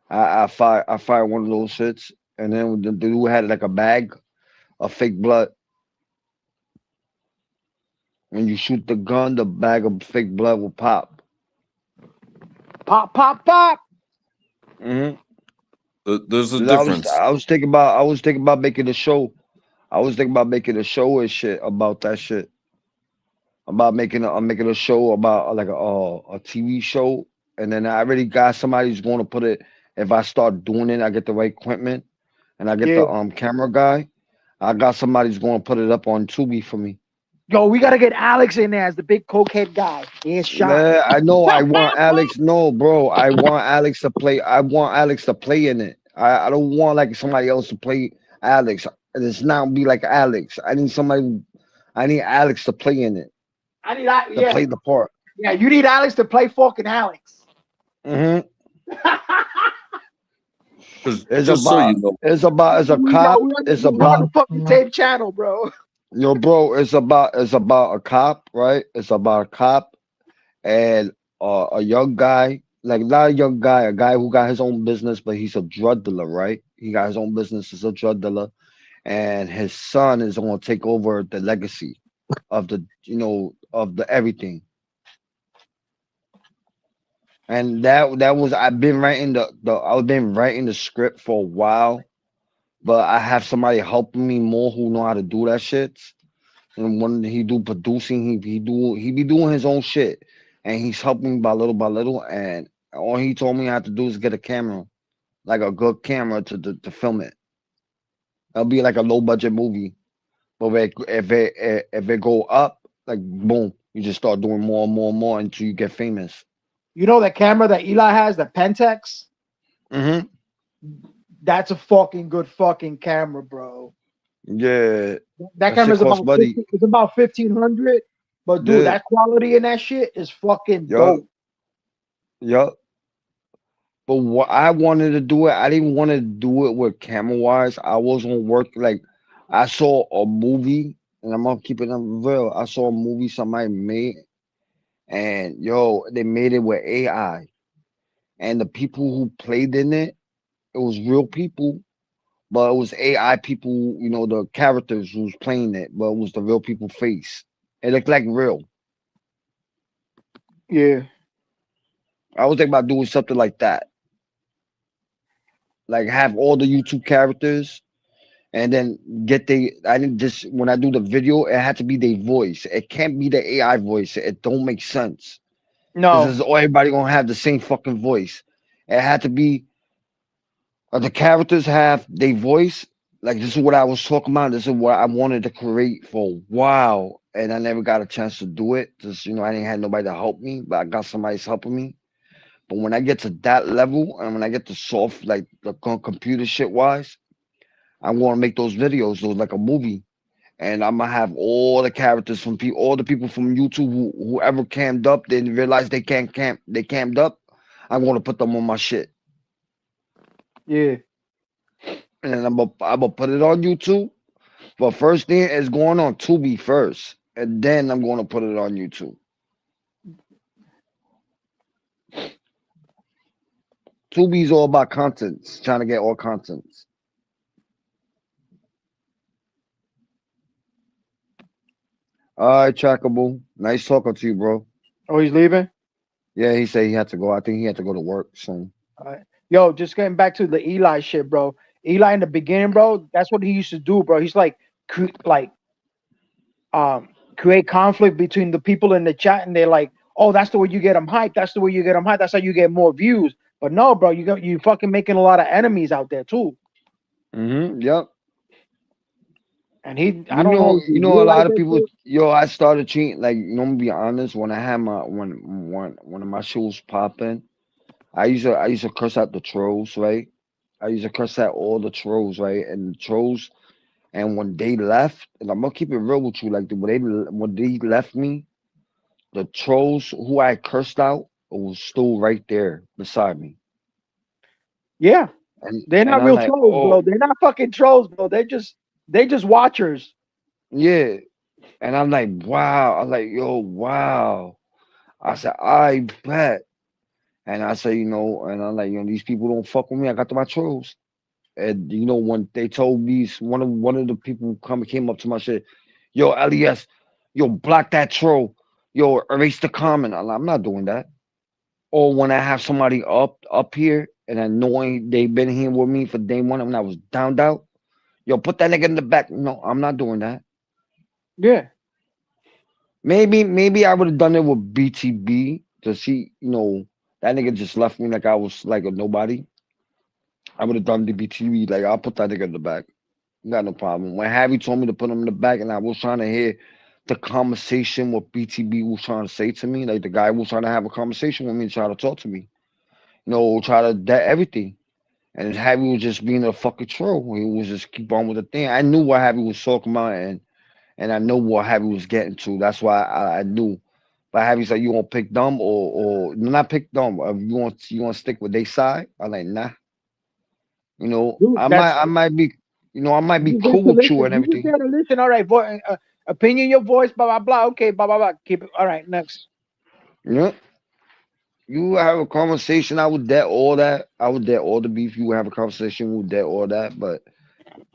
I fired one of those shits, and then the dude had like a bag of fake blood. When you shoot the gun, the bag of fake blood will pop. Pop, pop, pop. Mm-hmm. There's a difference. I was thinking about making a show. I was thinking about making a show and shit about that shit. About making a show about like a TV show, and then I already got somebody who's going to put it. If I start doing it, I get the right equipment, and I get the camera guy. I got somebody who's going to put it up on Tubi for me. Yo, we gotta get Alex in there as the big cokehead guy. He's shot. Yeah, I know. I want Alex. No, bro. I want Alex to play. I want Alex to play in it. I don't want like somebody else to play Alex. It's not be like Alex. I need Alex to play in it. I need that. Yeah. Play the part. Yeah, you need Alex to play fucking Alex. Mm-hmm. It's a cop. It's about the fucking tape channel, bro. Yo, bro, it's about a cop, right? It's about a cop and a young guy, like not a young guy, a guy who got his own business, but he's a drug dealer, right? He got his own business as a drug dealer, and his son is going to take over the legacy of the everything. And that was I've been writing the script for a while. But I have somebody helping me more who know how to do that shit. And when he do producing, he be doing his own shit, and he's helping me by little. And all he told me I have to do is get a camera, like a good camera to film it. It'll be like a low budget movie, but if it go up, like boom, you just start doing more and more and more until you get famous. You know that camera that Eli has, the Pentax? Mm-hmm. That's a fucking good fucking camera, bro. Yeah. That camera's about $1,500. But dude, that quality in that shit is fucking dope. Yup. But what I wanted to do I didn't want to do it with camera wise. I was gonna work like I saw a movie, and I'm gonna keep it real. I saw a movie somebody made, and they made it with AI. And the people who played in it, it was real people, but it was AI people, the characters who was playing it, but it was the real people face. It looked like real. Yeah. I was thinking about doing something like that. Like have all the YouTube characters and then when I do the video, it had to be their voice. It can't be the AI voice. It don't make sense. No. Because everybody gonna have the same fucking voice. It had to be the characters have their voice, Like this is what I was talking about. This is what I wanted to create for a while, and I never got a chance to do it. Just I didn't have nobody to help me, but I got somebody's helping me. But when I get to that level, and when I get to soft, like the computer shit wise, I want to make those videos, those like a movie, and I'm gonna have all the characters from people, all the people from YouTube whoever camped up, didn't realize they can't camp, they camped up. I'm gonna put them on my shit. Yeah. And I'm gonna put it on YouTube. But first thing is going on Tubi first, and then I'm gonna put it on YouTube. Tubi's all about contents, trying to get all contents. All right, Trackable. Nice talking to you, bro. Oh, he's leaving? Yeah, he said he had to go. I think he had to go to work soon. All right. Yo, just getting back to the Eli shit, bro. Eli in the beginning, bro, that's what he used to do, bro. He's like create conflict between the people in the chat, and they're like, oh, that's the way you get them hyped. That's the way you get them hyped. That's how you get more views. But no, bro, you fucking making a lot of enemies out there too. Yep. And I don't know. You know, a lot of people. Yo, I started cheating. Like, I'm gonna be honest. When I had my one of my shows popping, I used to curse out the trolls, right? I used to curse out all the trolls, right? And the trolls, and when they left, and I'm gonna keep it real with you, like when they left me, the trolls who I cursed out was still right there beside me. Yeah, and they're not real trolls, bro. They're not fucking trolls, bro. They're just watchers. Yeah, and I'm like, wow. I'm like, yo, wow. I said, I bet. And I say, and I'm like, these people don't fuck with me. I got my trolls. And when they told me, one of the people came up to my shit, yo, LES, yo, block that troll, yo, erase the comment. I'm not doing that. Or when I have somebody up here and I knowing they've been here with me for day one when I was downed out, yo, put that nigga in the back. No, I'm not doing that. Yeah. Maybe I would have done it with BTB to see, that nigga just left me like I was like a nobody. I would have done the BTB, like I'll put that nigga in the back. Got no problem. When Harry told me to put him in the back and I was trying to hear the conversation what BTB was trying to say to me, like the guy was trying to have a conversation with me, trying to talk to me. Try to that everything. And Harry was just being a fucking troll. He was just keep on with the thing. I knew what Harry was talking about and I know what Harry was getting to. That's why I knew. But Harry's like, you want to pick dumb or not pick dumb? You want to stick with their side? I'm like, nah. Dude, I might be cool with you and everything. You gotta listen. All right, opinion, your voice, blah blah blah. Okay, blah blah blah. Keep it. All right, next. Yeah. You have a conversation. I would dead all that. I would dead all the beef. You would have a conversation. We would dead all that. But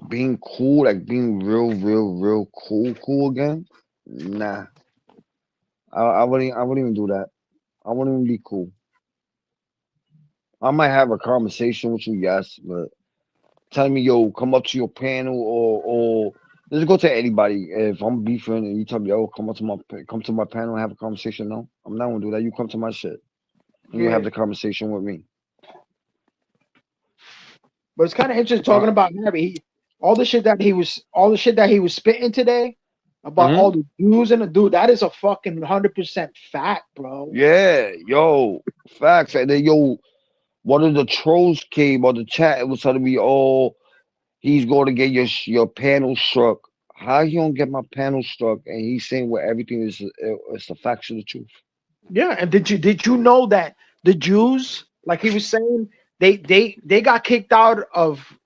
being cool, like being real cool again, nah. I wouldn't even do that. I wouldn't even be cool. I might have a conversation with you, yes, but telling me, yo, come up to your panel or let's go to anybody. If I'm beefing and you tell me, yo, come to my panel and have a conversation, no, I'm not gonna do that. You come to my shit. And you have the conversation with me. But it's kind of interesting talking about Harry. All the shit that he was spitting today about all the Jews and the dude. That is a fucking 100% fact, bro. Yeah, yo, facts. And then one of the trolls came on the chat. It was telling me, oh, he's going to get your panel struck. How he don't get my panel struck? And he's saying where everything is the facts of the truth. Yeah, and did you know that the Jews, like he was saying, they got kicked out of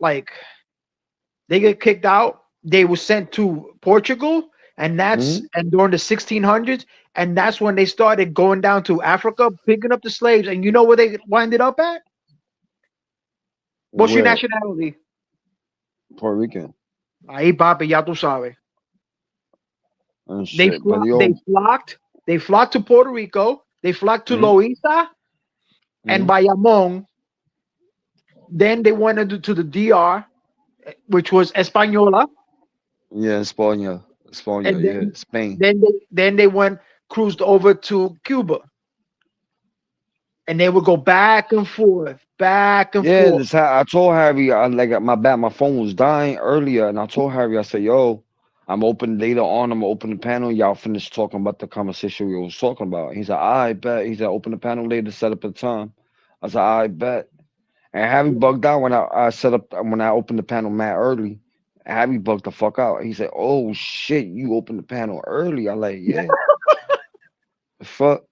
they get kicked out. They were sent to Portugal, and that's and during the 1600s, and that's when they started going down to Africa, picking up the slaves. And you know where they winded up at? What's your nationality? Puerto Rican. Ahí, papi, ya tú sabes. They flocked to Puerto Rico. They flocked to Loíza and Bayamón. Then they went into the DR, which was Española. Yeah, España, then, Spain. Then they cruised over to Cuba. and they would go back and forth, back and Yeah, forth. this I told Harry, my phone was dying earlier, and I told Harry, I said, "Yo, I'm open later on. I'm gonna open the panel. Y'all finish talking about the conversation we was talking about." He said, "I bet." He said, "Open the panel later, set up a time." I said, "I bet." And Harry bugged out when I set up when I opened the panel mad early. Harry bugged the fuck out. He said, "Oh shit, you opened the panel early." I'm like, "Yeah." The fuck.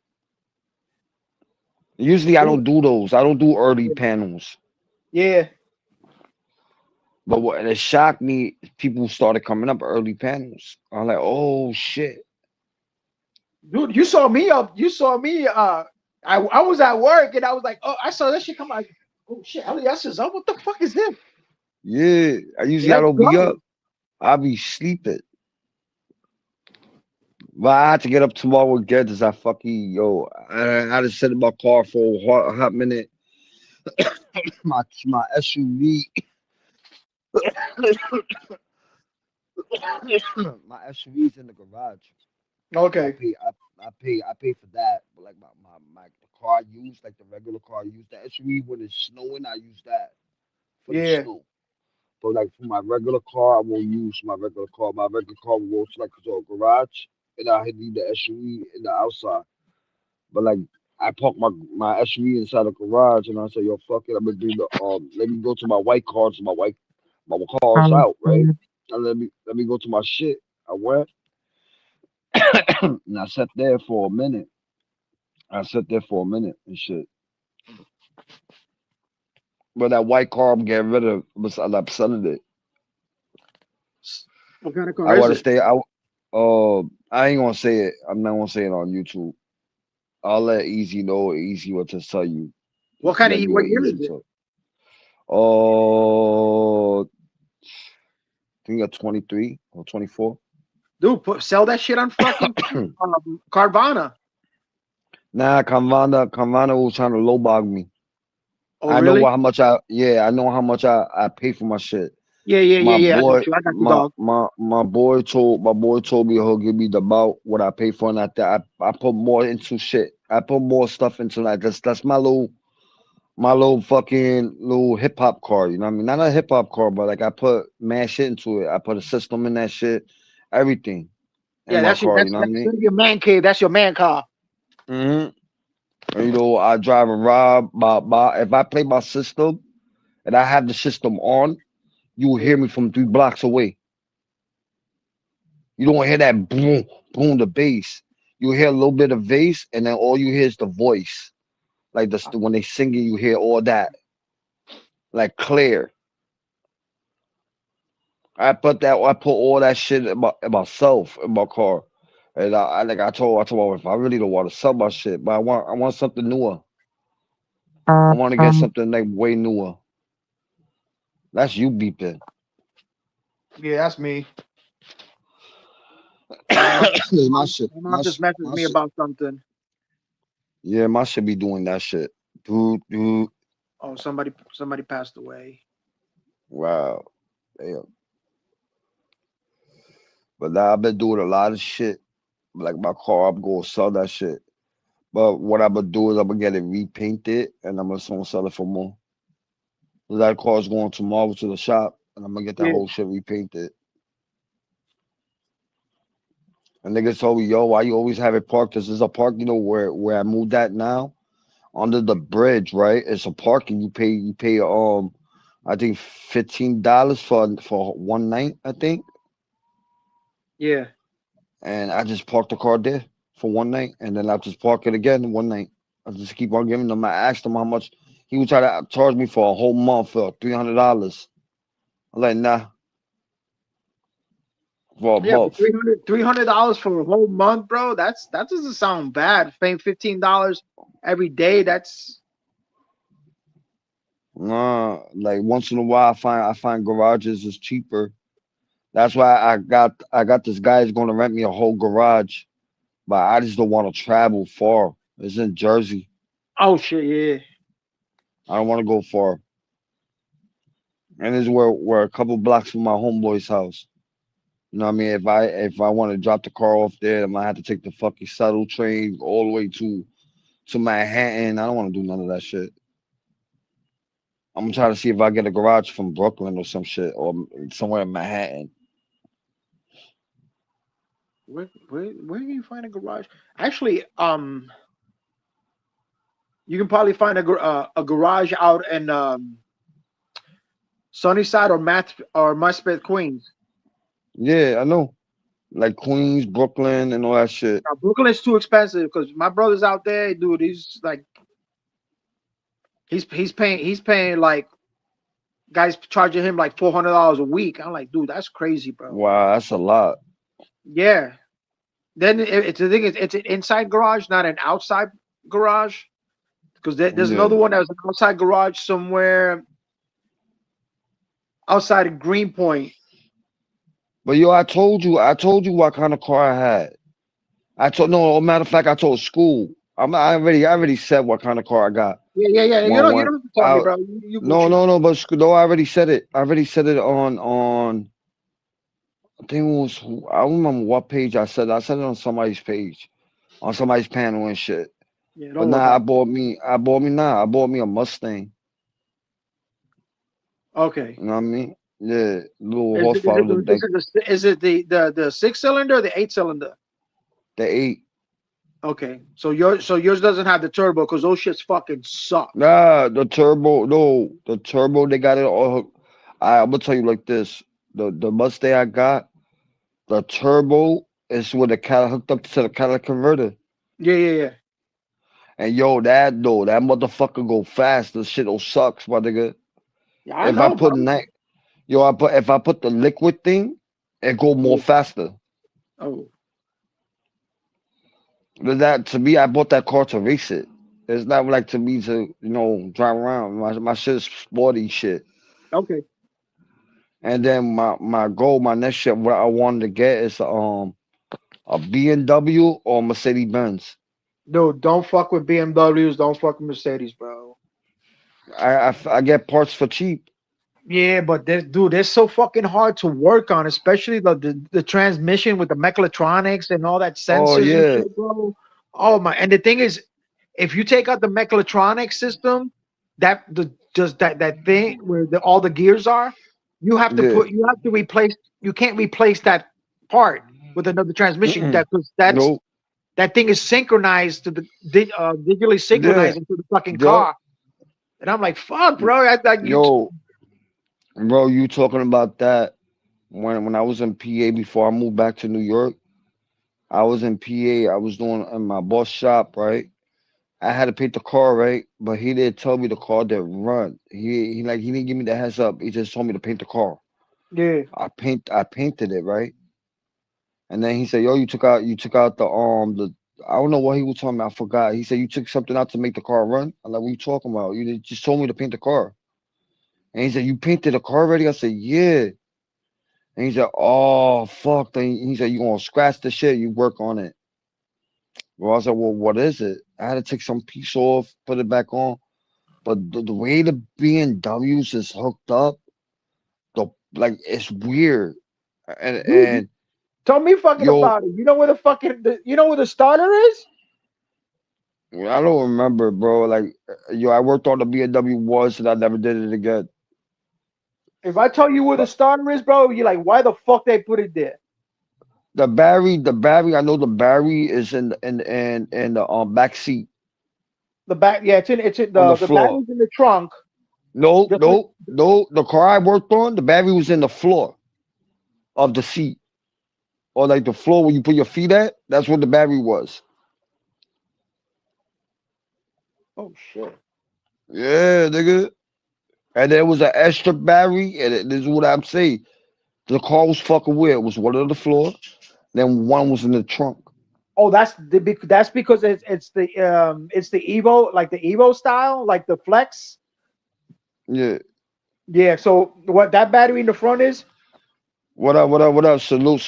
Usually I don't do those. I don't do early panels. Yeah. But what it shocked me, people started coming up early panels. I'm like, oh shit. Dude, you saw me up. You saw me. I was at work and I was like, oh, I saw that shit come out. Oh shit, LES is up. What the fuck is this? Yeah. I don't be up. I be sleeping. But I had to get up tomorrow again because I had to sit in my car for a hot minute. my SUV. My SUV's in the garage. Okay. I pay for that. But like the car I use, like the regular car I use, the SUV when it's snowing, I use that for the snow. But like for my regular car, I won't use my regular car. My regular car will go to like to a garage, and I need the SUV in the outside. But like I park my SUV inside the garage, and I say, "Yo, fuck it, I'm gonna do the let me go to my white car, so my car's out, right? And let me go to my shit." I went and I sat there for a minute. And shit. But that white car I'm getting rid of, I'm selling it. What kind of car I is want to it? stay. I ain't gonna say it. I'm not gonna say it on YouTube. I'll let Easy know. Easy what to tell you. What kind of what year is it? I think you're 23 or 24. Dude, sell that shit on fucking Carvana. Nah, Carvana was trying to lowball me. Oh, I really? know how much I pay for my shit. Yeah. My boy, I got you, dog. my boy told me he'll give me about what I pay for, and I put more into shit. I put more stuff into that. That's my little fucking little hip hop car. You know what I mean? Not a hip hop car, but like I put mad shit into it. I put a system in that shit, everything in my car. You know what I mean? That's your man cave. That's your man car. And, you know, I drive around. If I play my system and I have the system on, you will hear me from 3 blocks away. You don't hear that boom, boom, the bass. You hear a little bit of bass, and then all you hear is the voice. Like when they singing, you hear all that, like clear. I put all that shit in myself in my car, and I told my wife, I really don't want to sell my shit, but I want something newer. I want to get something like way newer. That's you beeping. Yeah, that's me. My shit. My mom just messaged me about something. Yeah, my shit be doing that shit. Dude. Oh, somebody passed away. Wow. Damn. But now I've been doing a lot of shit. Like my car, I'm gonna sell that shit. But what I'm gonna do is I'm gonna get it repainted and I'm gonna sell it for more. That car's going tomorrow to the shop and I'm gonna get that whole shit repainted. And niggas told me, yo, why you always have it parked? This is a park, you know, where I moved at now. Under the bridge, right? It's a parking. You pay I think $15 for one night, I think. Yeah. And I just parked the car there for one night, and then I just park it again one night. I just keep on giving them. I asked him how much he would try to charge me for a whole month for $300. I'm like, nah. For a month. $300 for a whole month, bro. That doesn't sound bad. Paying $15 every day. That's Nah. Like once in a while, I find garages is cheaper. That's why I got this guy who's gonna rent me a whole garage, but I just don't want to travel far. It's in Jersey. Oh shit, yeah. I don't want to go far. And it's where a couple blocks from my homeboy's house. You know what I mean? If I want to drop the car off there, I might have to take the fucking shuttle train all the way to to Manhattan. I don't want to do none of that shit. I'm trying to see if I get a garage from Brooklyn or some shit or somewhere in Manhattan. Where can you find a garage? Actually, you can probably find a garage out in Sunnyside or Maspeth, Queens. Yeah, I know. Like Queens, Brooklyn, and all that shit. Now, Brooklyn is too expensive because my brother's out there, dude. He's paying like guys charging him like $400 a week. I'm like, dude, that's crazy, bro. Wow, that's a lot. Yeah. Then it's the thing is it's an inside garage, not an outside garage. Because there's another one that was an outside garage somewhere outside of Greenpoint. But yo, I told you what kind of car I had. Matter of fact, I told school. I already said what kind of car I got. Yeah. You don't have to tell me, bro. No, but no, I already said it. I already said it on. I think it was. I don't remember what page I said. I said it on somebody's page, on somebody's panel and shit. Yeah, but nah, I bought me a Mustang. Okay. You know what I mean? Yeah, little horsepower. Is it the 6-cylinder or the 8-cylinder? The 8. Okay, so yours doesn't have the turbo because those shits fucking suck. Nah, the turbo. No, the turbo. They got it all. I'm gonna tell you like this: the Mustang I got, the turbo is with the hooked up to the catalytic converter. Yeah. And yo, that motherfucker go fast. The shit sucks, my nigga. Yeah, if I put the liquid thing, it go more faster. Oh. But that to me, I bought that car to race it. It's not like to me to drive around. My shit is sporty shit. Okay. And then my goal, my next shit, what I wanted to get is a BMW or Mercedes Benz. Dude, don't fuck with BMWs. Don't fuck with Mercedes, bro. I get parts for cheap. Yeah, but they're so fucking hard to work on, especially the transmission with the mechatronics and all that sensors. Oh yeah, and shit, bro. Oh my! And the thing is, if you take out the mechatronic system, that thing where all the gears are, you have to replace. You can't replace that part with another transmission. That thing is synchronized to the digitally synchronized into the fucking car. And I'm like, fuck, bro. Bro, you talking about that? When I was in PA before I moved back to New York, I was in PA. I was doing in my boss shop, right? I had to paint the car, right? But he didn't tell me the car didn't run. He didn't give me the heads up. He just told me to paint the car. Yeah. I painted it, right? And then he said, "Yo, you took out the I don't know what he was talking about. I forgot." He said, "You took something out to make the car run." I'm like, "What are you talking about? You just told me to paint the car." And he said, "You painted the car already?" I said, "Yeah." And he said, "Oh fuck." Then he said, "You gonna scratch the shit? You work on it." Well, I said, "Well, what is it?" I had to take some piece off, put it back on. But the way the BMWs is hooked up, it's weird. And tell me fucking about it. You know where the starter is? I don't remember, bro. I worked on the BMW once and I never did it again. If I tell you where the starter is, bro, you're like, why the fuck they put it there? The battery. I know the battery is in the back seat. The back, yeah, it's in the battery's in the trunk. No. The car I worked on, the battery was in the floor of the seat, or like the floor where you put your feet at. That's where the battery was. Oh shit. Yeah, nigga. And there was an extra battery, and this is what I'm saying. The car was fucking weird. It was one on the floor, then one was in the trunk. Oh, that's because it's the Evo, like the Evo style, like the Flex. Yeah. Yeah. So what that battery in the front is? What up? Salute.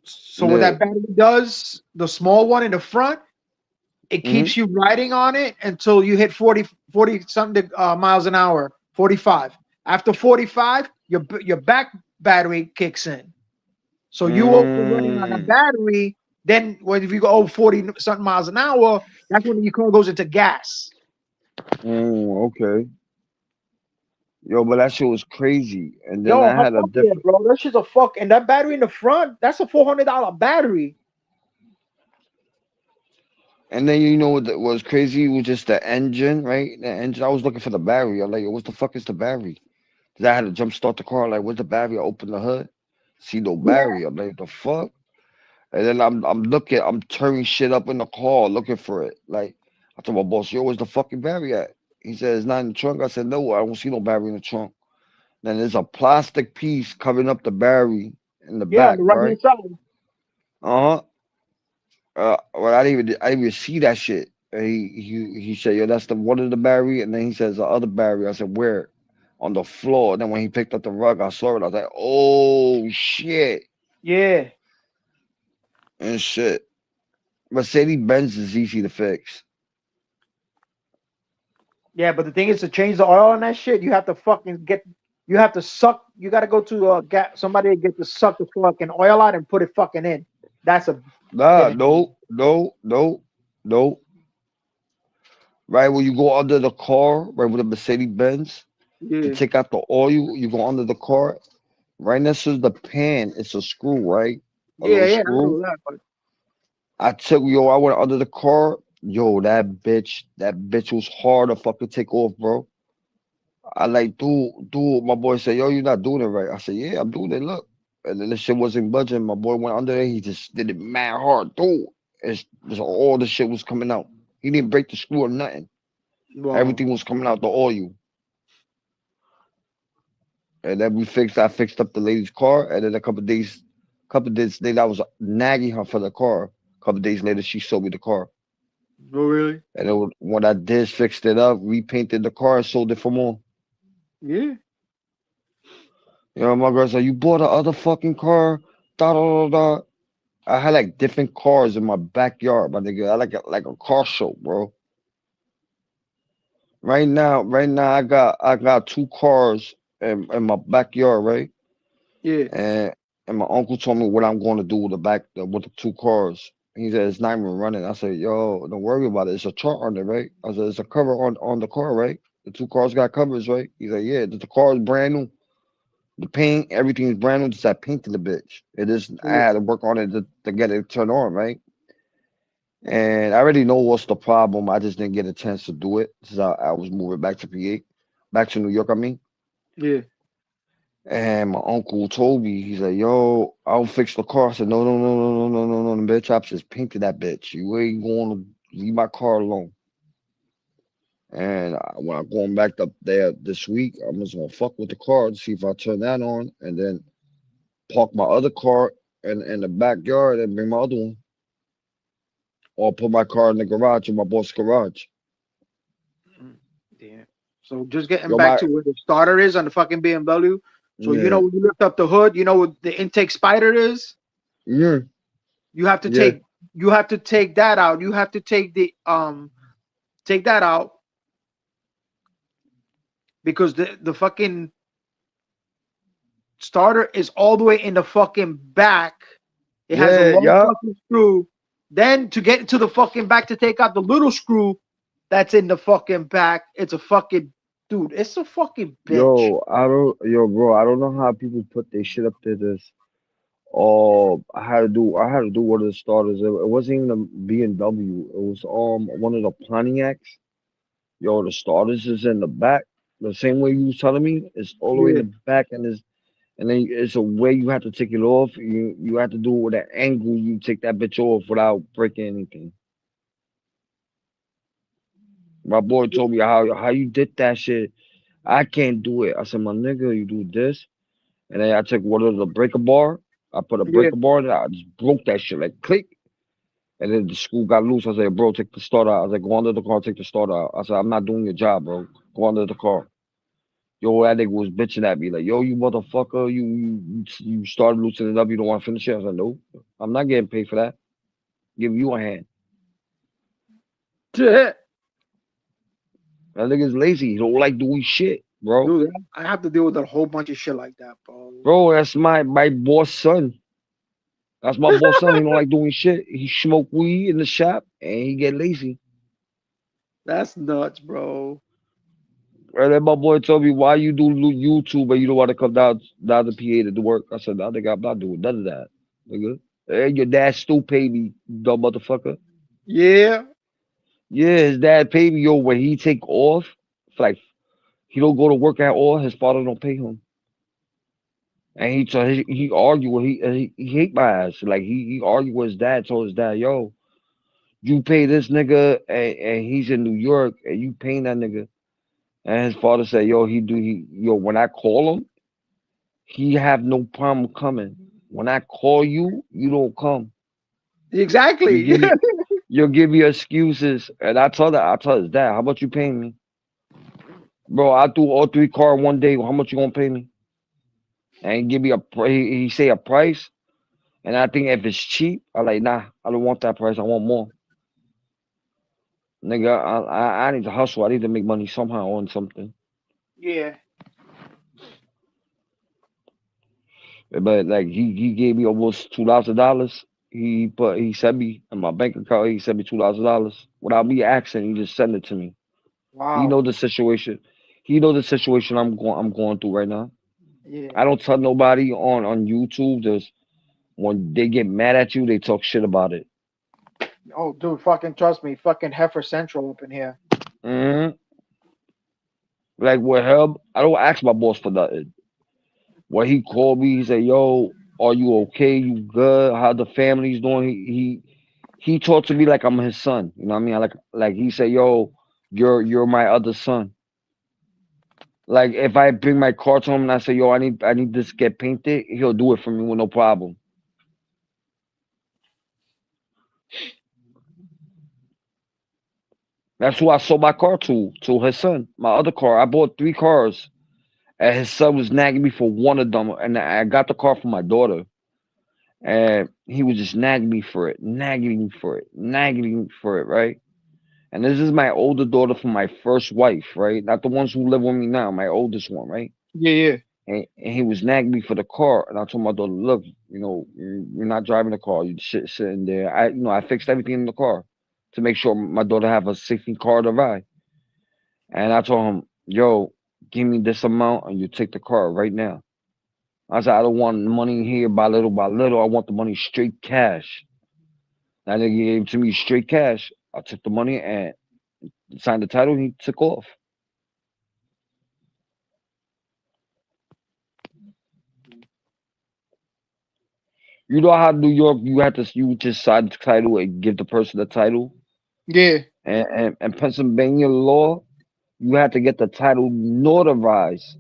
So what that battery does, the small one in the front, it keeps you riding on it until you hit 40 something miles an hour, 45. After 45, your back battery kicks in. So you open running on a battery, Then when if you go over 40 something miles an hour, that's when your car goes into gas. Okay. Yo, but that shit was crazy. And then Yo, I how had a fuck yeah, different. bro. That shit's a fuck. And that battery in the front, that's a $400 battery. And then you know what was crazy? It was just the engine, right? The engine. I was looking for the battery. I'm like, what the fuck is the battery? Cause I had to jump start the car. Like, where's the battery? I open the hood, see no battery. I'm like, the fuck? And then I'm looking, I'm turning shit up in the car looking for it. Like, I told my boss, yo, where's the fucking battery at? He said, it's not in the trunk. I said, no, I don't see no battery in the trunk. Then there's a plastic piece covering up the battery in the Yeah, on back, the right right? hand side. Uh-huh. Well, I didn't even see that shit. And he said, yo, that's the one of the battery. And then he says the other battery. I said, where? On the floor. And then when he picked up the rug, I saw it. I was like, oh shit. Yeah. And shit. Mercedes Benz is easy to fix. Yeah, but the thing is to change the oil on that shit, you have to fucking you have to suck. You got to go to somebody to get to suck the fucking oil out and put it fucking in. That's a Nah, no. Right when you go under the car, right with the Mercedes Benz, to yeah. take out the oil, you go under the car. Right next to the pan, it's a screw, right? A Yeah, little yeah, I screw. know that, but I went under the car. Yo, that bitch was hard to fucking take off, bro. I like, dude, my boy said, yo, you're not doing it right. I said, yeah, I'm doing it, look. And then the shit wasn't budging. My boy went under there, he just did it mad hard, dude. It's all the shit was coming out. He didn't break the screw or nothing. wow. Everything was coming out the oil. And then I fixed up the lady's car, and then a couple days later, I was nagging her for the car. A couple days later, she sold me the car. Oh, really? And when I did, fixed it up, repainted the car, and sold it for more. Yeah. You know, my girl said, you bought the other fucking car, da da da da. I had like different cars in my backyard, my nigga. I like a car show, bro. Right now, I got two cars in my backyard, right? Yeah. And my uncle told me what I'm going to do with with the two cars. He said it's not even running. I said, yo, don't worry about it. It's a chart on it, right? I said, it's a cover on the car, right? The two cars got covers, right? He said, yeah, the car is brand new. The paint, everything is brand new. Just I painted the bitch. I had to work on it to get it turned on, right? And I already know what's the problem. I just didn't get a chance to do it since I was moving back to PA, back to New York, I mean. Yeah. And my uncle told me, he's like, yo, I'll fix the car. I said, no, the bitch. I just painted that bitch. You ain't going to leave my car alone. And when I'm going back up there this week, I'm just going to fuck with the car to see if I turn that on and then park my other car in the backyard and bring my other one. Or put my car in the garage, in my boss's garage. Yeah. So just getting back to where the starter is on the fucking BMW. So you know when you lift up the hood, you know what the intake spider is? Yeah. You have to take that out. You have to take that out because the fucking starter is all the way in the fucking back. It has a long fucking screw. Then to get to the fucking back to take out the little screw that's in the fucking back, it's a fucking dude. It's a fucking bitch. Bro, I don't know how people put their shit up there. I had to do one of the starters. It wasn't even a BMW. It was one of the Pontiacs. Yo, the starters is in the back. The same way you was telling me, it's all the way in the back, and then it's a way you have to take it off. You have to do it with an angle. You take that bitch off without breaking anything. My boy told me how you did that shit. I can't do it. I said, my nigga, you do this. And then I took one of the breaker bar. I put a breaker bar in there. I just broke that shit, like click. And then the screw got loose. I said, bro, take the starter out. I was like, go under the car, take the starter out. I said, I'm not doing your job, bro. Go under the car. Yo, that nigga was bitching at me like, yo, you motherfucker, you started loosening it up. You don't want to finish it. I said, no, I'm not getting paid for that. Give you a hand. Yeah. That nigga's lazy. He don't like doing shit, bro. Dude, I have to deal with a whole bunch of shit like that, bro. Bro, that's my boss son. That's my boss son. He don't like doing shit. He smoke weed in the shop and he get lazy. That's nuts, bro. Right, then my boy told me, why you do YouTube and you don't want to come down to PA to do work? I said, no, nigga, I'm not doing none of that, nigga. Hey, your dad still pay me, dumb motherfucker. Yeah. Yeah, his dad paid me, yo, when he take off, like, he don't go to work at all, his father don't pay him. And he argue with he hate my ass. Like he argued with his dad, told his dad, yo, you pay this nigga and he's in New York and you paying that nigga. And his father said, yo, when I call him, he have no problem coming. When I call you, you don't come. Exactly. You'll give me excuses. And I tell his dad, how much you paying me? Bro, I do all 3 cars one day. How much you gonna pay me? And he give me he say a price. And I think if it's cheap, I'm like, nah, I don't want that price. I want more. Nigga, I need to hustle. I need to make money somehow on something. Yeah. But like he gave me almost $2,000. He sent me in my bank account. He sent me $2,000 without me asking. He just sent it to me. Wow. He know the situation. He know the situation I'm going through right now. Yeah. I don't tell nobody on YouTube. Just when they get mad at you, they talk shit about it. Oh, dude, fucking trust me, fucking Heifer Central up in here. Mm-hmm. Like with him, I don't ask my boss for nothing. When he called me, he said, "Yo, are you okay? You good? How the family's doing?" He talked to me like I'm his son. You know what I mean? Like he said, "Yo, you're my other son." Like if I bring my car to him and I say, "Yo, I need this to get painted," he'll do it for me with no problem. That's who I sold my car to his son. My other car. I bought 3 cars, and his son was nagging me for one of them. And I got the car for my daughter, and he was just nagging me for it, nagging me for it, right? And this is my older daughter from my first wife, right? Not the ones who live with me now, my oldest one, right? Yeah. And he was nagging me for the car, and I told my daughter, "Look, you're not driving the car. You sitting there. I fixed everything in the car to make sure my daughter have a safety car to ride." And I told him, "Yo, give me this amount, and you take the car right now." I said, "I don't want money here by little by little. I want the money straight cash." That nigga gave it to me straight cash. I took the money and signed the title. And he took off. You know how New York, you just sign the title and give the person the title. Yeah. And Pennsylvania law, you have to get the title notarized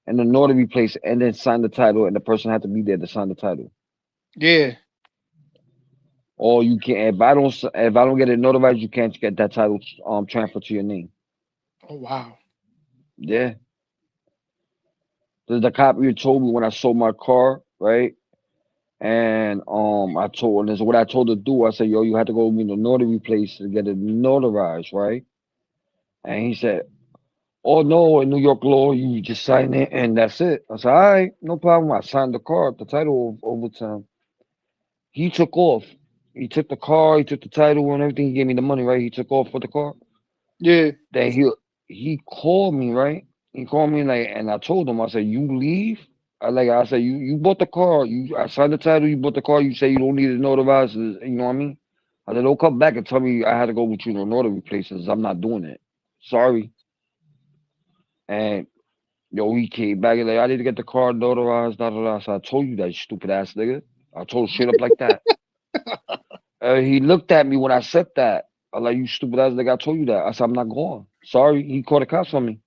in the notary place and then sign the title, and the person had to be there to sign the title. Yeah. Or you can't. If I don't get it notarized, you can't get that title transferred to your name. Oh wow. Yeah. The cop you told me when I sold my car, right? And I told, and this is what I told her to do. I said, "Yo, you have to go to the notary place to get it notarized, right?" And he said, "Oh no, in New York law, you just sign it and that's it." I said, "All right, no problem." I signed the car, the title over to him. He took off. He took the car, he took the title and everything. He gave me the money, right? He took off with the car. Yeah. Then he called me, right? He called me like, and I told him, I said, "You leave." I said, you bought the car. I signed the title. You bought the car. You say you don't need it notarized. You know what I mean? I said, "Don't come back and tell me I had to go with you to notary places. I'm not doing it. Sorry." And yo, he came back and like, "I need to get the car notarized." Da, da, da. So I told you that, you stupid ass nigga. I told him straight up like that. He looked at me when I said that. I like, "You stupid ass nigga. I told you that." I said, "I'm not going." Sorry. He called the cops on me.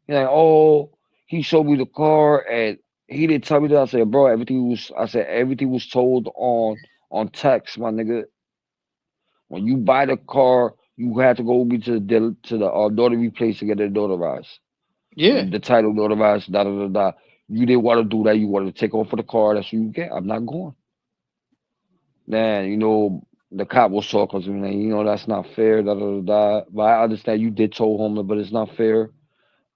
He's like, "Oh, he showed me the car and he didn't tell me that." I said, "Bro, everything was told on text, my nigga. When you buy the car, you have to go to the notary place to get it notarized. Yeah. The title notarized, da da da da. You didn't want to do that. You wanted to take off for the car. That's what you get. I'm not going." Then the cop was talking to me. Like, "That's not fair. Da da da da." But I understand you did told him, but it's not fair.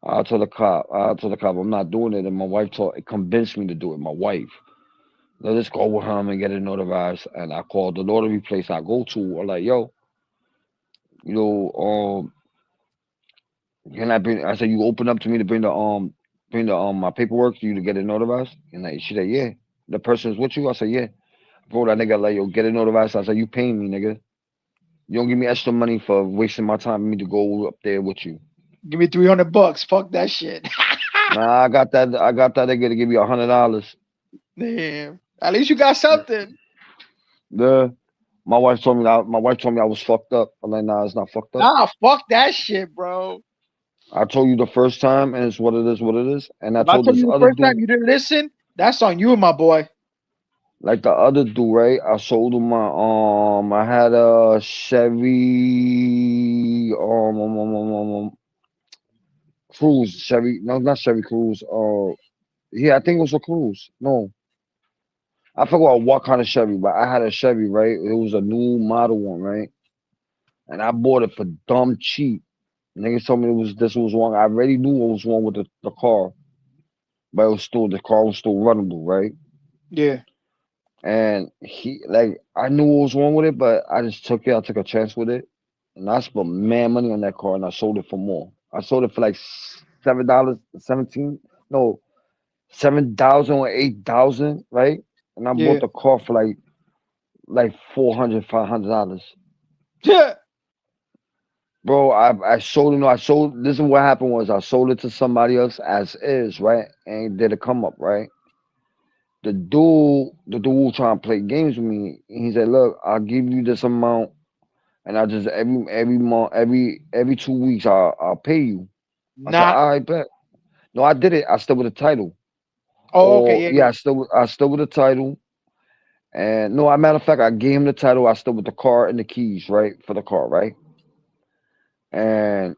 I told the cop, "I'm not doing it." And my wife convinced me to do it. My wife. Let's go with him and get it notarized. And I called the notary place I go to. I'm like, yo, you know, can I bring? I said, you open up to me to bring the my paperwork to you to get it notarized. And like, she said, yeah. The person's with you. I said, yeah. Bro, that nigga like, yo, get it notarized. I said, you paying me, nigga. You don't give me extra money for wasting my time for me to go up there with you. Give me $300. Fuck that shit. Nah, I got that nigga to give you $100. Damn. At least you got something. Yeah. My wife told me I was fucked up. I'm like, nah, it's not fucked up. Nah, fuck that shit, bro. I told you the first time, and it's what it is. And I If I told told this you the other first time dude, you didn't listen, that's on you, my boy. like the other dude, right? I sold him my I had a Chevy Cruze, Chevy, no, not Chevy Cruze. Yeah, I think it was a Cruze. No, I forgot what kind of Chevy, but I had a Chevy, right? It was a new model one, right? And I bought it for dumb cheap. Niggas told me this was wrong. I already knew what was wrong with the car, but the car was still runnable, right? Yeah. And I knew what was wrong with it, but I just took it. I took a chance with it, and I spent mad money on that car, and I sold it for more. I sold it for like $7, 17, no, 7,000 or 8,000, right? And I bought Yeah. the car for like $400, $500. Yeah. Bro, I sold it. No, I sold. This is what happened was I sold it to somebody else as is, right? And did a come up, right? The dude trying to play games with me. He said, "Look, I'll give you this amount, and I just every month, every 2 weeks, I'll pay you." I said, Nah. "All right, bet." No, I did it. I still with the title. Oh, okay. Or Yeah. yeah, Yeah. I still with the title. And no, as a matter of fact, I gave him the title. I still with the car and the keys, right, for the car, right? And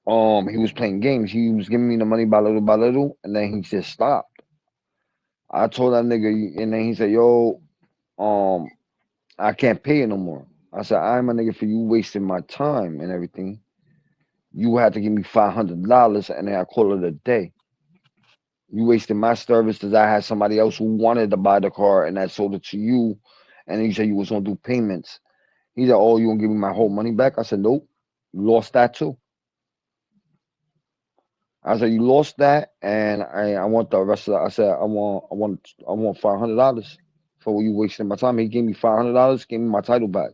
he was playing games. He was giving me the money by little, and then he just stopped. I told that nigga, and then he said, "Yo, I can't pay it no more." I said, "I'm a nigga for you wasting my time and everything. You had to give me $500, and then I call it a day. You wasted my services. I had somebody else who wanted to buy the car, and I sold it to you, and then you said you was gonna do payments." He said, "Oh, you gonna give me my whole money back?" I said, "Nope, lost that too." I said, "You lost that, and I want the rest of that." I said, I want $500 for you wasting my time." He gave me $500, gave me my title back.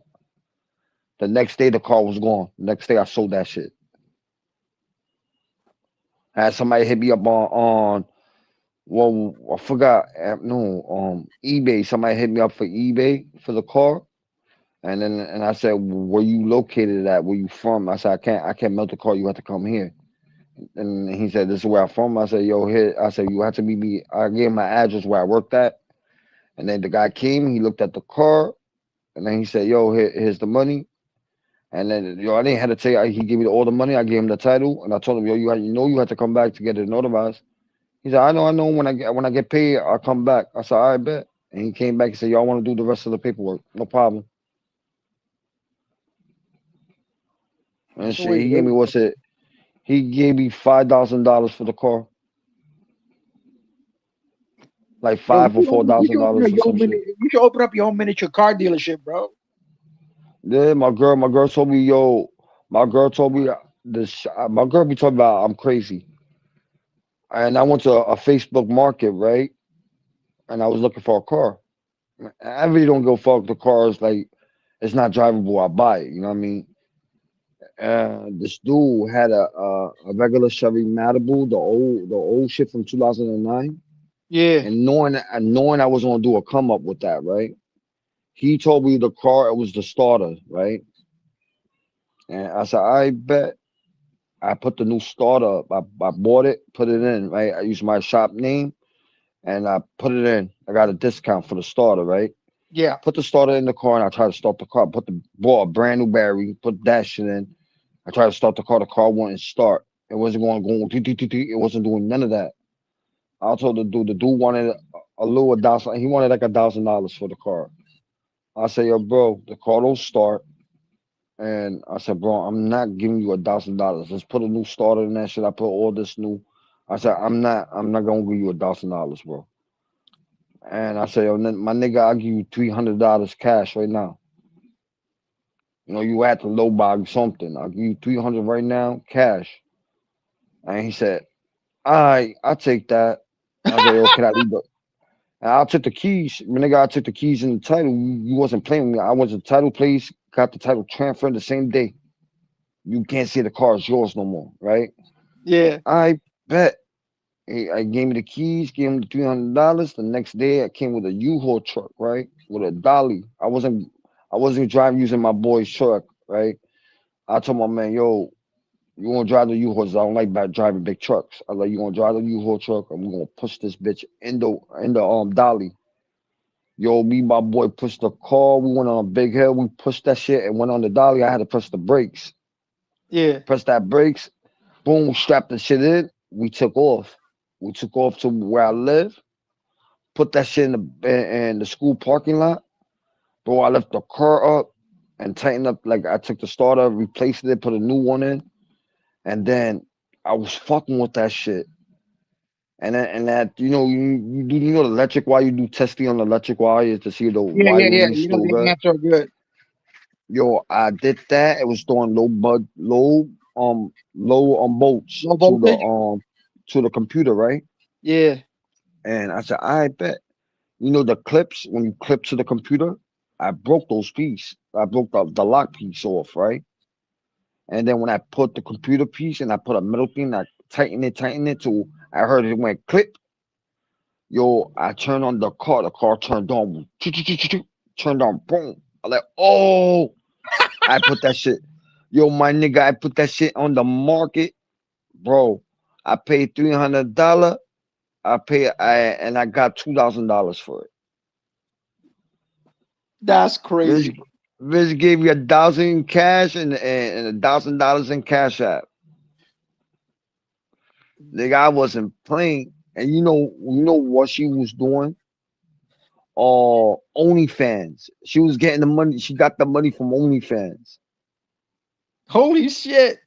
The next day, the car was gone. Next day, I sold that shit. I had somebody hit me up on well, I forgot. No, eBay. Somebody hit me up for eBay for the car, and I said, "Where you located at? Where you from?" I said, I can't melt the car. You have to come here." And he said, "This is where I'm from." I said, "Yo, here." I said, "You have to meet me." I gave him my address where I worked at, and then the guy came. He looked at the car, and then he said, "Yo, here's the money." And then, I didn't hesitate. He gave me all the money. I gave him the title, and I told him, "Yo, you had to come back to get it notarized." He said, "I know. When I get paid, I'll come back." I said, "All right, bet." And he came back and said, "Y'all want to do the rest of the paperwork? No problem." And That's the shit, way he it gave me is. what's it? He gave me $5,000 for the car, like Yo, five or four you thousand should open dollars up or your own some shit. you should open up your own miniature car dealership, bro. Yeah, my girl told me, yo, my girl told me my girl be talking about I'm crazy, and I went to a Facebook market, right? And I was looking for a car. I really don't go fuck the cars like it's not drivable. I buy it. You know what I mean? This dude had a regular Chevy Malibu, the old shit from 2009, Yeah. and knowing I was gonna do a come up with that, right? He told me the car it was the starter, right? And I said, I bet. I put the new starter up. I bought it, put it in, right? I used my shop name and I put it in. I got a discount for the starter, right? Yeah. Put the starter in the car and I tried to start the car. Bought a brand new battery, put that shit in. I tried to start the car. The car wouldn't start. It wasn't going. It wasn't doing none of that. I told the dude wanted a little $1,000. He wanted like $1,000 for the car. I said, yo, bro, the car don't start. And I said, bro, I'm not giving you $1,000. Let's put a new starter in that shit. I put all this new. I said, I'm not gonna give you $1,000, bro. And I said, yo, my nigga, I'll give you $300 cash right now. You know, you had to low bag something. I'll give you 300 right now, cash. And he said, all right, I'll take that. I said, yo, can I leave the and I took the keys. My nigga, I took the keys and the title. You wasn't playing with me. I went to the title place, got the title transferred the same day. You can't say the car is yours no more, right? Yeah. I bet. I gave me the keys, gave him the $300. The next day, I came with a U-Haul truck, right, with a dolly. I wasn't driving using my boy's truck, right. I told my man, yo, you gonna drive the U-Hauls? I don't like driving big trucks. I like you gonna drive the U-Haul truck, and we're gonna push this bitch in the dolly. Yo, me and my boy pushed the car. We went on a big hill. We pushed that shit and went on the dolly. I had to press the brakes. Yeah. Press that brakes. Boom, strapped the shit in. We took off. We took off to where I live. Put that shit in the school parking lot. Bro, I left the car up and tightened up. Like I took the starter, replaced it, put a new one in, and then I was fucking with that shit. And that you know the electric wire, you do testing on the electric wire to see the wiring You know still the good. answer good. Yo, I did that. It was doing low boats Low voltage. to the computer, right? Yeah. And I said, I bet. You know the clips when you clip to the computer, I broke those pieces. I broke the lock piece off, right? And then when I put the computer piece and I put a metal thing, I tighten it till I heard it went clip. Yo, I turned on the car turned on, turned on, boom. I like, oh, I put that shit. Yo, my nigga, I put that shit on the market, bro. I paid $300. I got $2,000 for it. That's crazy. Viz gave you $1,000 in cash and $1,000 in cash app. Nigga, I wasn't playing. And you know what she was doing? OnlyFans. She was getting the money. She got the money from OnlyFans. Holy shit.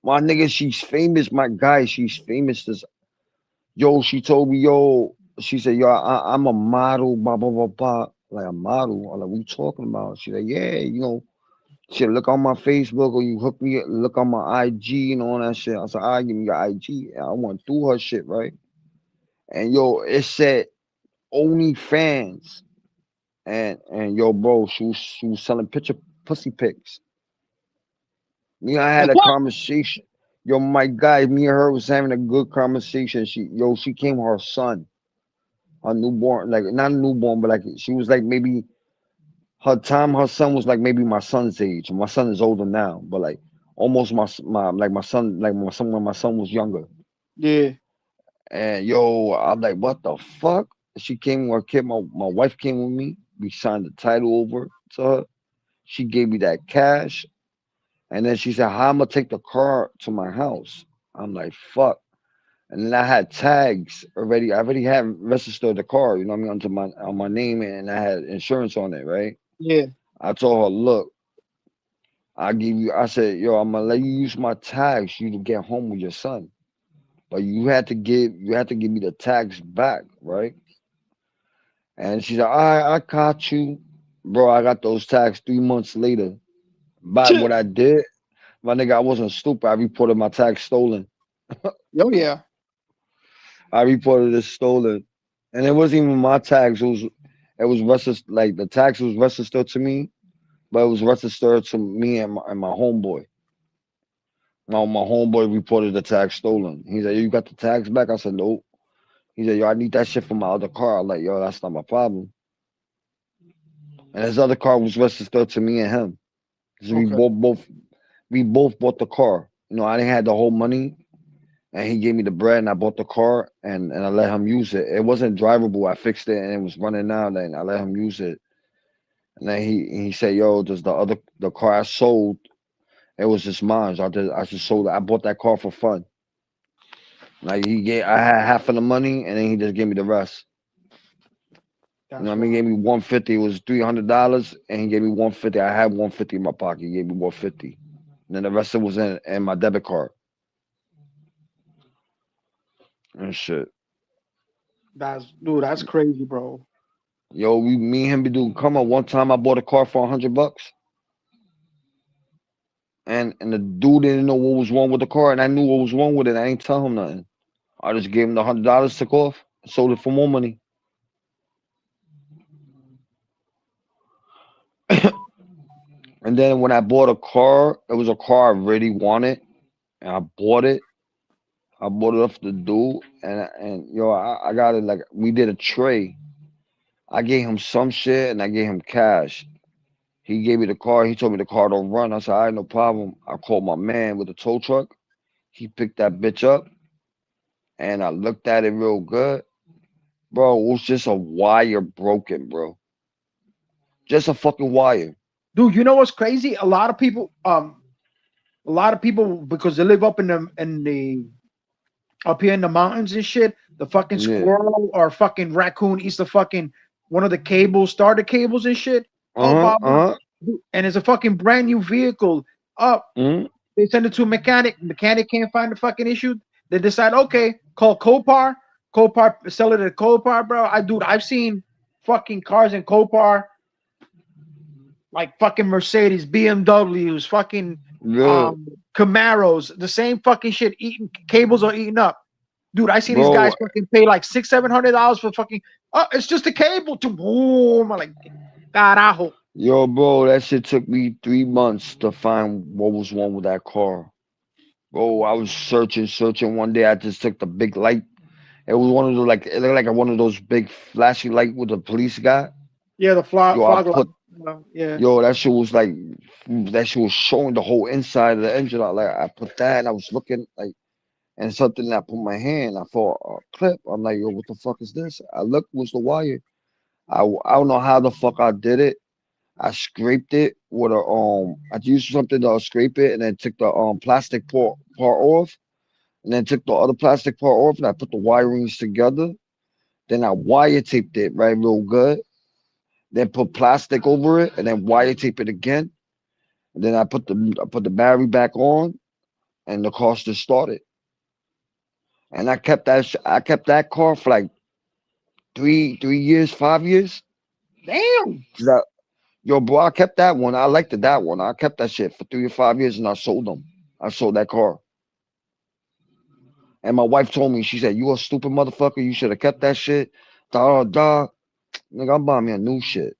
My nigga, she's famous. My guy, she's famous. Yo, she told me, yo, she said, yo, I'm a model, blah, blah, blah, blah. Like a model. I'm like, what you talking about? She like, yeah, you know, shit, look on my Facebook or you hook me, look on my IG and all that shit. I said, all right, give me your IG. I went through her shit, right? And yo, it said OnlyFans. And yo, bro, she was selling pussy pics. Me, I had a conversation. Yo, my guy, me and her was having a good conversation. She came with her son, her newborn, like not a newborn, but like she was like maybe her son was like maybe my son's age. My son is older now, but like almost my son when my son was younger. Yeah. And yo, I'm like, what the fuck? She came with her kid. My wife came with me. We signed the title over to her. She gave me that cash. And then she said, how I'm gonna take the car to my house? I'm like, fuck. And then I had tags already. I already had registered the car, you know what I mean, on my name, and I had insurance on it, right? Yeah. I told her, look, I said, yo, I'm gonna let you use my tags you to get home with your son. But you had to give me the tags back, right? And she said, all right, I got you. Bro, I got those tags 3 months later. But what I did, my nigga, I wasn't stupid. I reported my tags stolen. Oh yeah. I reported it stolen. And it wasn't even my tags. It was registered, like the tax was registered to me, but it was registered to me and my homeboy. Now my homeboy reported the tags stolen. He said, you got the tags back? I said, nope. He said, yo, I need that shit for my other car. I'm like, yo, that's not my problem. And his other car was registered to me and him. So we both bought the car. You know, I didn't have the whole money, and he gave me the bread, and I bought the car, and I let him use it. It wasn't drivable. I fixed it, and it was running out, and I let him use it. And then he said, yo, does the car I sold, it was just mine. So I just sold it. I bought that car for fun. Like I had half of the money, and then he just gave me the rest. You know what I mean? He gave me $150. It was $300, and he gave me $150. I had $150 in my pocket. He gave me $150, and then the rest of it was in my debit card and shit. That's crazy, bro. Yo, me and him be doing come on. One time I bought a car for $100, and the dude didn't know what was wrong with the car, and I knew what was wrong with it. I ain't tell him nothing. I just gave him the $100, took off, sold it for more money. And then when I bought a car, it was a car I really wanted, and I bought it. I bought it off the dude, and yo, I got it like we did a trade. I gave him some shit, and I gave him cash. He gave me the car. He told me the car don't run. I said, all right, no problem. I called my man with the tow truck. He picked that bitch up, and I looked at it real good. Bro, it was just a wire broken, bro. Just a fucking wire. Dude, you know what's crazy? A lot of people, because they live up in the up here in the mountains and shit, the fucking squirrel or fucking raccoon eats the fucking one of the cables, starter cables and shit. And it's a fucking brand new vehicle. They send it to a mechanic. Mechanic can't find the fucking issue. They decide, okay, call Copar. Copar, sell it at Copar, bro. I've seen fucking cars in Copar, like fucking Mercedes, BMWs, fucking Camaros, the same fucking shit. Eating cables are eaten up, dude. I see these guys fucking pay like $600-700 for fucking. Oh, it's just a cable to boom. I'm like, carajo. Yo, bro, that shit took me 3 months to find what was wrong with that car. Bro, I was searching. One day I just took the big light. It was one of those it looked like one of those big flashy light with the police guy. Yeah, the fog light. Yeah. Yo, that shit was showing the whole inside of the engine. I put that, and I was looking and something. I put my hand. I saw a clip. I'm like, yo, what the fuck is this? I looked, was the wire. I don't know how the fuck I did it. I scraped it with I used something to scrape it, and then took the plastic part off, and then took the other plastic part off, and I put the wirings together. Then I wire taped it right real good. Then put plastic over it, and then wire tape it again. And then I put the battery back on, and the car just started. And I kept that car for like 3 years, 5 years. Damn. Yo, bro, I kept that one. I liked that one. I kept that shit for 3 or 5 years, and I sold them. I sold that car. And my wife told me, she said, "You a stupid motherfucker. You should have kept that shit." Nigga, I'm buying me a new shit.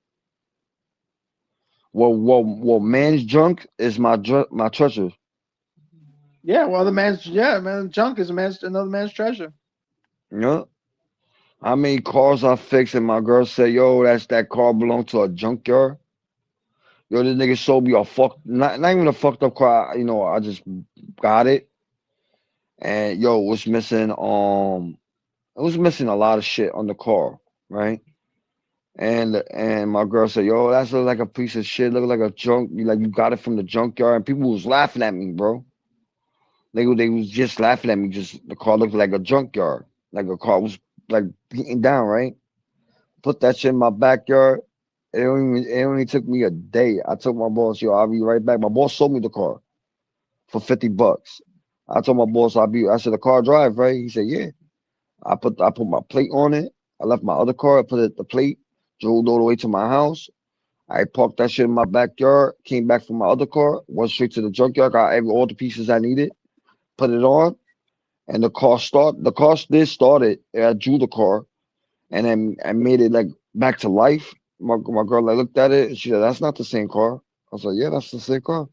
Well, man's junk is my treasure. Yeah, well, junk is another man's treasure. Yeah. How many cars I fixed, and my girl said, "Yo, that car belonged to a junkyard." Yo, this nigga sold me not even a fucked up car. You know, I just got it, and yo, it was missing a lot of shit on the car, right? And my girl said, "Yo, that's look like a piece of shit. Look like a junk. You got it from the junkyard." And people was laughing at me, bro. They was just laughing at me. Just the car looked like a junkyard, like a car was like beaten down, right? Put that shit in my backyard. It only took me a day. I told my boss, "Yo, I'll be right back." My boss sold me the car for $50. I told my boss, I said, "The car drive, right?" He said, "Yeah." I put my plate on it. I left my other car. I put the plate. Drove all the way to my house. I parked that shit in my backyard. Came back from my other car. Went straight to the junkyard. Got all the pieces I needed. Put it on, and the car started. The car did started. I drew the car, and then I made it like back to life. My girl looked at it, and she said, "That's not the same car." I was like, "Yeah, that's the same car."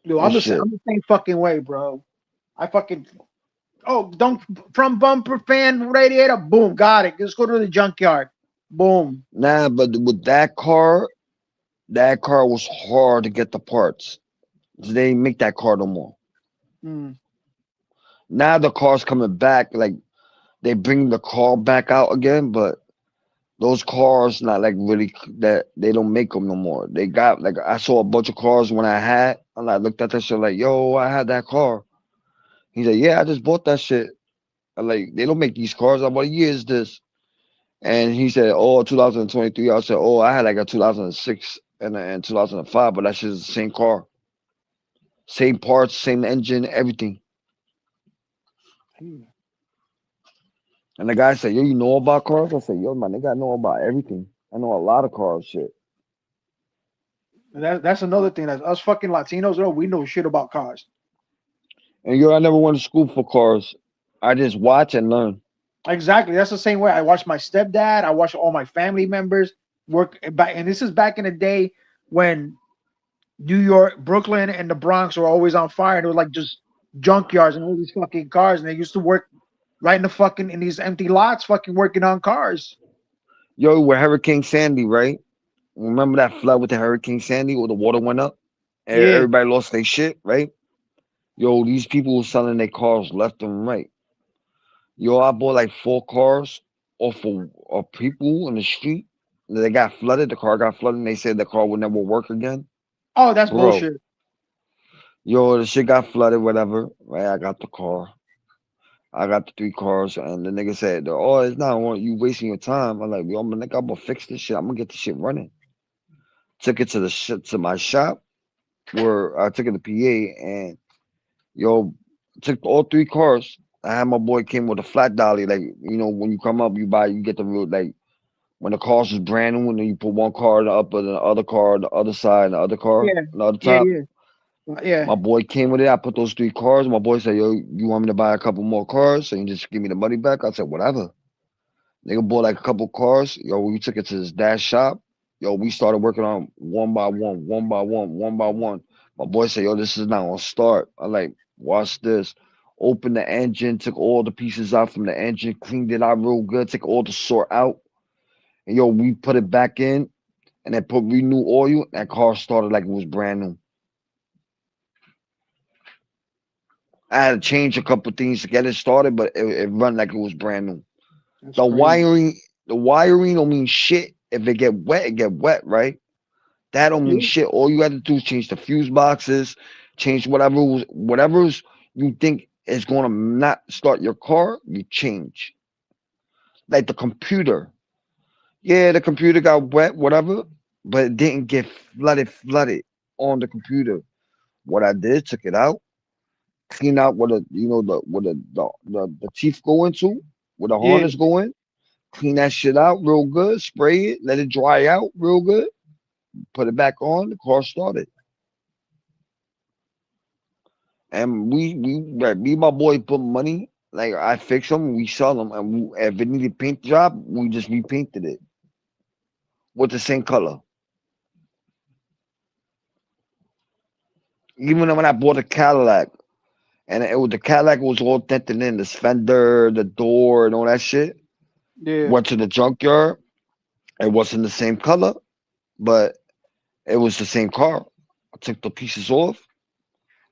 Dude, I'm the same fucking way, bro. I fucking from bumper, fan, radiator, boom, got it. Just go to the junkyard, boom. Nah, but with that car was hard to get the parts. They didn't make that car no more. Now the car's coming back, like they bring the car back out again, but those cars not like really that they don't make them no more. They got like I saw a bunch of cars when I looked at that shit like, "Yo, I had that car." He said, "Yeah, I just bought that shit." I'm like, "They don't make these cars." I'm like, "What year is this?" And he said, "Oh, 2023. I said, "Oh, I had like a 2006 and 2005, but that shit is the same car. Same parts, same engine, everything." And the guy said, "Yo, you know about cars?" I said, "Yo, my nigga, I know about everything. I know a lot of cars, shit." That's another thing. That's us fucking Latinos, though. We know shit about cars. And yo, I never went to school for cars. I just watch and learn. Exactly. That's the same way. I watched my stepdad. I watched all my family members work back, and this is back in the day when New York, Brooklyn, and the Bronx were always on fire. And it was like just junkyards and all these fucking cars, and they used to work right in the fucking in these empty lots, fucking working on cars. Yo, with Hurricane Sandy, right? Remember that flood with the Hurricane Sandy where the water went up? And Yeah. everybody lost their shit, right? Yo, these people were selling their cars left and right. Yo, I bought like 4 cars off of people in the street. They got flooded. The car got flooded, and they said the car would never work again. Oh, that's Bro, bullshit. yo, the shit got flooded, whatever. Right, I got the car. I got the 3 cars, and the nigga said, "Oh, it's not you wasting your time." I'm like, "Yo, I'm gonna fix this shit. I'm gonna get the shit running." Took it to my shop where I took it to PA, and yo, took all 3 cars. I had my boy came with a flat dolly, like when you come up, you get the real like when the cars was brand new, and then you put one car up and the other car, the other side, the other car, Yeah. the other Yeah, top. yeah. My boy came with it. I put those 3 cars. My boy said, "Yo, you want me to buy a couple more cars? So you just give me the money back?" I said, "Whatever." Nigga bought like a couple cars. Yo, we took it to his dad's shop. Yo, we started working on one by one, one by one, one by one. My boy said, "Yo, this is not gonna start." I like, watch this. Opened the engine, took all the pieces out from the engine, cleaned it out real good, took all the sort out. And yo, we put it back in and then put renew oil. That car started like it was brand new. I had to change a couple things to get it started, but it run like it was brand new. That's The crazy. wiring don't mean shit. If it get wet, right? That don't mean Yeah. shit. All you had to do is change the fuse boxes, change whatever's you think is gonna not start your car, you change. Like the computer. Yeah, the computer got wet, whatever, but it didn't get flooded on the computer. What I did, took it out, clean out where the teeth go into, where the Yeah. harness go in, clean that shit out real good, spray it, let it dry out real good, put it back on, the car started. And me and my boy put money, like I fix them, we sell them, and if it needed paint job, we just repainted it with the same color. Even when I bought a Cadillac, and the Cadillac was all dented in, the fender, the door, and all that shit. Yeah. Went to the junkyard. It wasn't the same color, but it was the same car. I took the pieces off.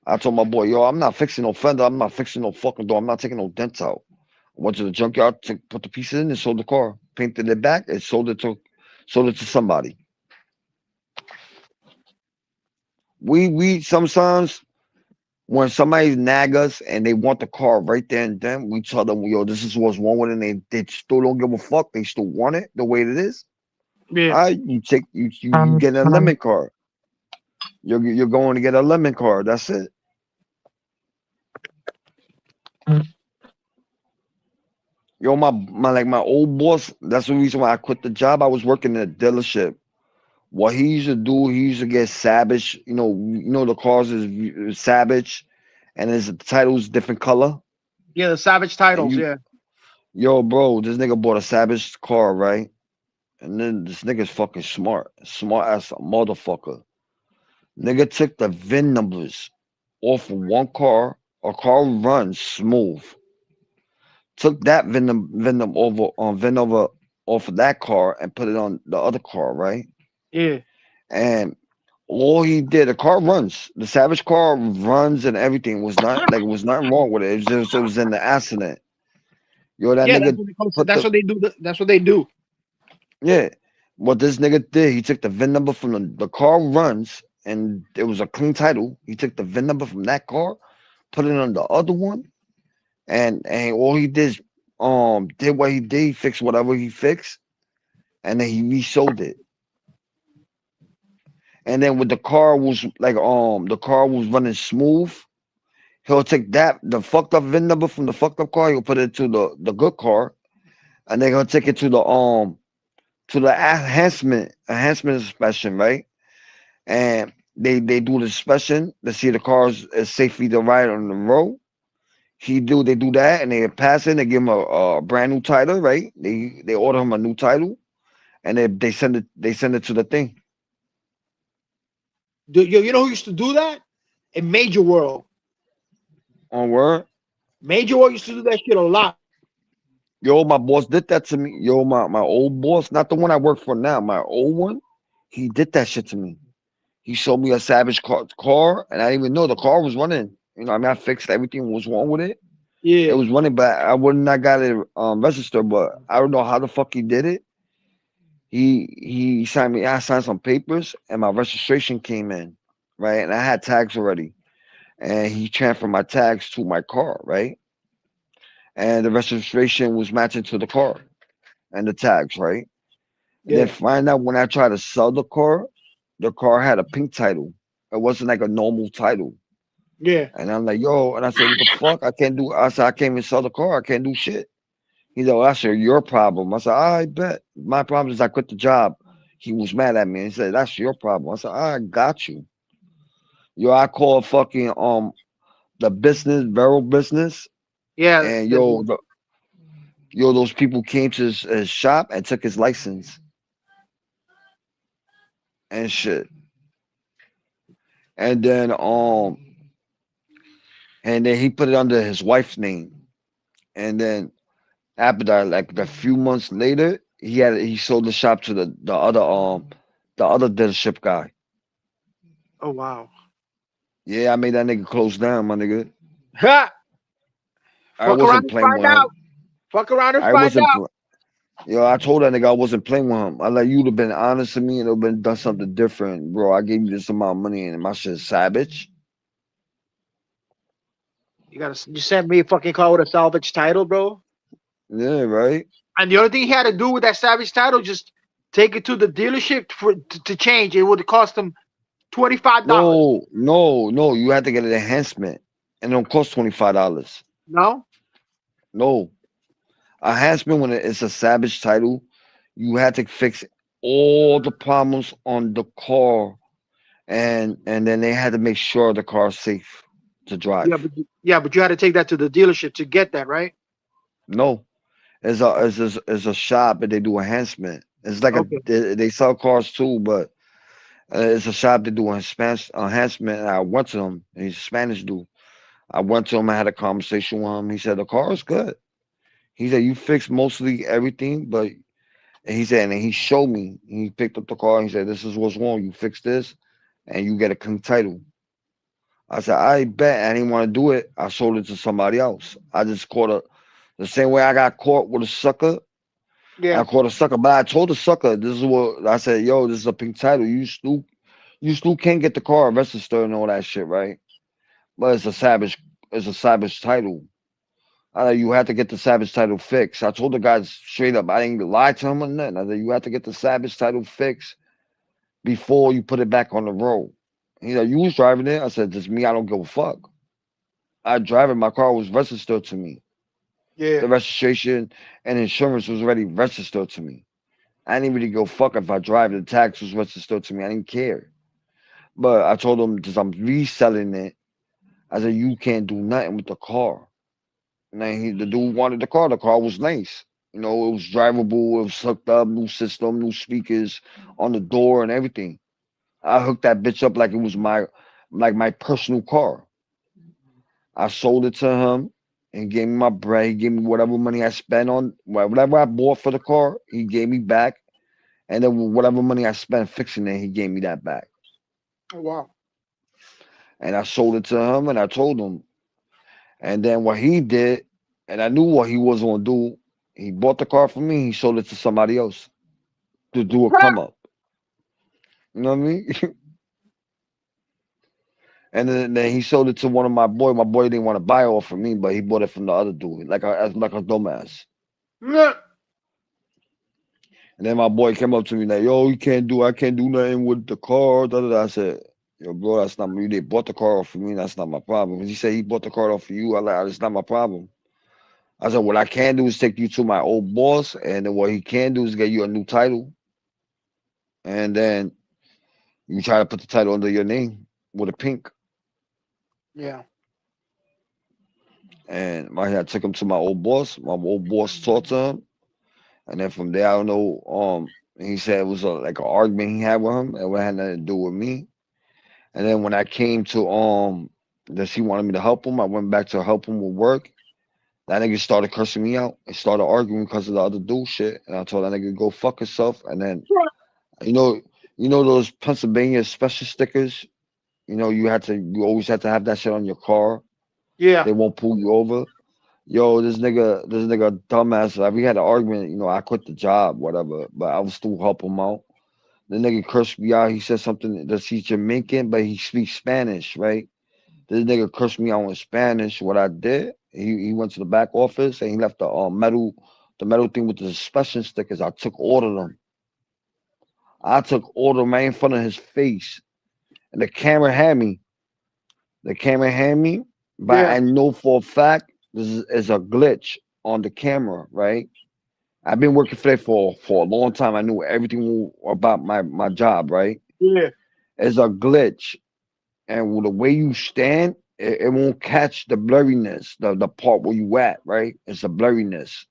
I told my boy, "Yo, I'm not fixing no fender. I'm not fixing no fucking door. I'm not taking no dents out." I went to the junkyard, put the pieces in, and sold the car. Painted it back, and sold it to somebody. We sometimes when somebody nag us and they want the car right there and then, we tell them, "Yo, this is what's wrong with it," and they still don't give a fuck. They still want it the way it is. Yeah. All right, you get a lemon car. You're going to get a lemon car. That's it. Yo, my old boss. That's the reason why I quit the job. I was working in a dealership. What he used to do, he used to get Savage. The cars is Savage, and his title's different color. Yeah, the Savage titles, yeah. Yo, bro, this nigga bought a Savage car, right? And then this nigga's fucking smart as a motherfucker. Nigga took the VIN numbers off of one car. A car runs smooth. Took that VIN number off of that car and put it on the other car, right? Yeah. And all he did, the car runs. The Savage car runs and everything. Was nothing wrong with it. It was in the accident. Yo, that Yeah, nigga that's what they do. That's what they do. Yeah. What this nigga did, he took the VIN number from the car runs, and it was a clean title. He took the VIN number from that car, put it on the other one, and all he did is did what he did, he fixed whatever he fixed, and then he resold it. And then with the car was running smooth, he'll take the fucked up VIN number from the fucked up car, he'll put it to the good car, and they're gonna take it to the enhancement inspection, right? And they do the inspection to see the cars is safely to ride on the road. They do that, and they pass it. They give him a brand new title, right? They order him a new title, and they send it to the thing. You know who used to do that? In Major World. On word. Major World used to do that shit a lot. Yo, my boss did that to me. Yo, my old boss, not the one I work for now, my old one, he did that shit to me. He showed me a Savage car, and I didn't even know the car was running. You know, I mean, I fixed everything was wrong with it. Yeah, it was running, but I would not got it registered. But I don't know how the fuck he did it. He signed me. I signed some papers, and my registration came in, right? And I had tags already, and he transferred my tags to my car, right? And the registration was matching to the car and the tags, right? And then yeah. find out when I tried to sell the car had a pink title. It wasn't like a normal title. Yeah. And I'm like, yo, and I said, what the fuck? I said, I can't even sell the car. I can't do shit. He said, well, that's your problem. I said, I bet. My problem is I quit the job. He was mad at me. He said, that's your problem. I said, I got you. Yo, I called fucking the business, Vero business. Yeah. And those people came to his shop and took his license and shit. And then he put it under his wife's name. And then after that, like a few months later, he sold the shop to the other dealership guy. Oh wow. Yeah, I made that nigga close down, my nigga. Ha! I Fuck around wasn't and playing find with him. out. Fuck around and I find wasn't. out. Yo, I told that nigga I wasn't playing with him. I like you'd have been honest to me and it would have been done something different, bro. I gave you this amount of money and my shit's savage. You sent me a fucking car with a salvage title, bro. Yeah, right. And the only thing he had to do with that salvage title, just take it to the dealership to change. It would cost him $25. No. You had to get an enhancement, and it don't cost $25. No. No, enhancement when it's a savage title, you had to fix all the problems on the car, and then they had to make sure the car's safe to drive. But you had to take that to the dealership to get that, right? No, it's a shop and they do enhancement. It's like they sell cars too, but it's a shop that do enhancement. And I went to him. And he's a Spanish dude. I went to him. I had a conversation with him. He said the car is good. He said you fixed mostly everything, but he said, and he showed me. He picked up the car. And he said, "This is what's wrong. You fix this, and you get a clean title." I said, "I bet." I didn't want to do it. I sold it to somebody else. I just the same way I got caught with a sucker. Yeah. I caught a sucker, but I told the sucker, "This is what I said. Yo, this is a pink title. You still can't get the car registered and all that shit, right? But it's a savage title. You have to get the savage title fixed." I told the guys straight up. I didn't even lie to him or nothing. I said, you have to get the savage title fixed before you put it back on the road. He said, you was driving it? I said, just me. I don't give a fuck. I drive it. My car was registered to me. Yeah. The registration and insurance was already registered to me. I didn't really go fuck if I drive it. The tax was registered to me. I didn't care. But I told him, because I'm reselling it, I said, you can't do nothing with the car. And then the dude wanted the car. The car was nice. You know, it was drivable. It was hooked up, new system, new speakers on the door and everything. I hooked that bitch up like it was my personal car. I sold it to him and gave me my bread. He gave me whatever money I spent on whatever I bought for the car. He gave me back, and then whatever money I spent fixing it, he gave me that back. Oh wow. And I sold it to him, and I told him. And then what he did, and I knew what he was gonna do. He bought the car from me. He sold it to somebody else to do a come up. You know what I mean? And then he sold it to one of my boy. My boy didn't want to buy it off of me, but he bought it from the other dude, like a dumbass. Yeah. And then my boy came up to me like, "Yo, I can't do nothing with the car." Da, da, da. I said, "Yo, bro, that's not me. They bought the car off of me. That's not my problem." He said he bought the car off of you. I like, that's not my problem. I said, what I can do is take you to my old boss, and then what he can do is get you a new title, and then you try to put the title under your name with a pink. Yeah. And I took him to my old boss. My old boss talked to him, and then from there, I don't know. He said it was like an argument he had with him, and it had nothing to do with me. And then when I came to that he wanted me to help him, I went back to help him with work. That nigga started cursing me out and started arguing because of the other dude shit. And I told that nigga go fuck himself. And then you know those Pennsylvania special stickers. You always had to have that shit on your car. Yeah. They won't pull you over. Yo, this nigga dumbass. Like, we had an argument. I quit the job, whatever, but I was still helping him out. The nigga cursed me out. He said something that he's Jamaican, but he speaks Spanish, right? This nigga cursed me out in Spanish. What I did, he went to the back office and he left the metal thing with the suspension stickers. I took all of them. Right in front of his face, and the camera had me. But yeah. I know for a fact this is a glitch on the camera, right? I've been working for that for a long time. I knew everything about my job, right? Yeah. It's a glitch. And the way you stand, it won't catch the blurriness, the part where you at, right? It's a blurriness.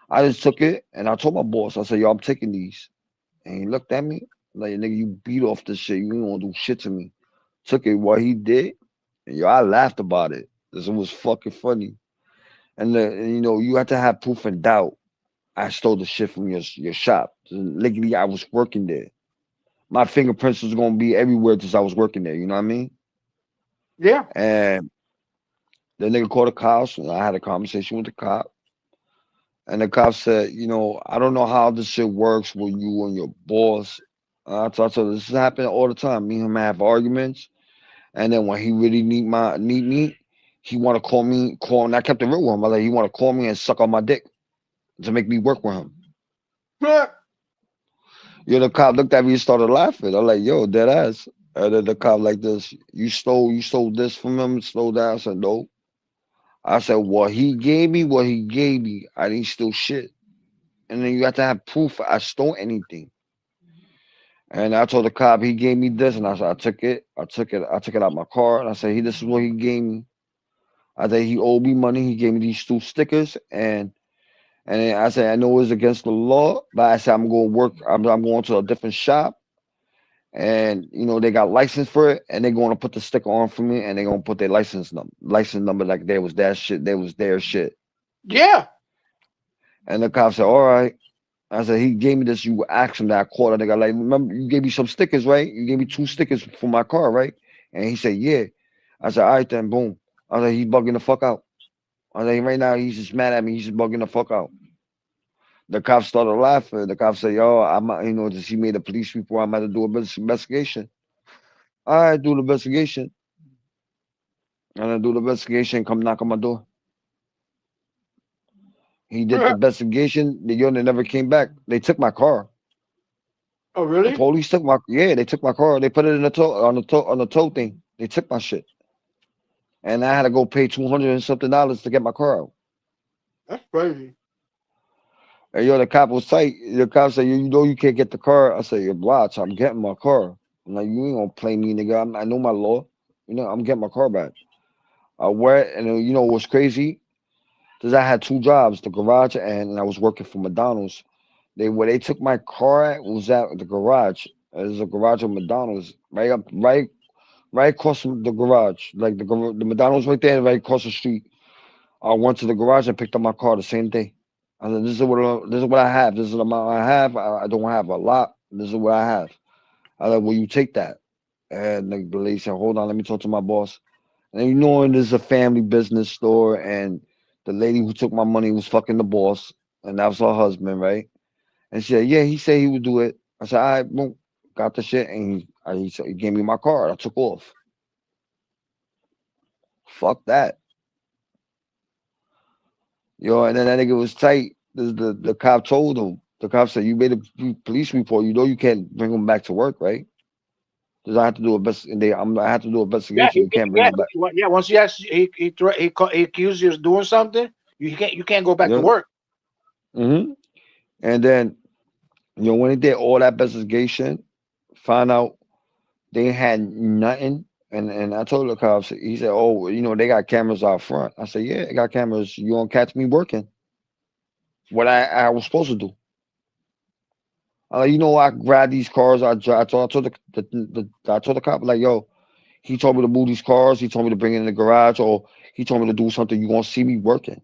I just took it and I told my boss, I said, yo, I'm taking these. And he looked at me like, nigga, you beat off this shit. You ain't gonna do shit to me. Took it, what he did, and yo, I laughed about it. This was fucking funny. And you have to have proof and doubt. I stole the shit from your shop. Legally, I was working there. My fingerprints was gonna be everywhere since I was working there. You know what I mean? Yeah. And the nigga called the cops, and I had a conversation with the cop. And the cop said, I don't know how this shit works with you and your boss. I told her this is happening all the time. Me and him have arguments, and then when he really need me, he want to call me. And I kept it real with him. I like, he want to call me and suck on my dick to make me work with him. The cop looked at me and started laughing. I'm like, yo, dead ass. And then the cop like this, you stole this from him, slow down. I said, no. I said, what he gave me. I didn't steal shit. And then you have to have proof I stole anything. And I told the cop he gave me this, and I said, I took it out my car, and I said, this is what he gave me. I said he owed me money. He gave me these 2 stickers, and I said, I know it's against the law, but I said I'm going to work. I'm going to a different shop, and they got license for it, and they're going to put the sticker on for me, and they're going to put their license number like there was that shit. There was their shit. Yeah. And the cop said, all right. I said, he gave me this. You asked him that I called. I got like, remember you gave me some stickers, right? You gave me 2 stickers for my car, right? And he said, yeah. I said, all right then, boom. I was like, he's bugging the fuck out. I was like, right now he's just mad at me. He's just bugging the fuck out. The cop started laughing. The cop said, yo, he made a police report. I'm about to do a investigation. All right, do the investigation. And I do the investigation, come knock on my door. He did the investigation. They never came back. They took my car. Oh, really? The police took they took my car. They put it in the on the tow thing. They took my shit. And I had to go pay $200 and something to get my car out. That's crazy. And the cop was tight. The cop said, you can't get the car. I said, you're blocked. I'm getting my car. I'm like, you ain't gonna play me, nigga. I know my law. I'm getting my car back. I went, and what's crazy? Because I had 2 jobs, the garage and I was working for McDonald's. Where they took my car at was at the garage. There's a garage of McDonald's right across from the garage. Like the McDonald's right there, right across the street. I went to the garage and picked up my car the same day. I said, this is what I have. This is the amount I have. I don't have a lot. This is what I have. I said, well, you take that. And the lady said, hold on, let me talk to my boss. And this is a family business store, and the lady who took my money was fucking the boss, and that was her husband, right? And she said, yeah, he said he would do it. I said, all right, boom, got the shit, and he gave me my card. I took off. Fuck that. And then that nigga was tight. The cop told him. The cop said, you made a police report. You can't bring him back to work, right? Because I have to do I have to do an investigation. Yeah, you can't bring him back. Yeah, once he accused you of doing something, You can't go back to Yeah. work. Mm-hmm. And then, when they did all that investigation, found out they had nothing. And I told the cops, he said, "Oh, they got cameras out front." I said, "Yeah, they got cameras. You won't catch me working. What I was supposed to do." I grabbed these cars. I told the cop, like, "Yo, he told me to move these cars. He told me to bring it in the garage, or he told me to do something. You gonna see me working."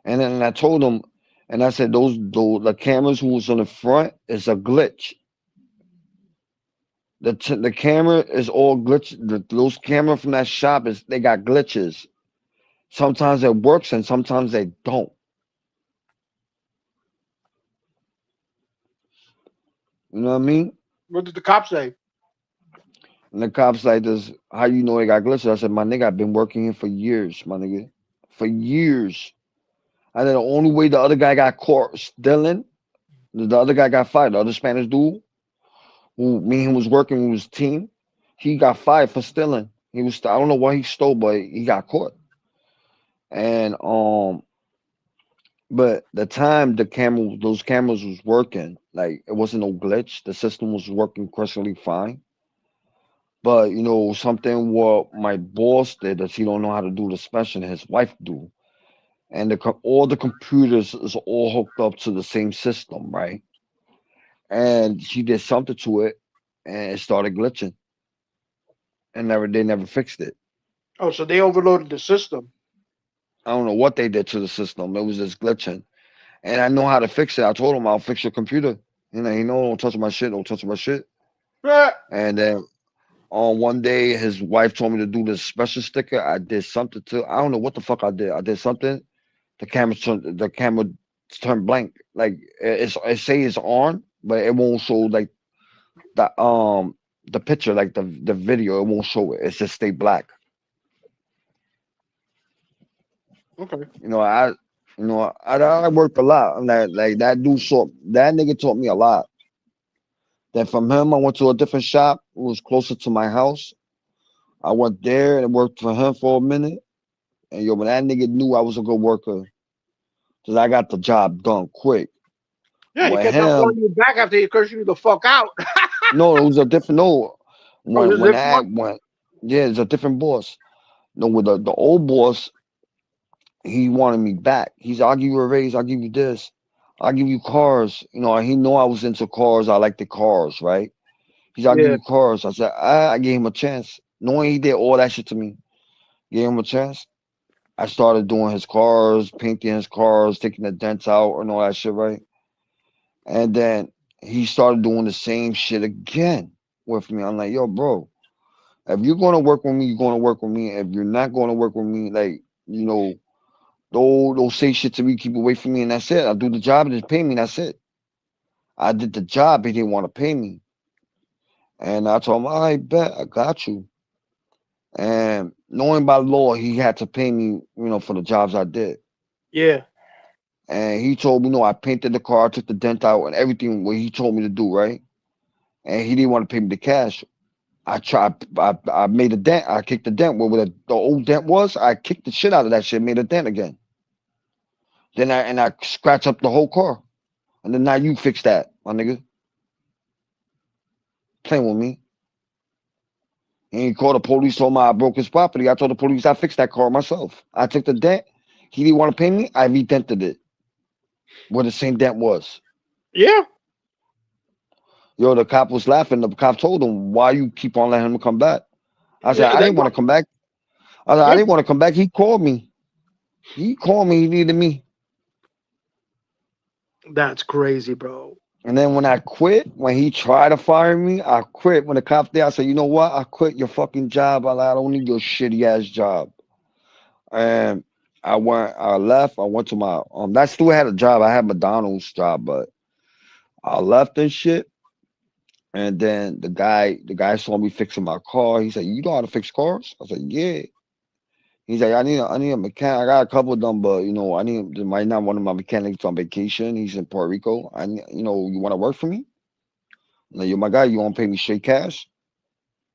And then I told him, and I said, the cameras who was on the front is a glitch. The camera is all glitch. Those camera from that shop they got glitches. Sometimes it works and sometimes they don't. You know what I mean? What did the cops say? And the cops like this, how you know they got glitches? I said, my nigga, I've been working here for years, my nigga. For years. And then the only way the other guy got caught stealing, the other guy got fired. The other Spanish dude, who me and him was working with his team, he got fired for stealing. I don't know what he stole, but he got caught. And but the time those cameras was working, like it wasn't no glitch. The system was working perfectly fine. But something what my boss did that he don't know how to do the special, his wife do. And all the computers is all hooked up to the same system, right? And she did something to it, and it started glitching, and they never fixed it. Oh, so they overloaded the system. I don't know what they did to the system. It was just glitching, and I know how to fix it. I told him I'll fix your computer. Don't touch my shit. Don't touch my shit. And then on one day, his wife told me to do this special sticker. I did something to. I don't know what the fuck I did. I did something. The camera turned blank. Like it say it's on, but it won't show like the picture, like the video. It won't show it. It just stay black. Okay. I worked a lot. Like that nigga taught me a lot. Then from him, I went to a different shop. It was closer to my house. I went there and worked for him for a minute. And when that nigga knew I was a good worker, cause I got the job done quick. Yeah, he kept on calling you back after he cursed you the fuck out. No, it was a different yeah, it's a different boss. No, with the old boss, he wanted me back. I'll give you a raise, I'll give you this, I'll give you cars. He know I was into cars. I like the cars, right? I'll give you cars. I said, I gave him a chance. Knowing he did all that shit to me, gave him a chance. I started doing his cars, painting his cars, taking the dents out and all that shit, right? And then he started doing the same shit again with me. I'm like, yo, bro, if you're going to work with me, you're going to work with me. If you're not going to work with me, like, don't say shit to me, keep away from me, and that's it. I'll do the job and just pay me, that's it. I did the job, he didn't want to pay me. And I told him, I bet, I got you. And knowing by law, he had to pay me, for the jobs I did. Yeah. And he told me, no, I painted the car, took the dent out and everything what he told me to do, right? And he didn't want to pay me the cash. I made a dent. I kicked the dent where the old dent was. I kicked the shit out of that shit, made a dent again. Then I scratched up the whole car. And then now you fix that, my nigga. Playing with me. And he called the police, told me I broke his property. I told the police I fixed that car myself. I took the dent. He didn't want to pay me. I redented it where the same dent was. Yeah. Yo, the cop was laughing. The cop told him, why you keep on letting him come back? I said, I didn't want to come back. I didn't want to come back. He called me. He needed me. That's crazy, bro. And then when I quit, when he tried to fire me, I quit. When the cop there, I said, you know what? I quit your fucking job. I don't need your shitty ass job. And I left. I went to my I still had a job. I had McDonald's job, but I left and shit. And then the guy saw me fixing my car. He said, you know how to fix cars? I said, yeah. He's like, I need a mechanic. I got a couple of them, but right now one of my mechanics on vacation. He's in Puerto Rico. You want to work for me? I'm like, you're my guy. You want to pay me straight cash?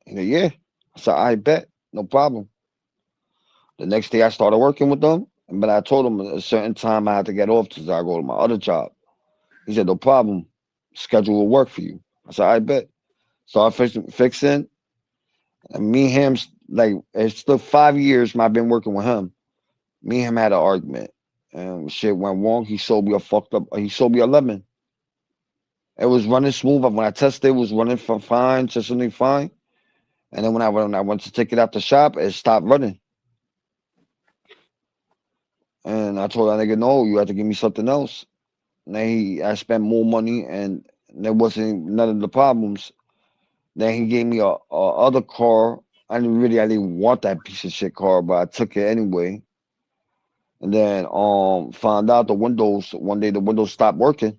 He's like, yeah. I said, I bet, no problem. The next day I started working with them, but I told him a certain time I had to get off because I go to my other job. He said, no problem. Schedule will work for you. I said, I bet. So I fixing. And me and him, like, it's still 5 years I've been working with him. Me and him had an argument. And shit went wrong. He sold me he sold me a lemon. It was running smooth. When I tested, it was running fine, just something fine. And then when I went to take it out the shop, it stopped running. And I told that nigga, no, you have to give me something else. And then I spent more money, and there wasn't none of the problems. Then he gave me a other car. I didn't want that piece of shit car, but I took it anyway. And then found out one day the windows stopped working.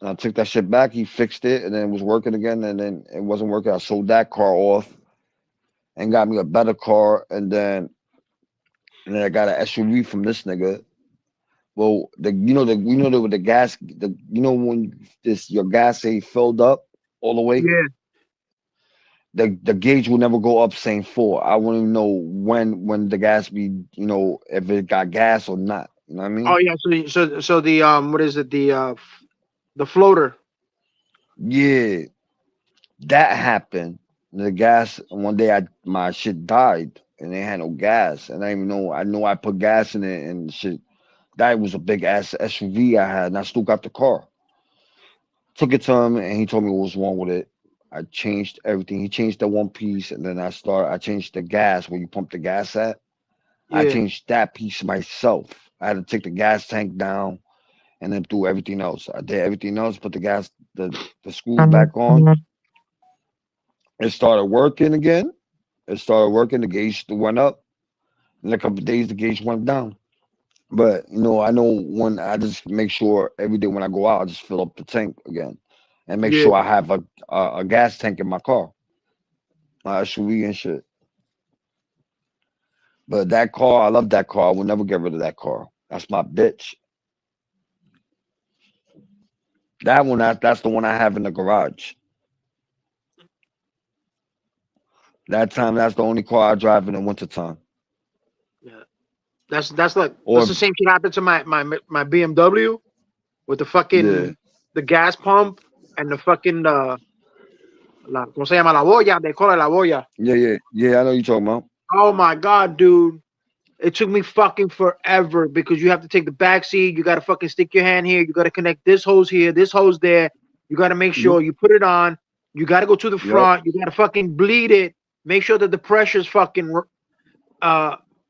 And I took that shit back. He fixed it, and then it was working again, and then it wasn't working. I sold that car off and got me a better car, and then I got an SUV from this nigga. Well, with the gas, when your gas ain't filled up all the way. Yeah. The gauge will never go up saying 4. I wouldn't even know when the gas be, if it got gas or not. You know what I mean? Oh yeah. So the what is it? The floater. Yeah, that happened. The gas one day my shit died and they had no gas, and I didn't even know. I know I put gas in it and shit. That was a big ass SUV I had, and I still got the car. Took it to him, and he told me what was wrong with it. I changed everything. He changed the one piece, and then I changed the gas where you pump the gas at. Yeah. I changed that piece myself. I had to take the gas tank down and then do everything else. I did everything else, put the screws back on. It started working again. The gauge went up. In a couple of days, the gauge went down. But I know when I just make sure every day when I go out, I just fill up the tank again, and make sure I have a gas tank in my car, my SUV and shit. But that car, I love that car. I will never get rid of that car. That's my bitch. That one, that's the one I have in the garage. That's the only car I drive in the wintertime. Yeah. That's the same shit happened to my BMW with the fucking the gas pump and the fucking ¿cómo se llama? La boya. They call it la boya. Yeah. I know you're talking about. Oh my god, dude. It took me fucking forever because you have to take the back seat. You got to fucking stick your hand here. You got to connect this hose here, this hose there. You got to make sure you put it on. You got to go to the front. You got to fucking bleed it. Make sure that the pressure's fucking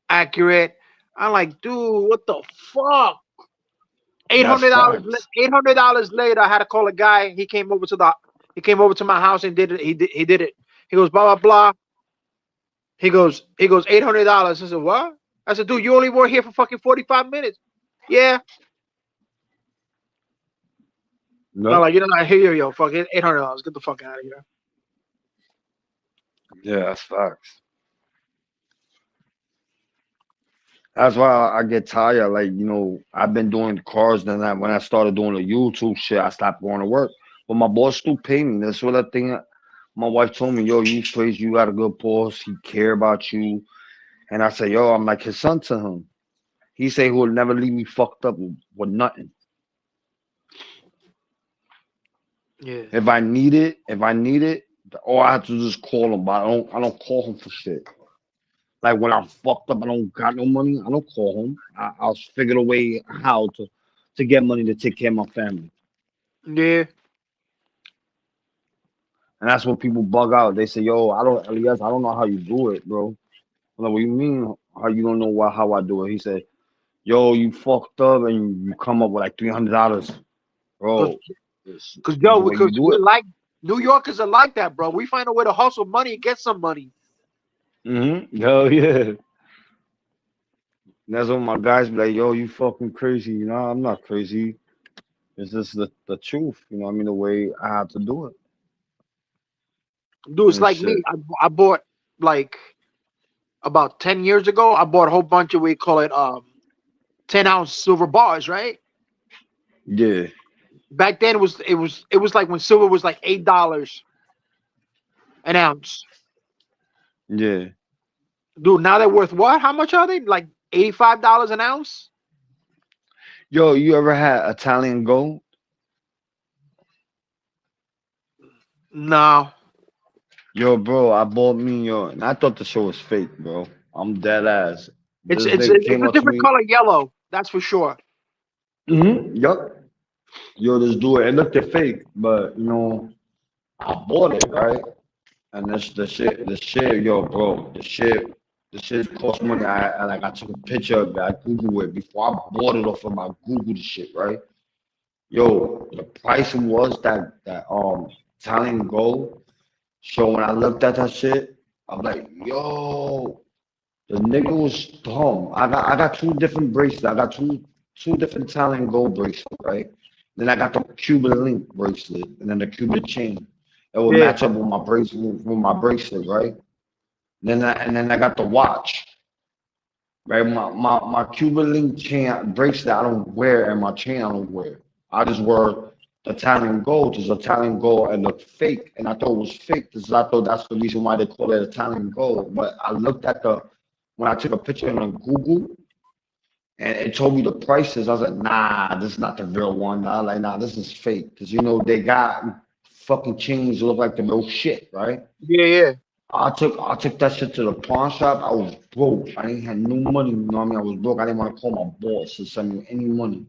accurate. I'm like, dude, what the fuck? $800. $800 later, I had to call a guy. He came over to my house and did it. He did it. He goes, blah blah blah. He goes, $800. I said, what? I said, dude, you only were here for fucking 45 minutes. Yeah. No. I'm like, I hear you, fuck it, $800. Get the fuck out of here. Yeah, that's facts. That's why I get tired. Like, I've been doing the cars, then when I started doing the YouTube shit, I stopped going to work. But my boss still paid me. That's what I think. My wife told me, yo, you crazy, you got a good boss, he care about you. And I said, yo, I'm like his son to him. He said he will never leave me fucked up with nothing. Yeah. If I need it, I have to just call him, but I don't call him for shit. Like when I'm fucked up, I don't got no money, I don't call him. I'll figure a way how to get money to take care of my family. Yeah. And that's when people bug out. They say, yo, I don't know how you do it, bro. I'm like, what do you mean how you don't know how I do it? He said, yo, you fucked up and you come up with like $300. Bro. Because we're like New Yorkers are like that, bro. We find a way to hustle money and get some money. Yo, yeah. That's when my guys be like, yo, you fucking crazy. I'm not crazy. It's just the truth. You know what I mean? The way I have to do it. Dude, it's like me. I bought like about 10 years ago. I bought a whole bunch of, we call it 10-ounce silver bars, right? Yeah. Back then it was like when silver was like $8 an ounce. Yeah. Dude, now they're worth what? How much are they? Like $85 an ounce? Yo, you ever had Italian gold? No. Yo, bro, I bought me and I thought the show was fake, bro. I'm dead ass. It's This it's nigga it's came a up to different me. color yellow. That's for sure. Yup. Yo, this dude, it looked fake, but I bought it, right? And this the shit, yo, bro, the shit cost money. I took a picture of it. I Googled it before I bought it off of my Google the shit, right? Yo, the price was that Italian gold. So when I looked at that shit, I'm like, yo, the nigga was dumb. I got two different bracelets. I got two different Italian gold bracelets, right? Then I got the Cuban link bracelet, and then the Cuban chain. It would Yeah. match up with my bracelet, right? And then I got the watch, right? My Cuban link chain bracelet I don't wear, and my chain I don't wear. I just wear the Italian gold. It's Italian gold and look fake, and I thought it was fake because I thought that's the reason why they call it Italian gold. But I looked at when I took a picture on Google, and it told me the prices. I was like, nah, this is not the real one. I was like, nah, this is fake because they got fucking chains that look like the real shit, right? Yeah, yeah. I took that shit to the pawn shop. I was broke. I didn't have no money. You know what I mean? I was broke. I didn't want to call my boss to send me any money.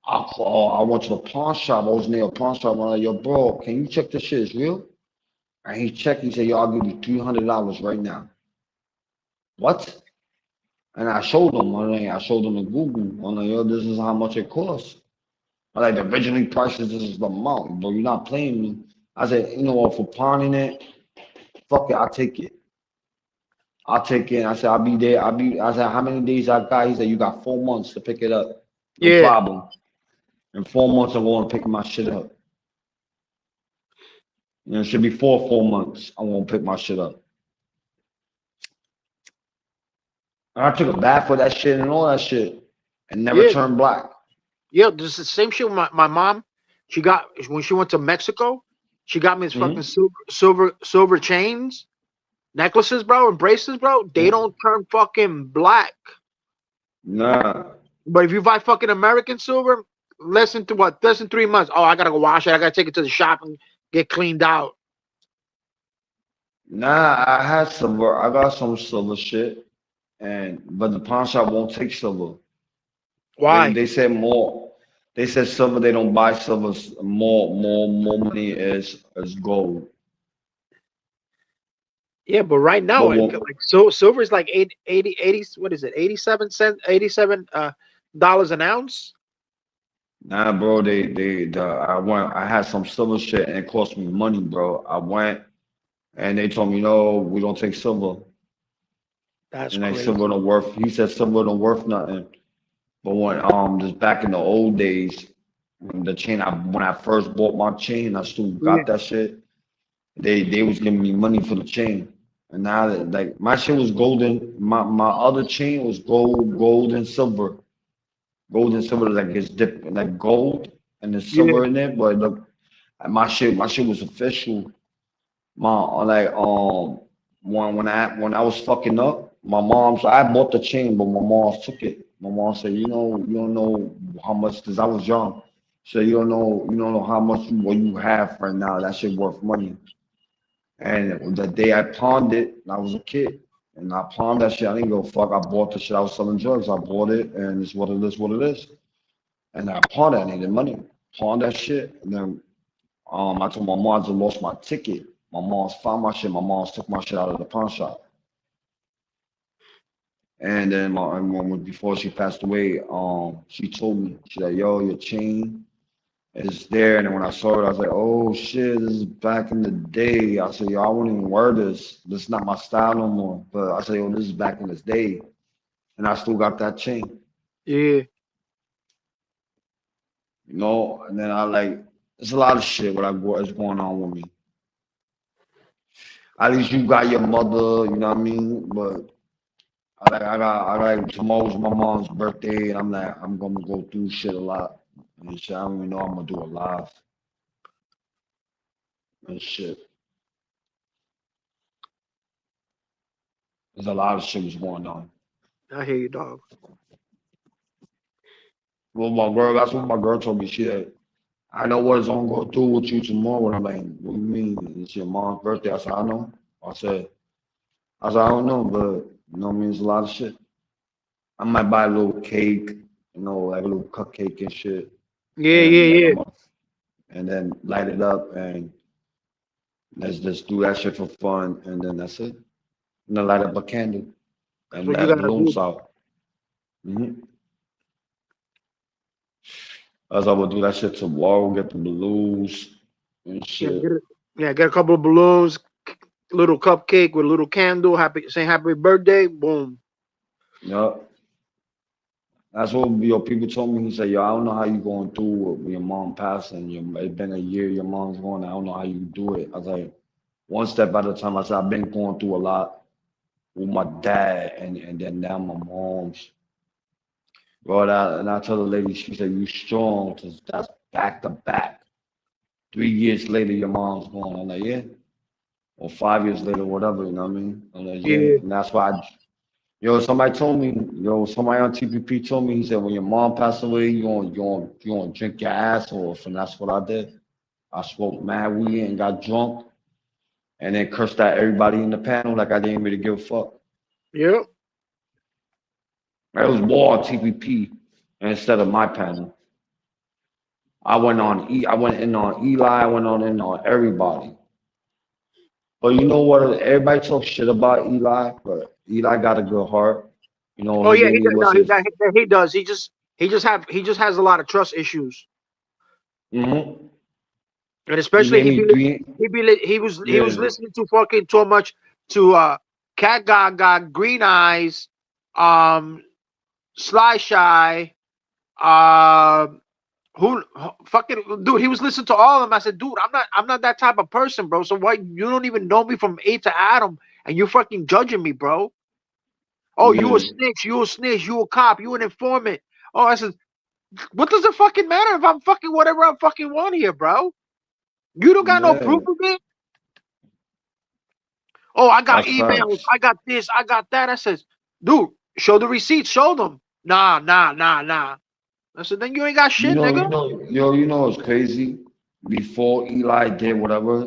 I went to the pawn shop. I was near a pawn shop. I'm like, yo, bro, can you check this shit is real? And he checked. He said, yo, I'll give you $300 right now. What? And I showed him. I showed him in Google. I'm like, yo, this is how much it costs. I like the originally prices. This is the amount, bro. You're not playing me. I said, you know what? For pawning it, fuck it. I'll take it. I'll take it. I said, I'll be there. I said, how many days I got? He said, you got 4 months to pick it up. No Yeah. problem. In 4 months, I'm going to pick my shit up. It should be 4 months. I'm going to pick my shit up. And I took a bath for that shit and all that shit and never Yeah. turned black. Yeah, this is the same shit with my mom. She got when she went to Mexico, she got me this fucking silver chains, necklaces, bro, and bracelets, bro. They don't turn fucking black. Nah. But if you buy fucking American silver, less than 3 months. Oh, I gotta go wash it. I gotta take it to the shop and get cleaned out. Nah, I had silver. I got some silver shit, but the pawn shop won't take silver. Why? They said more. They said silver. They don't buy silver. More money is gold. Yeah, but right now, silver is like 80, what is it? 87 cents, $87 an ounce. Nah, bro. I had some silver shit and it cost me money, bro. I went and they told me no, we don't take silver. That's And crazy. silver don't worth. He said silver don't worth nothing. But when just back in the old days, when I first bought my chain, I still got that shit. They was giving me money for the chain. And now that like my shit was golden, my other chain was gold and silver. Gold and silver like it's dipped like gold and there's silver in it, but look my shit was official. When I was fucking up, so I bought the chain, but my mom took it. My mom said, you don't know how much because I was young. So you don't know how much what you have right now. That shit worth money. And the day I pawned it, I was a kid. And I pawned that shit. I didn't go fuck. I bought the shit. I was selling drugs. I bought it, and it's what it is, what it is. And I pawned it. I needed money. Pawned that shit. And then I told my mom I just lost my ticket. My mom's found my shit. My mom's took my shit out of the pawn shop. And then my mom, before she passed away, she told me, she said, yo, your chain is there. And then when I saw it, I was like, oh shit, this is back in the day. I said, yo, I wouldn't even wear this. This is not my style no more. But I said, yo, this is back in this day. And I still got that chain. Yeah. And then there's a lot of shit what's going on with me. At least you got your mother, you know what I mean? But I got tomorrow's my mom's birthday, and I'm gonna go through shit a lot. And shit, I don't even know I'm gonna do a live and shit. There's a lot of shit was going on. I hear you, dog. Well, that's what my girl told me. She said, I know what it's gonna go through with you tomorrow. And I'm like, what do you mean? It's your mom's birthday. I said, I know. I said, I don't know, but you know what I mean? It's a lot of shit. I might buy a little cake, you know, like a little cupcake and shit. Yeah. And then light it up and let's just do that shit for fun. And then that's it. And then light up a candle and That's what you let gotta balloons do. out. As I would do that shit tomorrow, get the balloons and shit. Get a couple of balloons, little cupcake with a little candle, saying happy birthday, boom. Yup. That's what people told me. He said, yo, I don't know how you going through with your mom passing. It's been a year, your mom's going. I don't know how you do it. I was like, one step at a time. I said, I've been going through a lot with my dad and then now my mom's. Bro, and I told the lady, she said, you strong, because that's back to back. 3 years later, your mom's gone. I'm like, yeah. Or 5 years later, whatever, you know what I mean? I'm like, yeah. And that's why somebody told me, somebody on TPP told me, he said, when your mom passed away, you gonna drink your ass off. And that's what I did. I smoked mad weed and got drunk and then cursed at everybody in the panel like I didn't really give a fuck. Yep. It was more on TPP instead of my panel. I went in on Eli, I went in on everybody. But you know what? Everybody talks shit about Eli, but Eli got a good heart. You know. Oh yeah, he does. He just has a lot of trust issues. Mm-hmm. And especially he was listening to fucking too much to Cat Gaga, Green Eyes, Sly Shy, who fucking dude, he was listening to all of them. I said, dude, I'm not that type of person, bro. So why you don't even know me from A to Adam and you're fucking judging me, bro? Oh, you a snitch, you a cop, you an informant. Oh, I said, what does it fucking matter if I'm fucking whatever I fucking want here, bro? You don't got no proof of it. Oh, I got emails, I got this, I got that. I says, dude, show the receipts, show them. Nah. I said, then you ain't got shit, nigga. You know what's crazy? Before Eli did whatever,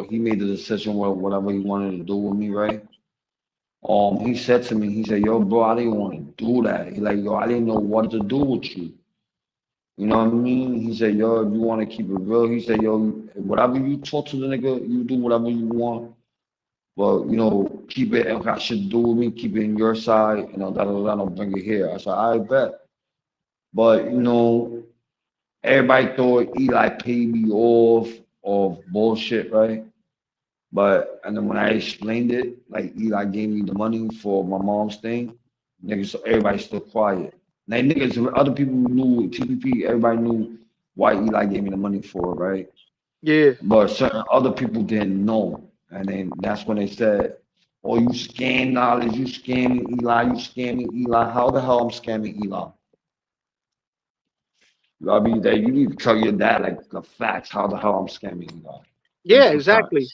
he made the decision whatever he wanted to do with me, right? He said to me, he said, yo, bro, I didn't want to do that. He like, yo, I didn't know what to do with you. You know what I mean? He said, yo, if you want to keep it real, he said, yo, whatever you talk to the nigga, you do whatever you want. But, keep it, if I should do with me, keep it in your side, don't bring it here. I said, I bet. But, everybody thought Eli paid me off of bullshit, right? But, and then when I explained it, like Eli gave me the money for my mom's thing, niggas, everybody still quiet. Now, niggas, other people knew, TPP, everybody knew why Eli gave me the money for it, right? Yeah. But certain other people didn't know. And then that's when they said, oh, you scam knowledge, you scamming Eli, How the hell I'm scamming Eli? I mean, you need to tell your dad, like, the facts, how the hell I'm scamming Eli. Yeah, exactly.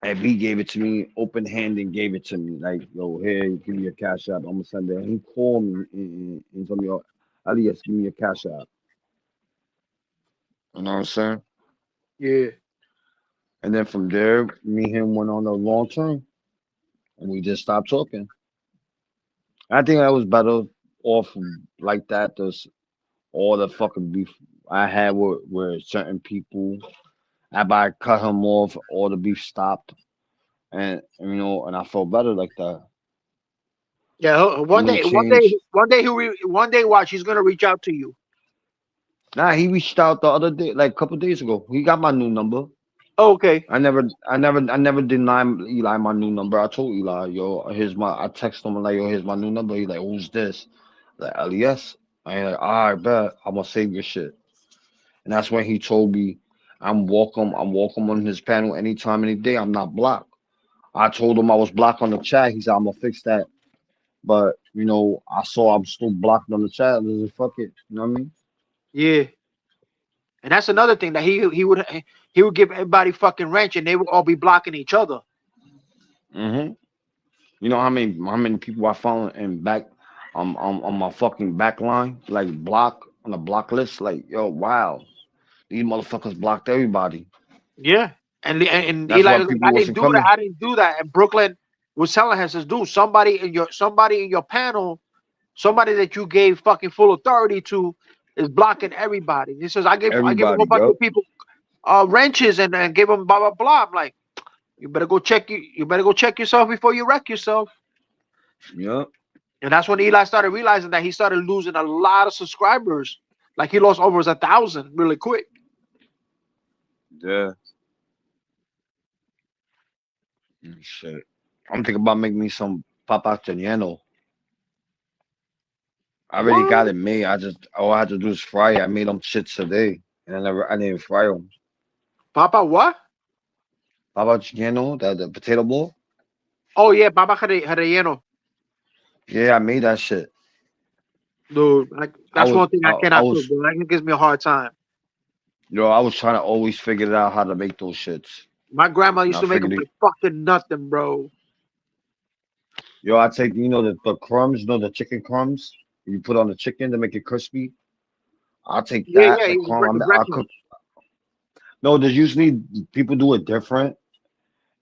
And he gave it to me, open-handed, and gave it to me. Like, yo, here, give me your cash app. I'm going to send it. He called me and told me, yo, Elias, give me your cash app. You know what I'm saying? Yeah. And then from there, me and him went on a long term. And we just stopped talking. I think I was better off like that. There's all the fucking beef I had with certain people. After I cut him off, all the beef stopped. And and I felt better like that. Yeah, one day, watch, he's gonna reach out to you. Nah, he reached out the other day, like a couple days ago. He got my new number. Oh, okay. I never denied Eli my new number. I told Eli, yo, I texted him like, yo, here's my new number. He's like, who's this? Like, Elias. I ain't like, all right, bet. I'm gonna save your shit. And that's when he told me, I'm welcome on his panel anytime, any day. I'm not blocked. I told him I was blocked on the chat. He said, I'm gonna fix that. But I saw I'm still blocked on the chat. Fuck it. You know what I mean? Yeah. And that's another thing that he would give everybody fucking wrench and they would all be blocking each other. Mm-hmm. You know how many people I found in back on my fucking back line, like block on the block list. Like, yo, wow, these motherfuckers blocked everybody. Yeah, and That's Eli why was like, people I didn't wasn't do that. coming. I didn't do that. And Brooklyn was telling him, says, dude, somebody in your panel, somebody that you gave fucking full authority to, is blocking everybody. He says, I give a whole Everybody, bunch yup, of people wrenches and gave them blah blah blah. I'm like, you better go check you better go check yourself before you wreck yourself. yup. And that's when Eli started realizing that he started losing a lot of subscribers. Like he lost over 1,000 really quick. Yeah. Shit. I'm thinking about making me some papa chaniano. I already What? got it made. All I had to do is fry it. I made them shits today, and I didn't fry them. Papa what? Papa chaniano, the potato bowl. Oh yeah, Papa relleno. Yeah, I made that shit. Dude, like I that's was, one thing I I cannot cook, was, bro. That gives me a hard time. I was trying to always figure out how to make those shits. My grandma And used I to make them figured it. like fucking nothing, bro. I take, the crumbs, the chicken crumbs you put on the chicken to make it crispy. I'll take Yeah, that, yeah, the he was crumb. I'll breakfast. cook. No, there's usually people do it different.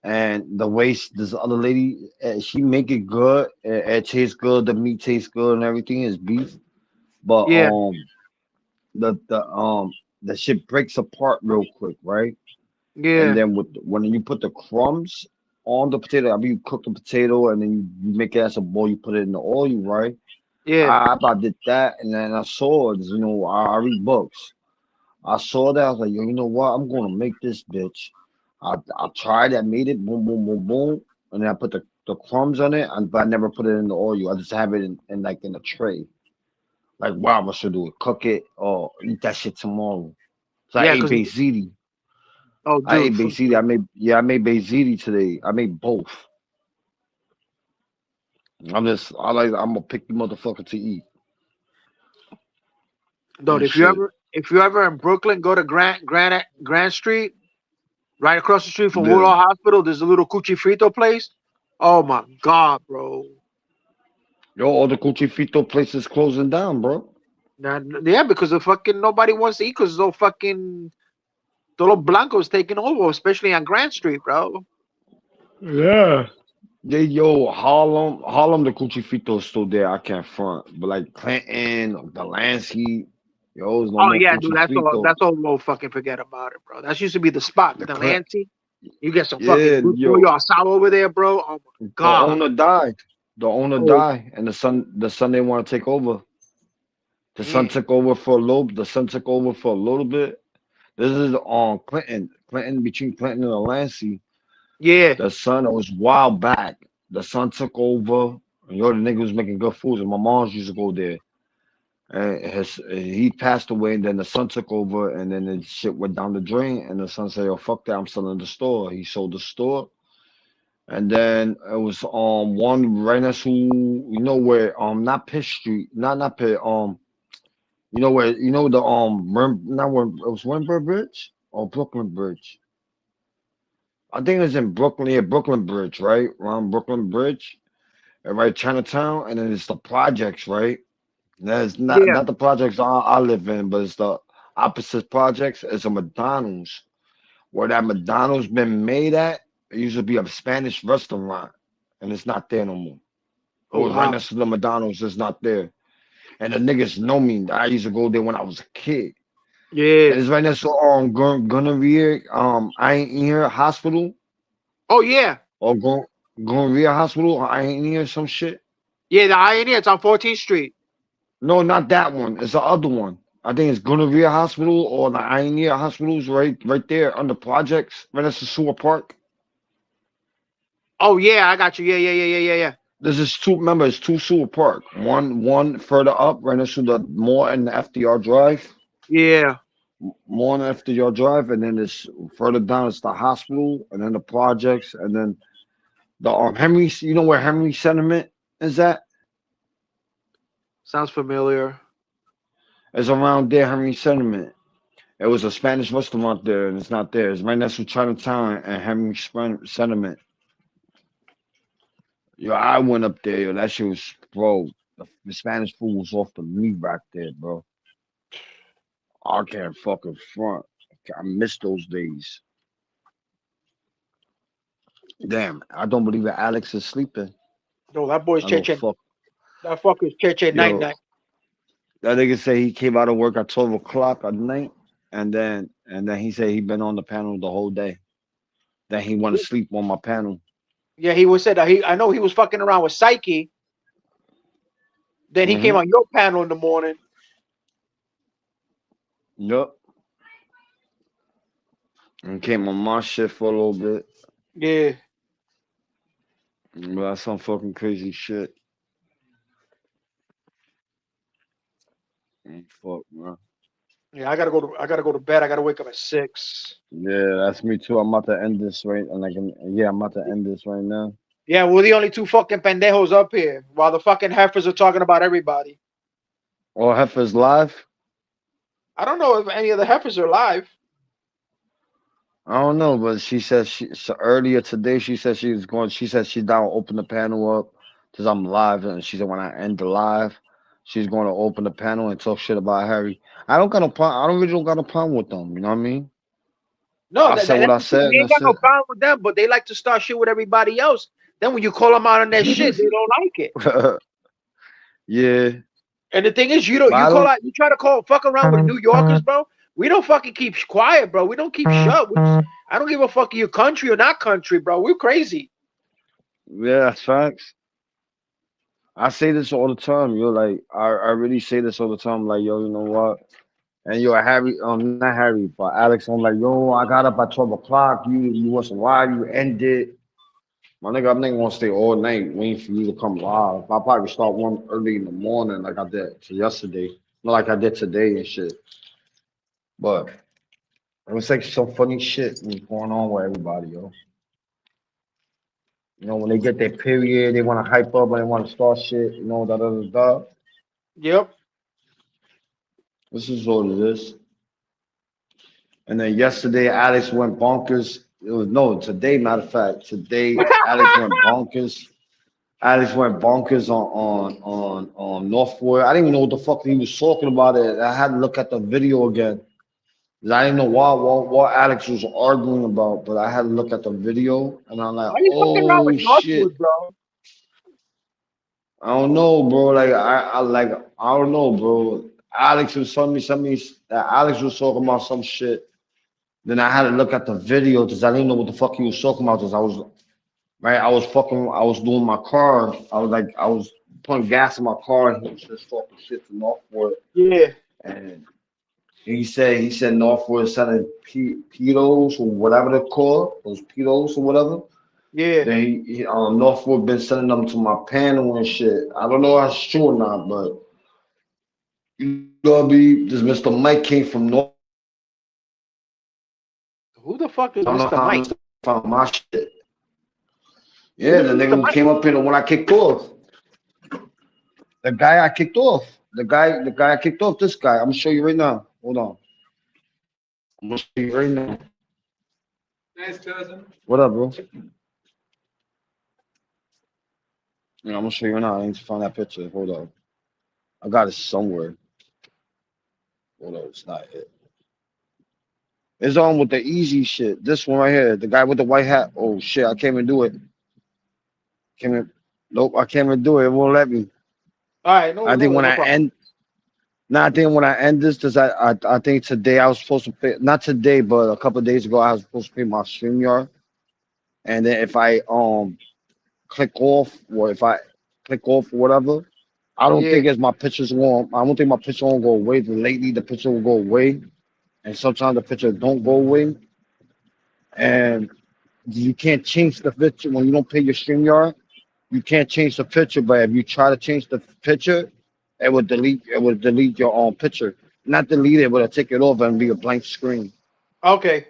And the way this other lady, she make it good. It tastes good. The meat tastes good, and everything is beef. But Yeah, the shit breaks apart real quick, right? And yeah, then when you put the crumbs on the potato, I mean, you cook the potato and then you make it as a bowl. You put it in the oil, right? yeah. I about did that, and then I saw it. I read books. I saw that. I was like, yo, you know what? I'm gonna make this bitch. I tried. I made it. Boom, boom, boom, boom. And then I put the crumbs on it, but I never put it in the oil. I just have it in like in a tray. Like, wow, I should do it. Cook it or eat that shit tomorrow. So I Yeah, ate because Bezidi. oh, I dude, ate Bezidi. I made Bezidi today. I made both. I'm a picky motherfucker to eat. dude, And shit. if you ever in Brooklyn, go to Grand Street, right across the street from Yeah. Woodall Hospital. There's a little Cuchi Frito place. Oh my god, bro. Yo, all the Cuchifito places closing down, bro. Nah, yeah, because the fucking nobody wants to eat because no fucking Tolo Blanco's taking over, especially on Grand Street, bro. Yeah. Yeah, yo, Harlem, the Cuchifito is still there. I can't front. But like Clinton, Delancey, yo, there's no Oh more yeah, dude, Cuchifito. that's all. We'll fucking forget about it, bro. That used to be the spot, The the Clint, Lancey. You get some fucking yeah, good pollo yo, asado over there, bro. Oh my the god. owner died. The owner Oh, died, and the son they want to take over. The son mm. took over for a little. The son took over for a little bit. This is on Clinton. Clinton between Clinton and Delancey. Yeah, The son, it was a while back. The son took over. And yo, the nigga was making good food, and my mom used to go there. And he passed away, and then the son took over, and then the shit went down the drain. And the son said, "Yo, fuck that, I'm selling the store." He sold the store, and then it was one right next to where not Pitt Street, not Pitt where the not where it was Winbur Bridge or Brooklyn Bridge. I think it was in Brooklyn, yeah, Brooklyn Bridge, right around Brooklyn Bridge, and right Chinatown, and then it's the projects, right. That's not yeah. not the projects I live in, but it's the opposite projects. It's a McDonald's. Where that McDonald's been made at, it used to be a Spanish restaurant, and it's not there no more. It Oh was right wow. next to the McDonald's. It's not there. And the niggas know me. I used to go there when I was a kid. Yeah. And it's right next to Gonorrhea, I ain't here hospital Oh yeah. or Gonorrhea hospital. I ain't here some shit. Yeah, the Ioneer, it's on 14th Street. No, not that one. It's the other one. I think it's Gonorrhea Hospital or the Ioneer Hospitals right there under projects, right next to Sewer Park. Oh yeah, I got you. Yeah. This is it's two Sewer Park. One further up, right next to the more in the FDR Drive. Yeah. More in the FDR Drive, and then it's further down it's the hospital, and then the projects, and then the Henry, you know where Henry Sentiment is at? Sounds familiar. It's around there, Henry Sentiment. It was a Spanish restaurant there, and it's not there. It's right next to Chinatown and Henry Sentiment. Yo, I went up there, yo. That shit was, bro. The Spanish food was off the meat right there, bro. I can't fucking front. I miss those days. Damn, I don't believe that Alex is sleeping. No, that boy's That little Cheche. fuck. That fucker's Cheche night Yo, night. that nigga say he came out of work at 12 o'clock at night, and then he said he been on the panel the whole day. Then he went to sleep on my panel. Yeah, he was said that I know he was fucking around with Psyche. Then he came on your panel in the morning. Yup. And came on my shit for a little bit. Yeah. But that's some fucking crazy shit. Fuck, man. Yeah, I gotta go to bed. I gotta wake up at 6. Yeah, that's me too. I'm about to end this right, and I'm about to end this right now. Yeah, we're the only two fucking pendejos up here, while the fucking heifers are talking about everybody. Oh, Heifer's live? I don't know if any of the heifers are live. I don't know, but she said earlier today. She said she's down to open the panel up because I'm live, and she said when I end the live, she's going to open the panel and talk shit about Harry. I don't really got a problem with them. You know what I mean? No, I said what I said. We ain't got no problem with them, but they like to start shit with everybody else. Then when you call them out on their shit, they don't like it. Yeah. And the thing is, you try to fuck around with New Yorkers, bro. We don't fucking keep quiet, bro. We don't keep shut. I don't give a fuck if you're country or not country, bro. We're crazy. Yeah, that's facts. I say this all the time, yo. Like I really say this all the time. Like, yo, you know what? And yo, Harry, not Harry, but Alex, I'm like, yo, I got up at 12 o'clock. You wasn't live. You ended. My nigga, I'm not gonna stay all night waiting for you to come live. I'll probably start one early in the morning, like I did yesterday, not like I did today and shit. But it was like some funny shit was going on with everybody, yo. You know, when they get their period, they want to hype up and they want to start shit, you know, da. Yep. This is all it is. And then yesterday, Alex went bonkers. Today, matter of fact, today Alex went bonkers. Alex went bonkers on Northwood. I didn't even know what the fuck he was talking about. I had to look at the video again. I didn't know what Alex was arguing about, but I had to look at the video, and I'm like, oh shit, bro? I don't know, bro. Like I don't know, bro. Alex was telling me something that Alex was talking about some shit. Then I had to look at the video because I didn't know what the fuck he was talking about. Because I was doing my car. I was putting gas in my car, and he was just talking shit to Northwood. Yeah. And he said Northwood is selling pedos or whatever they're called, those pedos or whatever. Yeah. Then Northwood been sending them to my panel and shit. I don't know if that's true or not, but you know, this Mr. Mike came from North. Who the fuck is Mr. Mike? Found my shit. Yeah, the nigga who came up here when I kicked off. The guy I kicked off. The guy I kicked off. This guy. I'm gonna show you right now. Hold on. I'm gonna show you right now. Nice cousin. What up, bro? Yeah, I'm gonna show you right now. I need to find that picture. Hold up. I got it somewhere. Hold up, it's not it. It's on with the easy shit. This one right here, the guy with the white hat. Oh shit, I can't even do it. Nope, I can't even do it. It won't let me. All right, I think when I end this, because I think today I was supposed to pay, not today, but a couple of days ago I was supposed to pay my StreamYard. And then if I click off or whatever, I don't think it's my pictures going. I don't think my picture won't go away. Lately the picture will go away. And sometimes the picture don't go away. And you can't change the picture when you don't pay your StreamYard. You can't change the picture, but if you try to change the picture, it would delete your own picture. Not delete it, but it'll take it over and be a blank screen. Okay.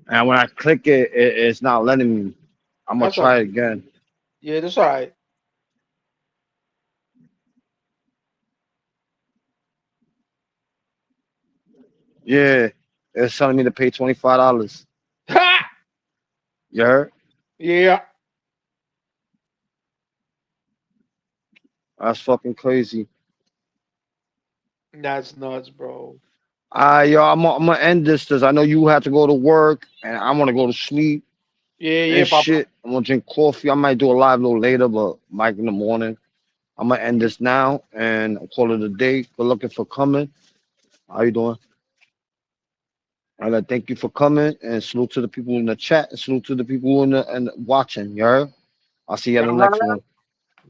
And when I click it, it's not letting me. I'm gonna try it again. Yeah, that's all right. Yeah, it's telling me to pay $25. You heard? Yeah. That's fucking crazy. That's nuts, bro. Yo, I'm gonna end this because I know you have to go to work and I want to go to sleep Yeah, and Papa. shit. I'm gonna drink coffee. I might do a live a little later, but Mike in the morning. I'm gonna end this now and call it a day. Good looking for coming. How you doing? All right, thank you for coming and salute to the people in the chat and salute to the people in the and watching. You heard? I'll see you at the next one.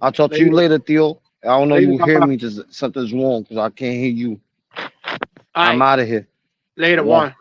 I'll talk to you later, Theo. I don't know Later, you hear Papa. me. Just something's wrong because I can't hear you. All I'm right. out of here. Later, One. one.